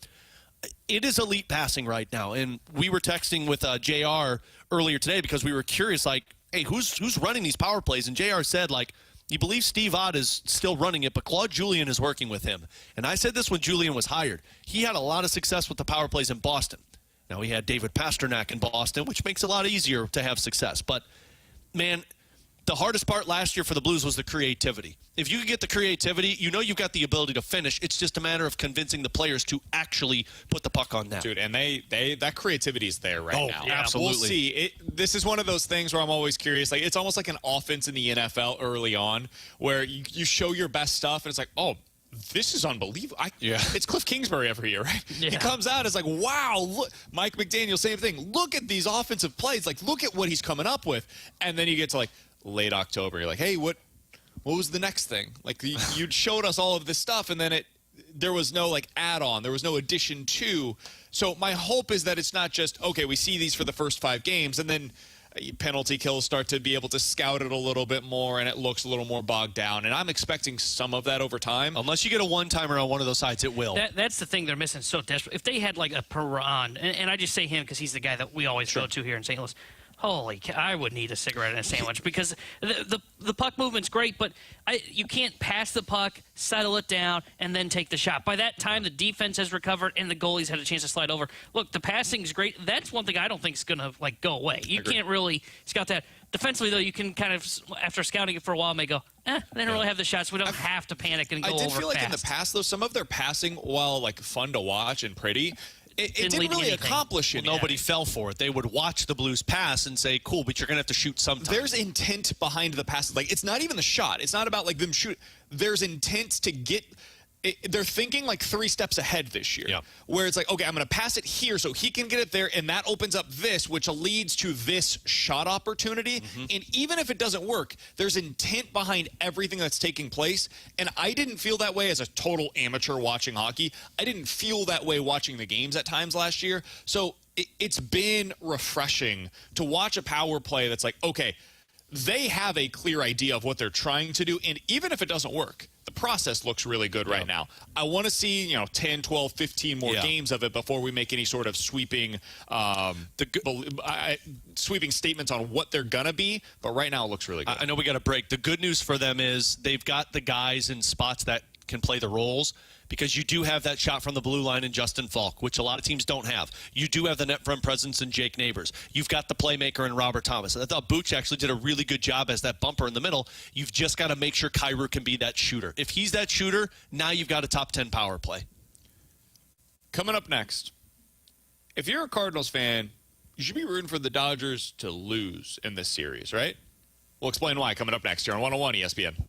It is elite passing right now. And we were texting with JR earlier today because we were curious, like, hey, who's running these power plays? And JR said, like, you believe Steve Ott is still running it, but Claude Julien is working with him. And I said this when Julien was hired. He had a lot of success with the power plays in Boston. Now, he had David Pasternak in Boston, which makes it a lot easier to have success. But, man, the hardest part last year for the Blues was the creativity. If you can get the creativity, you know you've got the ability to finish. It's just a matter of convincing the players to actually put the puck on net. Dude, and that creativity is there right now. Yeah, absolutely. We'll see. This is one of those things where I'm always curious. Like, it's almost like an offense in the NFL early on where you show your best stuff, and it's like, oh, this is unbelievable. It's Cliff Kingsbury every year, right? Yeah. He comes out, it's like, wow, look. Mike McDaniel, same thing. Look at these offensive plays. Like, look at what he's coming up with. And then you get to, like, late October. You're like, hey, what was the next thing? Like, you'd showed us all of this stuff, and then there was no, like, add-on. There was no addition to. So my hope is that it's not just, okay, we see these for the first 5 games, and then penalty kills start to be able to scout it a little bit more, and it looks a little more bogged down. And I'm expecting some of that over time. Unless you get a one-timer on one of those sides, it will. That's the thing they're missing so desperate. If they had like a Perron, and I just say him because he's the guy that we always go to here in St. Louis. Holy cow, I would need a cigarette and a sandwich because the puck movement's great, but you can't pass the puck, settle it down, and then take the shot. By that time, the defense has recovered and the goalie's had a chance to slide over. Look, the passing's great. That's one thing I don't think is going to like go away. You can't really scout that. Defensively, though, you can kind of, after scouting it for a while, may go, they don't really have the shots. We don't have to panic and go over I did feel like fast. in the past, though, some of their passing, while like fun to watch and pretty, it didn't lead to really anything. accomplish it. Nobody fell for it. They would watch the Blues pass and say, cool, but you're going to have to shoot sometime. There's intent behind the pass. Like, it's not even the shot. It's not about like them shoot. There's intent to get. They're thinking like 3 steps ahead this year, Yep. where it's like, okay, I'm going to pass it here so he can get it there, and that opens up this, which leads to this shot opportunity. And even if it doesn't work, there's intent behind everything that's taking place. And I didn't feel that way as a total amateur watching hockey. I didn't feel that way watching the games at times last year. So it's been refreshing to watch a power play that's like, okay, they have a clear idea of what they're trying to do, and even if it doesn't work, the process looks really good right now. I want to see 10, 12, 15 more games of it before we make any sort of sweeping sweeping statements on what they're going to be, but right now it looks really good. I know we got a break. The good news for them is they've got the guys in spots that can play the roles, because you do have that shot from the blue line in Justin Falk, which a lot of teams don't have. You do have the net front presence in Jake Neighbors. You've got the playmaker in Robert Thomas. I thought Booch actually did a really good job as that bumper in the middle. You've just got to make sure Kyrou can be that shooter. If he's that shooter, now you've got a top 10 power play. Coming up next, if you're a Cardinals fan, you should be rooting for the Dodgers to lose in this series, right? We'll explain why coming up next here on 101 ESPN.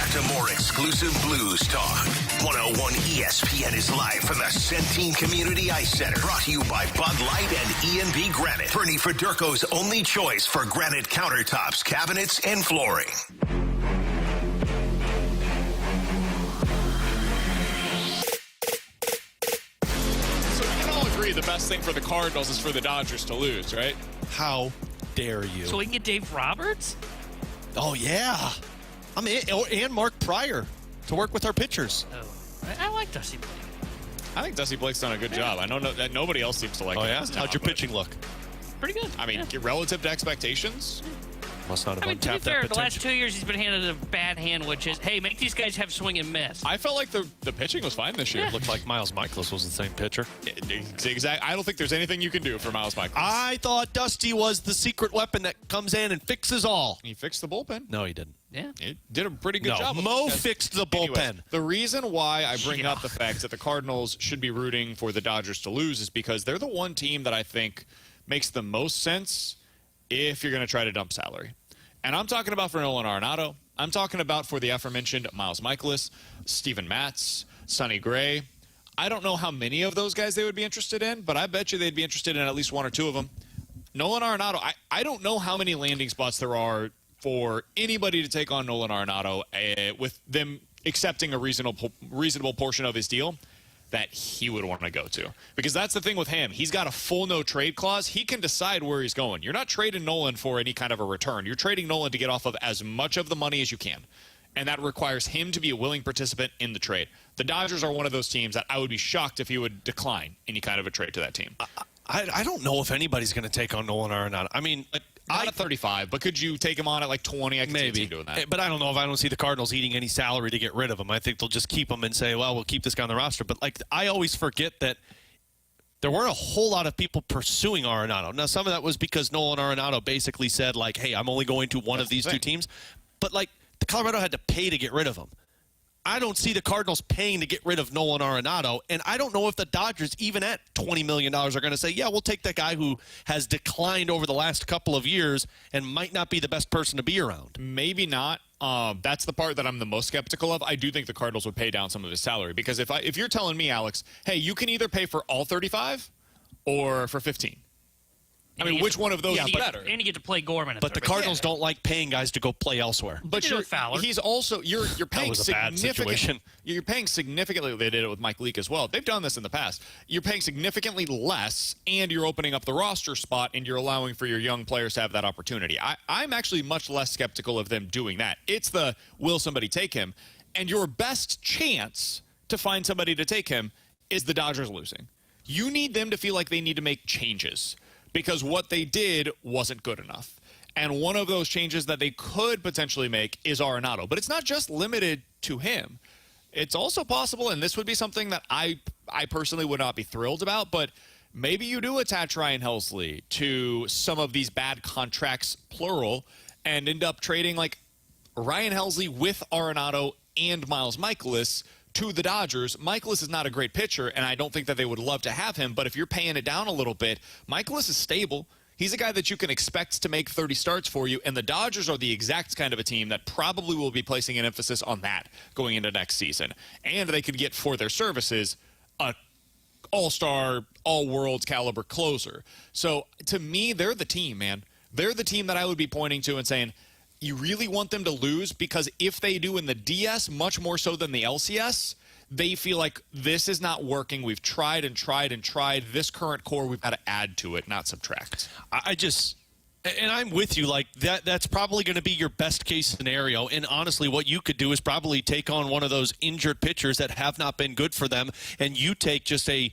back to more exclusive Blues talk. 101 ESPN is live from the Centene Community Ice Center. Brought to you by Bud Light and E&B Granite. Bernie Federko's only choice for granite countertops, cabinets, and flooring. So we can all agree the best thing for the Cardinals is for the Dodgers to lose, right? How dare you? So we can get Dave Roberts? Oh, yeah. I mean, and Mark Pryor to work with our pitchers. Oh, I like Dusty Blake. I think Dusty Blake's done a good job. I know that nobody else seems to like him. Oh, yeah? This How'd time, your but- pitching look? Pretty good. I mean, relative to expectations, Must not have I mean, to be untapped fair, that the last potential. 2 years he's been handed a bad hand, which is, hey, make these guys have swing and miss. I felt like the pitching was fine this year. Looked like Miles Michaelis was the same pitcher. Exactly. I don't think there's anything you can do for Miles Michaelis. I thought Dusty was the secret weapon that comes in and fixes all. He fixed the bullpen. No, he didn't. Yeah. He did a pretty good No, job. with Mo it. fixed the bullpen. Anyways, the reason why I bring up the fact that the Cardinals should be rooting for the Dodgers to lose is because they're the one team that I think makes the most sense if you're going to try to dump salary. And I'm talking about for Nolan Arenado. I'm talking about for the aforementioned Miles Michaelis, Steven Matz, Sonny Gray. I don't know how many of those guys they would be interested in, but I bet you they'd be interested in at least one or two of them. Nolan Arenado, I don't know how many landing spots there are for anybody to take on Nolan Arenado with them accepting a reasonable portion of his deal that he would want to go to. Because that's the thing with him. He's got a full no-trade clause. He can decide where he's going. You're not trading Nolan for any kind of a return. You're trading Nolan to get off of as much of the money as you can. And that requires him to be a willing participant in the trade. The Dodgers are one of those teams that I would be shocked if he would decline any kind of a trade to that team. I don't know if anybody's going to take on Nolan Arenado. I mean, Not at 35, but could you take him on at like 20? I can see a maybe team doing that. But I don't know if I don't see the Cardinals eating any salary to get rid of him. I think they'll just keep him and say, well, we'll keep this guy on the roster. But like, I always forget that there weren't a whole lot of people pursuing Arenado. Now, some of that was because Nolan Arenado basically said, like, hey, I'm only going to one of these two teams. But like, the Colorado had to pay to get rid of him. I don't see the Cardinals paying to get rid of Nolan Arenado, and I don't know if the Dodgers, even at $20 million, are going to say, yeah, we'll take that guy who has declined over the last couple of years and might not be the best person to be around. Maybe not. That's the part that I'm the most skeptical of. I do think the Cardinals would pay down some of his salary because if you're telling me, Alex, hey, you can either pay for all 35 or for 15. I mean, which one of those is better? And you get to play Gorman. But the Cardinals don't like paying guys to go play elsewhere. But he's also you're paying was a bad situation. You're paying significantly. They did it with Mike Leake as well. They've done this in the past. You're paying significantly less, and you're opening up the roster spot, and you're allowing for your young players to have that opportunity. I'm actually much less skeptical of them doing that. It's the will somebody take him, and your best chance to find somebody to take him is the Dodgers losing. You need them to feel like they need to make changes, because what they did wasn't good enough. And one of those changes that they could potentially make is Arenado. But it's not just limited to him. It's also possible, and this would be something that I personally would not be thrilled about, but maybe you do attach Ryan Helsley to some of these bad contracts, plural, and end up trading like Ryan Helsley with Arenado and Miles Michaelis to the Dodgers. Michaelis is not a great pitcher, and I don't think that they would love to have him, but if you're paying it down a little bit, Michaelis is stable. He's a guy that you can expect to make 30 starts for you, and the Dodgers are the exact kind of a team that probably will be placing an emphasis on that going into next season. And they could get for their services a all-star, all-world caliber closer. So to me, they're the team, man. They're the team that I would be pointing to and saying, you really want them to lose? Because if they do in the DS, much more so than the LCS, they feel like this is not working. We've tried and tried and tried. This current core, we've got to add to it, not subtract. And I'm with you, like that's probably going to be your best case scenario. And honestly, what you could do is probably take on one of those injured pitchers that have not been good for them, and you take just a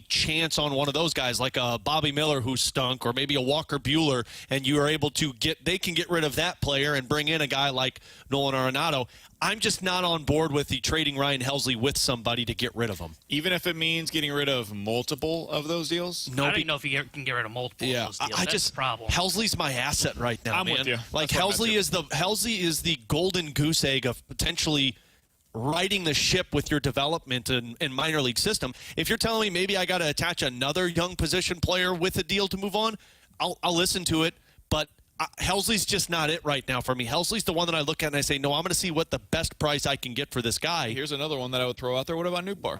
chance on one of those guys, like a Bobby Miller who stunk, or maybe a Walker Buehler, and you are able to they can get rid of that player and bring in a guy like Nolan Arenado. I'm just not on board with the trading Ryan Helsley with somebody to get rid of him. Even if it means getting rid of multiple of those deals? I don't know if you can get rid of multiple of those deals. That's the problem. Helsley's my asset right now, I'm man. with you. Like Helsley is the golden goose egg of potentially riding the ship with your development and minor league system. If you're telling me maybe I got to attach another young position player with a deal to move on, I'll listen to it. But Helsley's just not it right now for me. Helsley's the one that I look at and I say, no, I'm going to see what the best price I can get for this guy. Here's another one that I would throw out there. What about Nootbaar?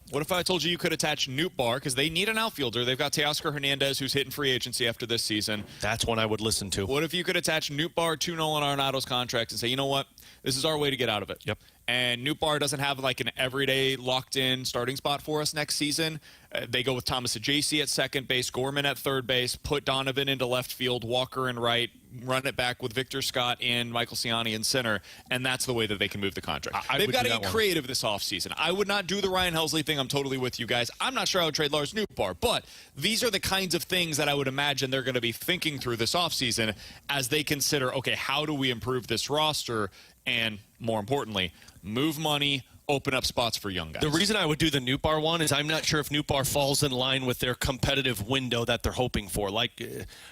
What if I told you could attach Nootbaar, because they need an outfielder. They've got Teoscar Hernandez, who's hitting free agency after this season. That's one I would listen to. What if you could attach Nootbaar to Nolan Arenado's contract and say, you know what, this is our way to get out of it. Yep. And Nootbaar doesn't have like an everyday locked-in starting spot for us next season. They go with Thomas Ajacey at second base, Gorman at third base, put Donovan into left field, Walker in right, run it back with Victor Scott and Michael Ciani in center, and that's the way that they can move the contract. They've got to get creative this offseason. I would not do the Ryan Helsley thing. I'm totally with you guys. I'm not sure I would trade Lars Nootbaar, but these are the kinds of things that I would imagine they're going to be thinking through this offseason as they consider, okay, how do we improve this roster? And more importantly, move money, open up spots for young guys. The reason I would do the Nootbaar one is I'm not sure if Nootbaar falls in line with their competitive window that they're hoping for. Like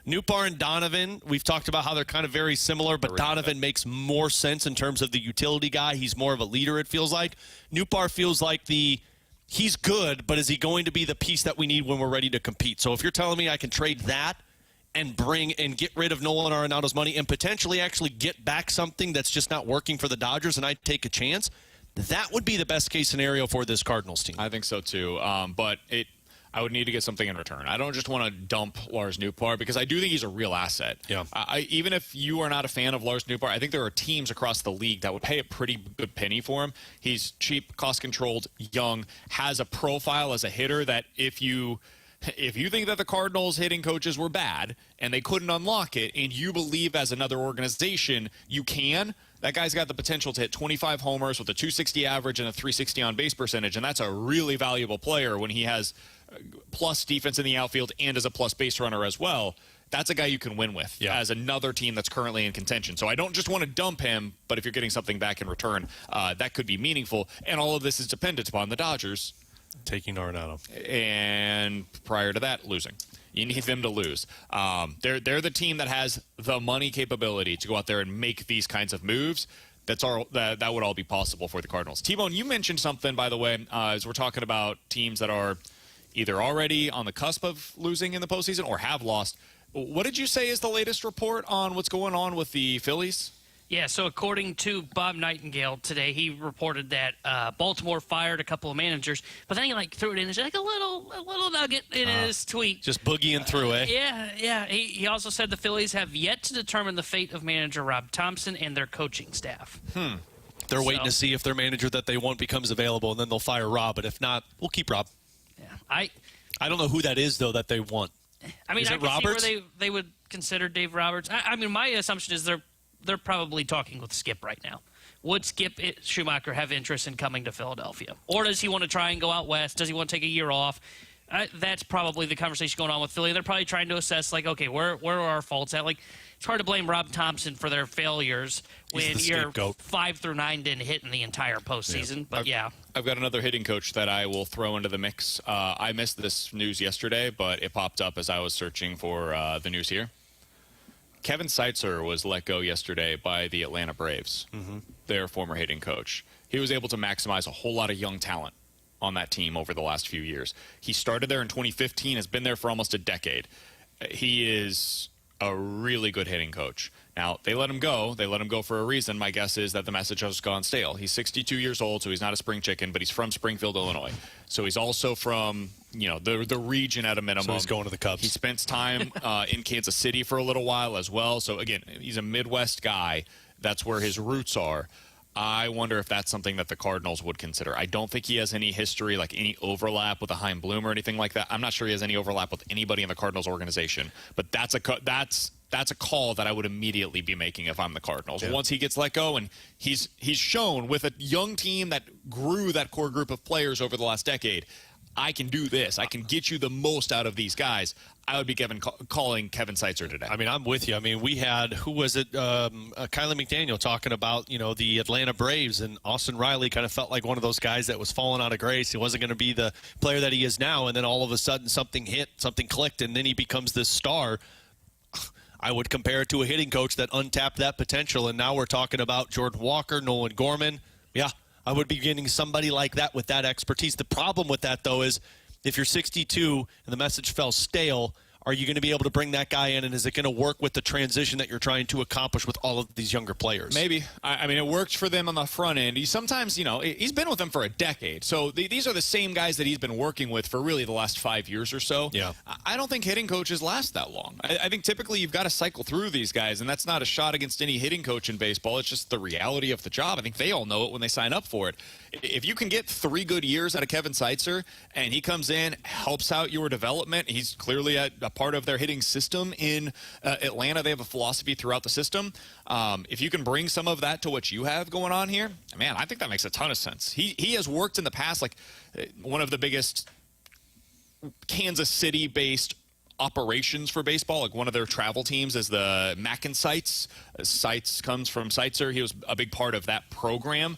Nootbaar and Donovan, we've talked about how they're kind of very similar, but Donovan makes more sense in terms of the utility guy. He's more of a leader, it feels like. Nootbaar feels like he's good, but is he going to be the piece that we need when we're ready to compete? So if you're telling me I can trade that and bring and get rid of Nolan Arenado's money and potentially actually get back something that's just not working for the Dodgers and I take a chance, that would be the best case scenario for this Cardinals team. I think so too. But I would need to get something in return. I don't just want to dump Lars Nootbaar because I do think he's a real asset. Yeah. Even if you are not a fan of Lars Nootbaar, I think there are teams across the league that would pay a pretty good penny for him. He's cheap, cost-controlled, young, has a profile as a hitter that if you think that the Cardinals hitting coaches were bad and they couldn't unlock it, and you believe as another organization you can, that guy's got the potential to hit 25 homers with a 260 average and a 360 on base percentage, and that's a really valuable player when he has plus defense in the outfield and as a plus base runner as well. That's a guy you can win with as another team that's currently in contention. So I don't just want to dump him, but if you're getting something back in return, that could be meaningful. And all of this is dependent upon the Dodgers taking Arenado. And prior to that, losing. You need them to lose. They're the team that has the money capability to go out there and make these kinds of moves. That would all be possible for the Cardinals. T-Bone, you mentioned something, by the way, as we're talking about teams that are either already on the cusp of losing in the postseason or have lost. What did you say is the latest report on what's going on with the Phillies? Yeah, so according to Bob Nightingale today, he reported that Baltimore fired a couple of managers, but then he threw it in as like a little nugget in his tweet. Just boogieing through, eh? Yeah. He also said the Phillies have yet to determine the fate of manager Rob Thompson and their coaching staff. They're waiting to see if their manager that they want becomes available, and then they'll fire Rob. But if not, we'll keep Rob. Yeah, I don't know who that is, though, that they want. I mean, is I it can Roberts? see where they would consider Dave Roberts. I mean, my assumption is they're probably talking with Skip right now. Would Skip Schumacher have interest in coming to Philadelphia? Or does he want to try and go out west? Does he want to take a year off? That's probably the conversation going on with Philly. They're probably trying to assess, okay, where are our faults at? It's hard to blame Rob Thompson for their failures when you're 5 through 9 didn't hit in the entire postseason. But I've got another hitting coach that I will throw into the mix. I missed this news yesterday, but it popped up as I was searching for the news here. Kevin Seitzer was let go yesterday by the Atlanta Braves, their former hitting coach. He was able to maximize a whole lot of young talent on that team over the last few years. He started there in 2015, has been there for almost a decade. He is a really good hitting coach. Now, they let him go. They let him go for a reason. My guess is that the message has gone stale. He's 62 years old, so he's not a spring chicken, but he's from Springfield, Illinois. So he's also from, the region at a minimum. So he's going to the Cubs. He spent time in Kansas City for a little while as well. So, again, he's a Midwest guy. That's where his roots are. I wonder if that's something that the Cardinals would consider. I don't think he has any history, any overlap with a Chaim Bloom or anything like that. I'm not sure he has any overlap with anybody in the Cardinals organization. But that's a call that I would immediately be making if I'm the Cardinals. Yeah. Once he gets let go, and he's shown with a young team that grew that core group of players over the last decade, I can do this. I can get you the most out of these guys. I would be calling Kevin Seitzer today. I mean, I'm with you. I mean, we had, who was it, Kylie McDaniel talking about, the Atlanta Braves, and Austin Riley kind of felt like one of those guys that was falling out of grace. He wasn't going to be the player that he is now, and then all of a sudden something hit, something clicked, and then he becomes this star. I would compare it to a hitting coach that untapped that potential, and now we're talking about Jordan Walker, Nolan Gorman. Yeah, I would be getting somebody like that with that expertise. The problem with that, though, is if you're 62 and the message fell stale, Are you going to be able to bring that guy in, and is it going to work with the transition that you're trying to accomplish with all of these younger players? Maybe. I mean, it worked for them on the front end. He sometimes, he's been with them for a decade. So these are the same guys that he's been working with for really the last 5 years or so. Yeah. I don't think hitting coaches last that long. I think typically you've got to cycle through these guys, and that's not a shot against any hitting coach in baseball. It's just the reality of the job. I think they all know it when they sign up for it. If you can get 3 good years out of Kevin Seitzer, and he comes in, helps out your development, he's clearly a part of their hitting system in Atlanta. They have a philosophy throughout the system. If you can bring some of that to what you have going on here, man, I think that makes a ton of sense. He has worked in the past, like one of the biggest Kansas City-based operations for baseball. Like one of their travel teams is the McKenna sites. Sites comes from Seitzer. He was a big part of that program.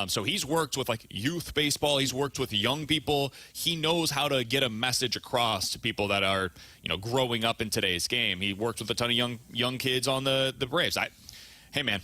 So he's worked with like youth baseball. He's worked with young people. He knows how to get a message across to people that are, growing up in today's game. He worked with a ton of young kids on the Braves. Hey, man,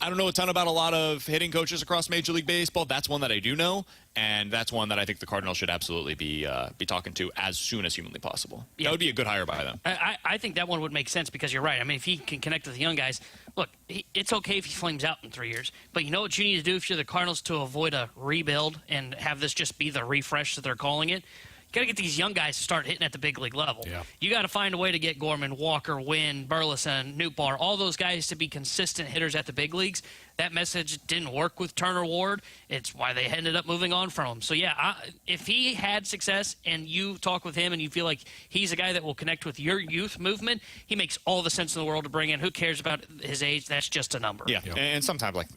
I don't know a ton about a lot of hitting coaches across Major League Baseball. That's one that I do know, and that's one that I think the Cardinals should absolutely be talking to as soon as humanly possible. Yeah. That would be a good hire by them. I think that one would make sense because you're right. I mean, if he can connect with the young guys, look, it's okay if he flames out in 3 years, but you know what you need to do if you're the Cardinals to avoid a rebuild and have this just be the refresh that they're calling it? You got to get these young guys to start hitting at the big league level. Yeah. You got to find a way to get Gorman, Walker, Wynn, Burleson, Nootbaar, all those guys to be consistent hitters at the big leagues. That message didn't work with Turner Ward. It's why they ended up moving on from him. So, yeah, if he had success and you talk with him and you feel like he's a guy that will connect with your youth movement, he makes all the sense in the world to bring in. Who cares about his age? That's just a number. Yeah, and sometimes, like,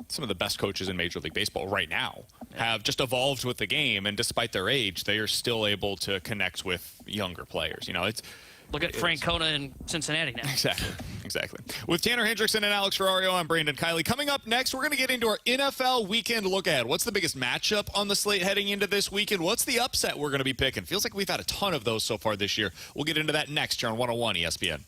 some of the best coaches in Major League Baseball right now have just evolved with the game, and despite their age, they are still able to connect with younger players. Look at Francona in Cincinnati now. Exactly. With Tanner Hendrickson and Alex Ferrario, I'm Brandon Kiley. Coming up next, we're going to get into our NFL weekend look ahead. What's the biggest matchup on the slate heading into this weekend? What's the upset we're going to be picking? Feels like we've had a ton of those so far this year. We'll get into that next here on 101 ESPN.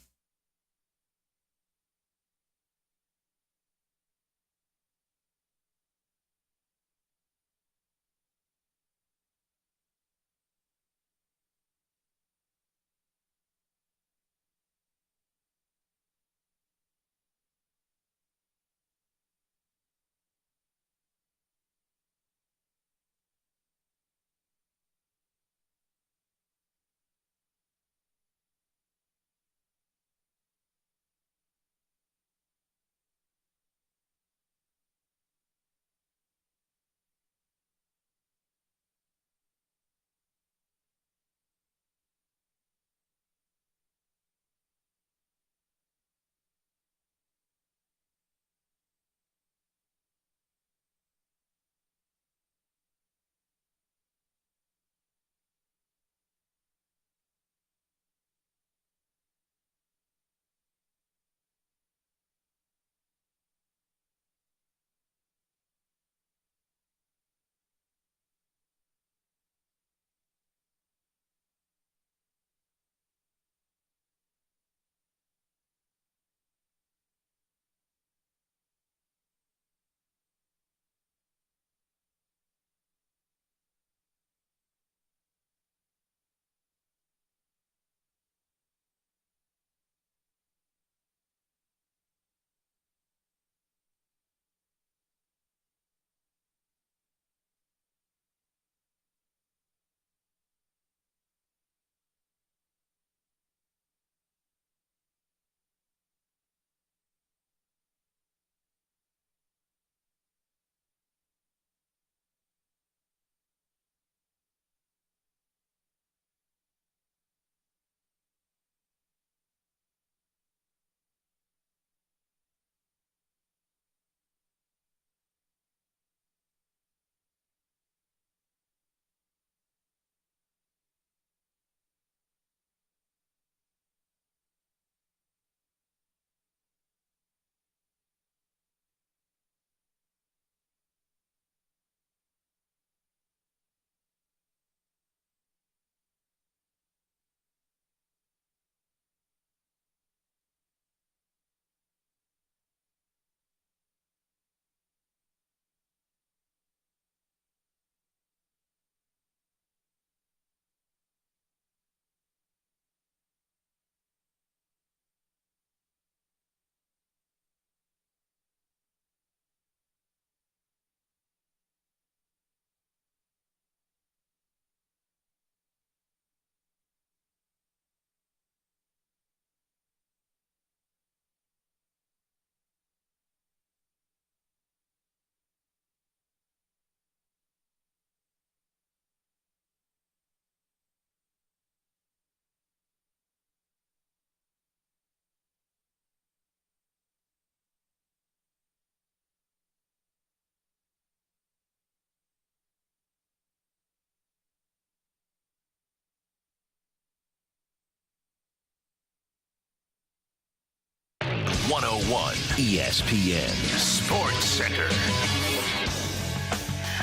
101 ESPN Sports Center.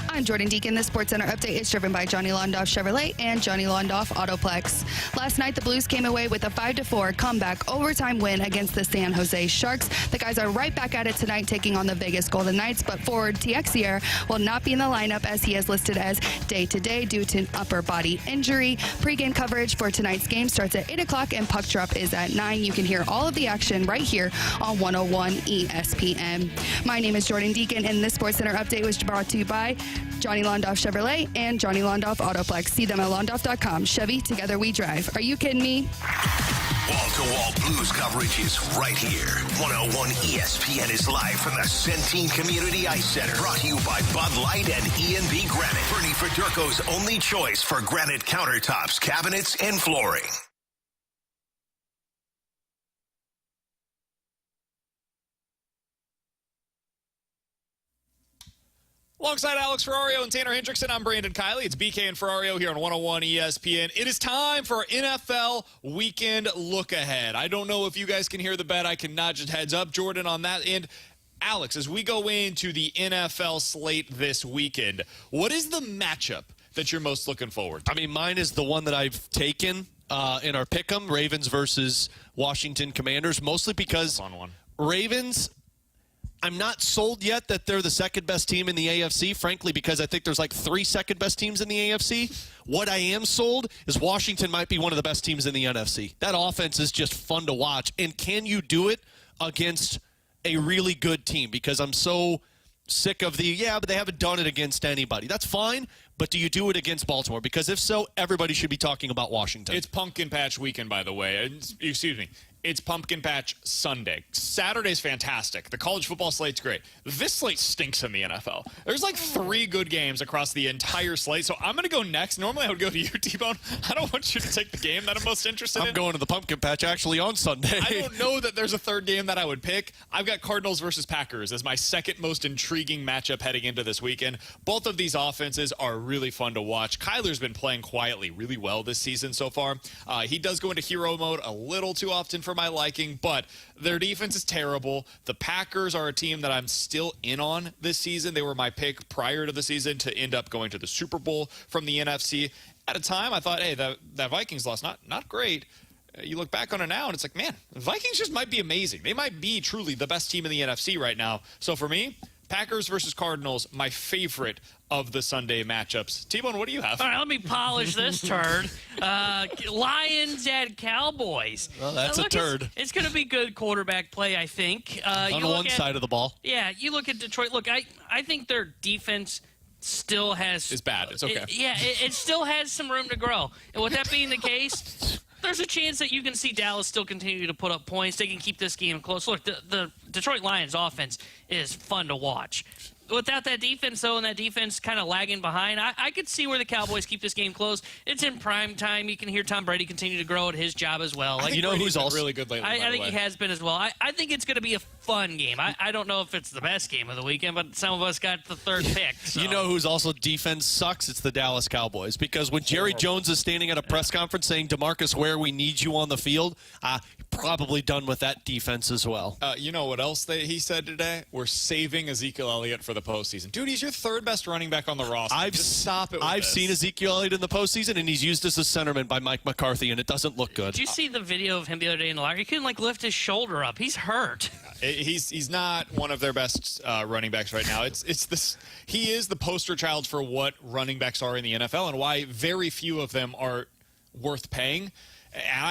I'm Jordan Deacon. The Sports Center update is driven by Johnny Londoff Chevrolet and Johnny Londoff Autoplex. Last night, the Blues came away with a 5-4 comeback overtime win against the San Jose Sharks. The guys are right back at it tonight, taking on the Vegas Golden Knights, but forward Texier will not be in the lineup as he is listed as day-to-day due to an upper body injury. Pre-game coverage for tonight's game starts at 8 o'clock and puck drop is at 9. You can hear all of the action right here on 101 ESPN. My name is Jordan Deacon, and this Sports Center update was brought to you by Johnny Londoff Chevrolet and Johnny Londoff Autoplex. See them at londoff.com. Chevy, together we drive. Are you kidding me? Wall-to-wall Blues coverage is right here. 101 ESPN is live from the Centene Community Ice Center. Brought to you by Bud Light and E&B Granite. Bernie Federko's only choice for granite countertops, cabinets, and flooring. Alongside Alex Ferrario and Tanner Hendrickson, I'm Brandon Kiley. It's BK and Ferrario here on 101 ESPN. It is time for our NFL weekend look ahead. I don't know if you guys can hear the bet. I can nudge it heads up. Jordan on that end. Alex, as we go into the NFL slate this weekend, what is the matchup that you're most looking forward to? I mean, mine is the one that I've taken in our pick'em, Ravens versus Washington Commanders, mostly because Fun one. Ravens, I'm not sold yet that they're the second best team in the AFC, frankly, because I think there's like 3 second best teams in the AFC. What I am sold is Washington might be one of the best teams in the NFC. That offense is just fun to watch. And can you do it against a really good team? Because I'm so sick of but they haven't done it against anybody. That's fine, but do you do it against Baltimore? Because if so, everybody should be talking about Washington. It's Pumpkin Patch weekend, by the way. Excuse me. It's Pumpkin Patch Sunday. Saturday's fantastic. The college football slate's great. This slate stinks in the NFL. There's like 3 good games across the entire slate, so I'm going to go next. Normally I would go to you, T-Bone. I don't want you to take the game that I'm most interested in. I'm going to the Pumpkin Patch actually on Sunday. I don't know that there's a third game that I would pick. I've got Cardinals versus Packers as my second most intriguing matchup heading into this weekend. Both of these offenses are really fun to watch. Kyler's been playing quietly really well this season so far. He does go into hero mode a little too often for my liking, but their defense is terrible. The Packers are a team that I'm still in on this season. They were my pick prior to the season to end up going to the Super Bowl from the NFC. At a time, I thought, hey, that Vikings loss, not great. You look back on it now, and it's like, man, the Vikings just might be amazing. They might be truly the best team in the NFC right now. So for me, Packers versus Cardinals, my favorite of the Sunday matchups. T-Bone, what do you have? All right, let me polish this turd. Lions at Cowboys. Well, that's a turd. It's going to be good quarterback play, I think. On one side of the ball. Yeah, you look at Detroit. Look, I think their defense still has... It's bad. It's okay. It still has some room to grow. And with that being the case... There's a chance that you can see Dallas still continue to put up points. They can keep this game close. Look, the Detroit Lions offense is fun to watch. Without that defense, though, and that defense kind of lagging behind, I could see where the Cowboys keep this game close. It's in prime time. You can hear Tom Brady continue to grow at his job as well. Like, you know who's also really good lately, I think he has been as well. I think it's going to be a fun game. I don't know if it's the best game of the weekend, but some of us got the third pick. So. You know whose also defense sucks? It's the Dallas Cowboys. Because when Jerry Jones is standing at a press conference saying, DeMarcus Ware, we need you on the field, probably done with that defense as well. You know what else he said today? We're saving Ezekiel Elliott for the postseason. Dude, he's your third best running back on the roster. I've seen Ezekiel Elliott in the postseason, and he's used as a centerman by Mike McCarthy, and it doesn't look good. Did you see the video of him the other day in the locker? He couldn't lift his shoulder up. He's hurt. He's not one of their best running backs right now. He is the poster child for what running backs are in the NFL and why very few of them are worth paying.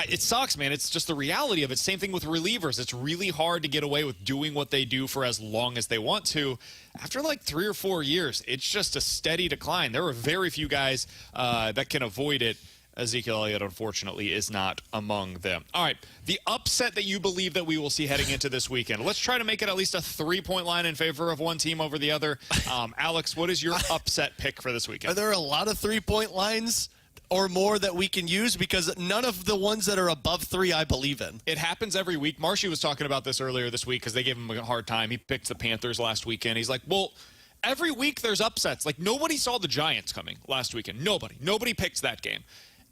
It sucks, man. It's just the reality of it. Same thing with relievers. It's really hard to get away with doing what they do for as long as they want to. After like 3 or 4 years, it's just a steady decline. There are very few guys that can avoid it. Ezekiel Elliott, unfortunately, is not among them. All right, the upset that you believe that we will see heading into this weekend. Let's try to make it at least a 3-point line in favor of one team over the other. Alex, what is your upset pick for this weekend? Are there a lot of 3-point lines or more that we can use? Because none of the ones that are above 3 I believe in. It happens every week. Marshy was talking about this earlier this week because they gave him a hard time. He picked the Panthers last weekend. He's like, well, every week there's upsets. Like, nobody saw the Giants coming last weekend. Nobody picked that game.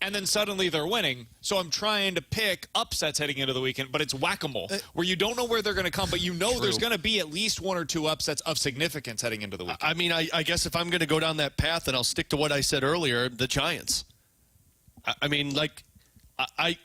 and then suddenly they're winning. So I'm trying to pick upsets heading into the weekend, but it's whack-a-mole, where you don't know where they're going to come, but you know there's going to be at least one or two upsets of significance heading into the weekend. I mean, I guess if I'm going to go down that path, then I'll stick to what I said earlier, the Giants. I mean, like, I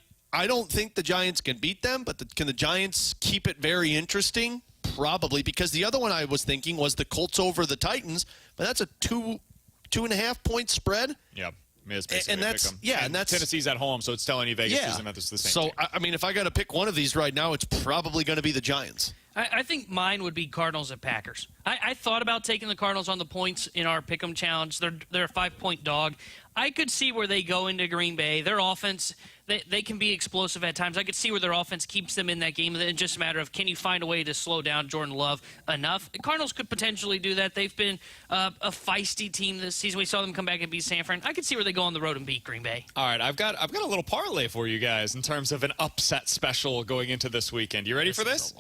don't think the Giants can beat them, but can the Giants keep it very interesting? Probably, because the other one I was thinking was the Colts over the Titans, but that's a 2.5 point spread. Yeah. And and that's Tennessee's at home, so it's telling you Vegas isn't the same. So, I mean, if I got to pick one of these right now, it's probably going to be the Giants. I think mine would be Cardinals at Packers. I thought about taking the Cardinals on the points in our Pick'em challenge. They're a 5-point dog. I could see where they go into Green Bay. Their offense, they can be explosive at times. I could see where their offense keeps them in that game. It's just a matter of, can you find a way to slow down Jordan Love enough? The Cardinals could potentially do that. They've been a feisty team this season. We saw them come back and beat San Fran. I could see where they go on the road and beat Green Bay. All right, I've got a little parlay for you guys in terms of an upset special going into this weekend. You ready for this?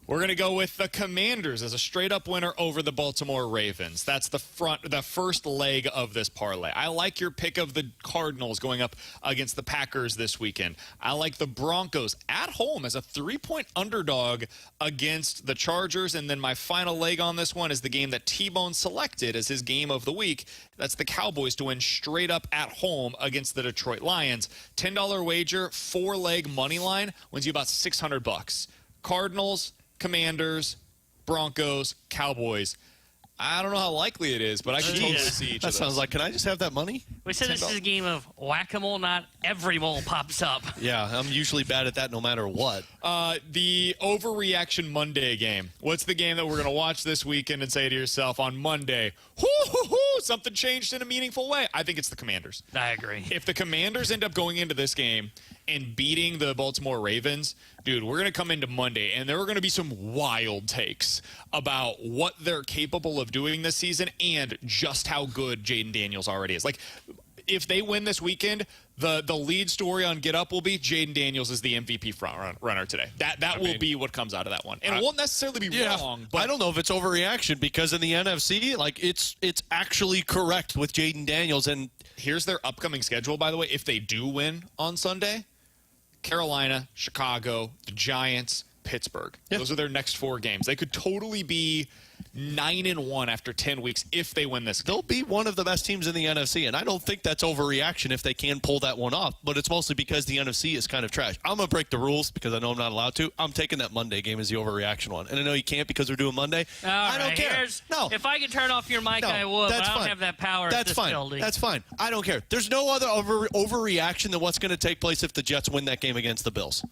We're going to go with the Commanders as a straight-up winner over the Baltimore Ravens. That's the first leg of this parlay. I like your pick of the Cardinals going up against the Packers this weekend. I like the Broncos at home as a 3-point underdog against the Chargers. And then my final leg on this one is the game that T-Bone selected as his game of the week. That's the Cowboys to win straight up at home against the Detroit Lions. $10 wager, 4-leg money line wins you about $600. Cardinals, Commanders, Broncos, Cowboys. I don't know how likely it is, but I can totally see each of those. That sounds like, can I just have that money? We said this is a game of whack-a-mole, not every mole pops up. Yeah, I'm usually bad at that no matter what. The Overreaction Monday game. What's the game that we're going to watch this weekend and say to yourself on Monday, something changed in a meaningful way? I think it's the Commanders. I agree. If the Commanders end up going into this game and beating the Baltimore Ravens, dude, we're going to come into Monday, and there are going to be some wild takes about what they're capable of doing this season and just how good Jaden Daniels already is. Like, if they win this weekend, the lead story on Get Up will be Jaden Daniels is the MVP front runner today. That will be what comes out of that one. And it won't necessarily be wrong. But I don't know if it's overreaction, because in the NFC, like, it's actually correct with Jaden Daniels. And here's their upcoming schedule, by the way. If they do win on Sunday, Carolina, Chicago, the Giants, Pittsburgh. Yeah. Those are their next 4 games. They could totally be 9-1 after 10 weeks if they win this game. They'll be one of the best teams in the NFC, and I don't think that's overreaction if they can pull that one off, but it's mostly because the NFC is kind of trash. I'm going to break the rules because I know I'm not allowed to. I'm taking that Monday game as the overreaction one, and I know you can't because we're doing Monday. I don't care. No. If I could turn off your mic, I would, but I don't have that power at this building. That's fine. I don't care. There's no other overreaction than what's going to take place if the Jets win that game against the Bills.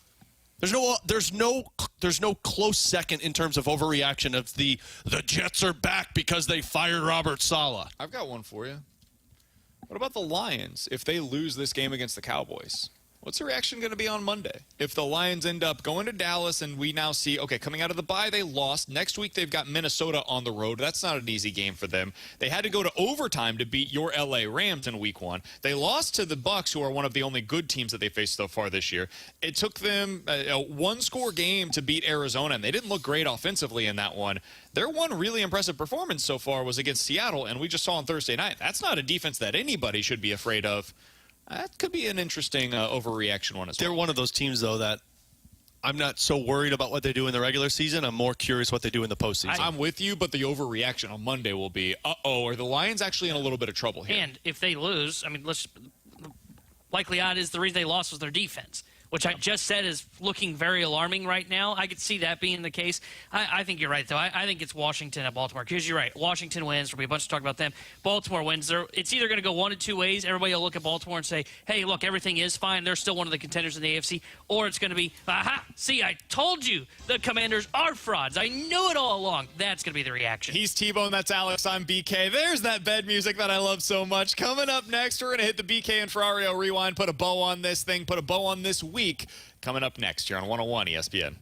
There's no close second in terms of overreaction of the Jets are back because they fired Robert Saleh. I've got one for you. What about the Lions if they lose this game against the Cowboys? What's the reaction going to be on Monday? If the Lions end up going to Dallas and we now see, okay, coming out of the bye, they lost. Next week, they've got Minnesota on the road. That's not an easy game for them. They had to go to overtime to beat your LA Rams in week 1. They lost to the Bucs, who are one of the only good teams that they faced so far this year. It took them a one-score game to beat Arizona, and they didn't look great offensively in that one. Their one really impressive performance so far was against Seattle, and we just saw on Thursday night. That's not a defense that anybody should be afraid of. That could be an interesting overreaction one as well. They're one of those teams, though, that I'm not so worried about what they do in the regular season. I'm more curious what they do in the postseason. I'm with you, but the overreaction on Monday will be, are the Lions actually in a little bit of trouble here? And if they lose, I mean, likely odd is the reason they lost was their defense, which I just said is looking very alarming right now. I could see that being the case. I think you're right, though. I think it's Washington at Baltimore, because you're right. Washington wins. There'll be a bunch of talk about them. Baltimore wins. It's either going to go one of two ways. Everybody will look at Baltimore and say, hey, look, everything is fine. They're still one of the contenders in the AFC. Or it's going to be, aha, see, I told you the Commanders are frauds. I knew it all along. That's going to be the reaction. He's T-Bone. That's Alex. I'm BK. There's that bed music that I love so much. Coming up next, we're going to hit the BK and Ferrario Rewind, put a bow on this thing, put a bow on this week. Coming up next here on 101 ESPN.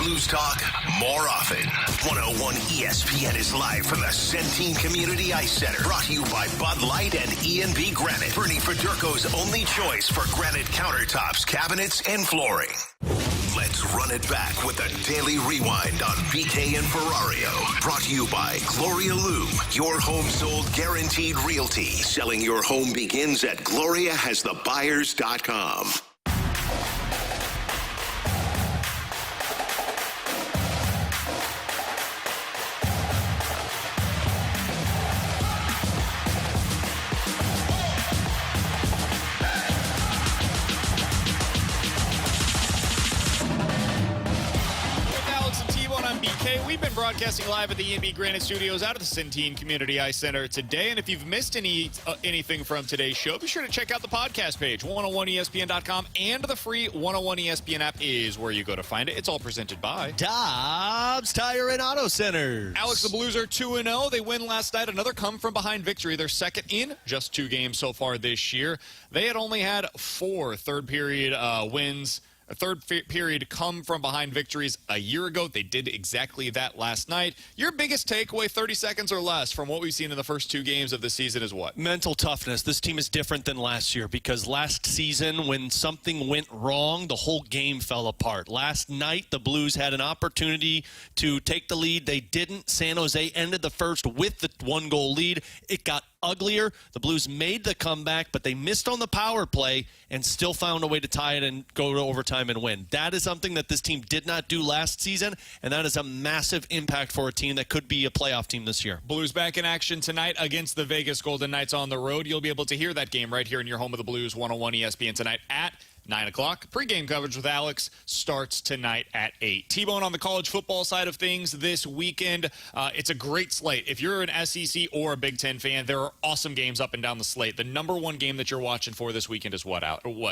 Blues talk more often. 101 ESPN is live from the Centene Community Ice Center. Brought to you by Bud Light and E&B Granite. Bernie Federko's only choice for granite countertops, cabinets, and flooring. Let's run it back with a daily rewind on BK and Ferrario. Brought to you by Gloria Loom, your home sold guaranteed realty. Selling your home begins at GloriaHasTheBuyers.com. We've been broadcasting live at the E&B Granite Studios out of the Centene Community Ice Center today. And if you've missed anything from today's show, be sure to check out the podcast page. 101ESPN.com and the free 101 ESPN app is where you go to find it. It's all presented by Dobbs Tire and Auto Centers. Alex, the Blues are 2-0. They win last night. Another come-from-behind victory. They're second in just 2 games so far this year. They had only had 4 third-period wins. A third period come-from-behind victories a year ago. They did exactly that last night. Your biggest takeaway, 30 seconds or less, from what we've seen in the first 2 games of the season is what? Mental toughness. This team is different than last year because last season, when something went wrong, the whole game fell apart. Last night, the Blues had an opportunity to take the lead. They didn't. San Jose ended the first with the 1-goal lead. It got uglier. The Blues made the comeback, but they missed on the power play and still found a way to tie it and go to overtime and win. That is something that this team did not do last season, and that is a massive impact for a team that could be a playoff team this year. Blues back in action tonight against the Vegas Golden Knights on the road. You'll be able to hear that game right here in your home of the Blues, 101 ESPN tonight at 9 o'clock. Pre-game coverage with Alex starts tonight at 8. T-Bone on the college football side of things this weekend. It's a great slate. If you're an SEC or a Big Ten fan, there are awesome games up and down the slate. The number one game that you're watching for this weekend is what,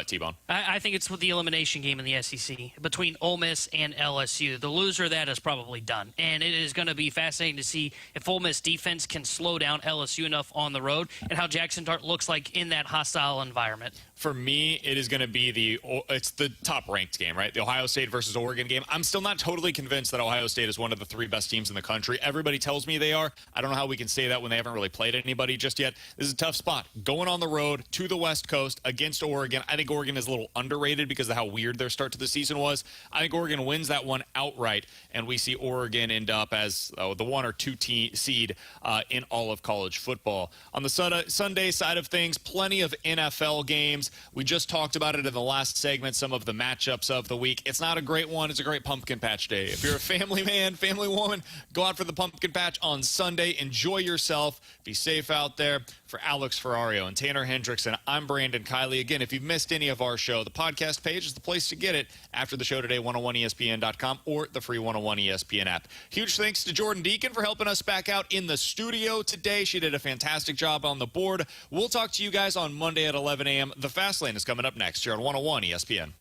T-Bone? I think it's with the elimination game in the SEC between Ole Miss and LSU. The loser of that is probably done. And it is going to be fascinating to see if Ole Miss defense can slow down LSU enough on the road and how Jackson Dart looks like in that hostile environment. For me, it is going to be it's the top-ranked game, right? The Ohio State versus Oregon game. I'm still not totally convinced that Ohio State is one of the 3 best teams in the country. Everybody tells me they are. I don't know how we can say that when they haven't really played anybody just yet. This is a tough spot. Going on the road to the West Coast against Oregon. I think Oregon is a little underrated because of how weird their start to the season was. I think Oregon wins that one outright, and we see Oregon end up as the 1 or 2 seed in all of college football. On the Sunday side of things, plenty of NFL games. We just talked about it in the last segment, some of the matchups of the week. It's not a great one. It's a great pumpkin patch day. If you're a family man, family woman, go out for the pumpkin patch on Sunday. Enjoy yourself. Be safe out there. For Alex Ferrario and Tanner Hendrickson, I'm Brandon Kiley. Again, if you've missed any of our show, the podcast page is the place to get it after the show today, 101ESPN.com or the free 101 ESPN app. Huge thanks to Jordan Deacon for helping us back out in the studio today. She did a fantastic job on the board. We'll talk to you guys on Monday at 11 a.m. The Fast Lane is coming up next here on 101 ESPN.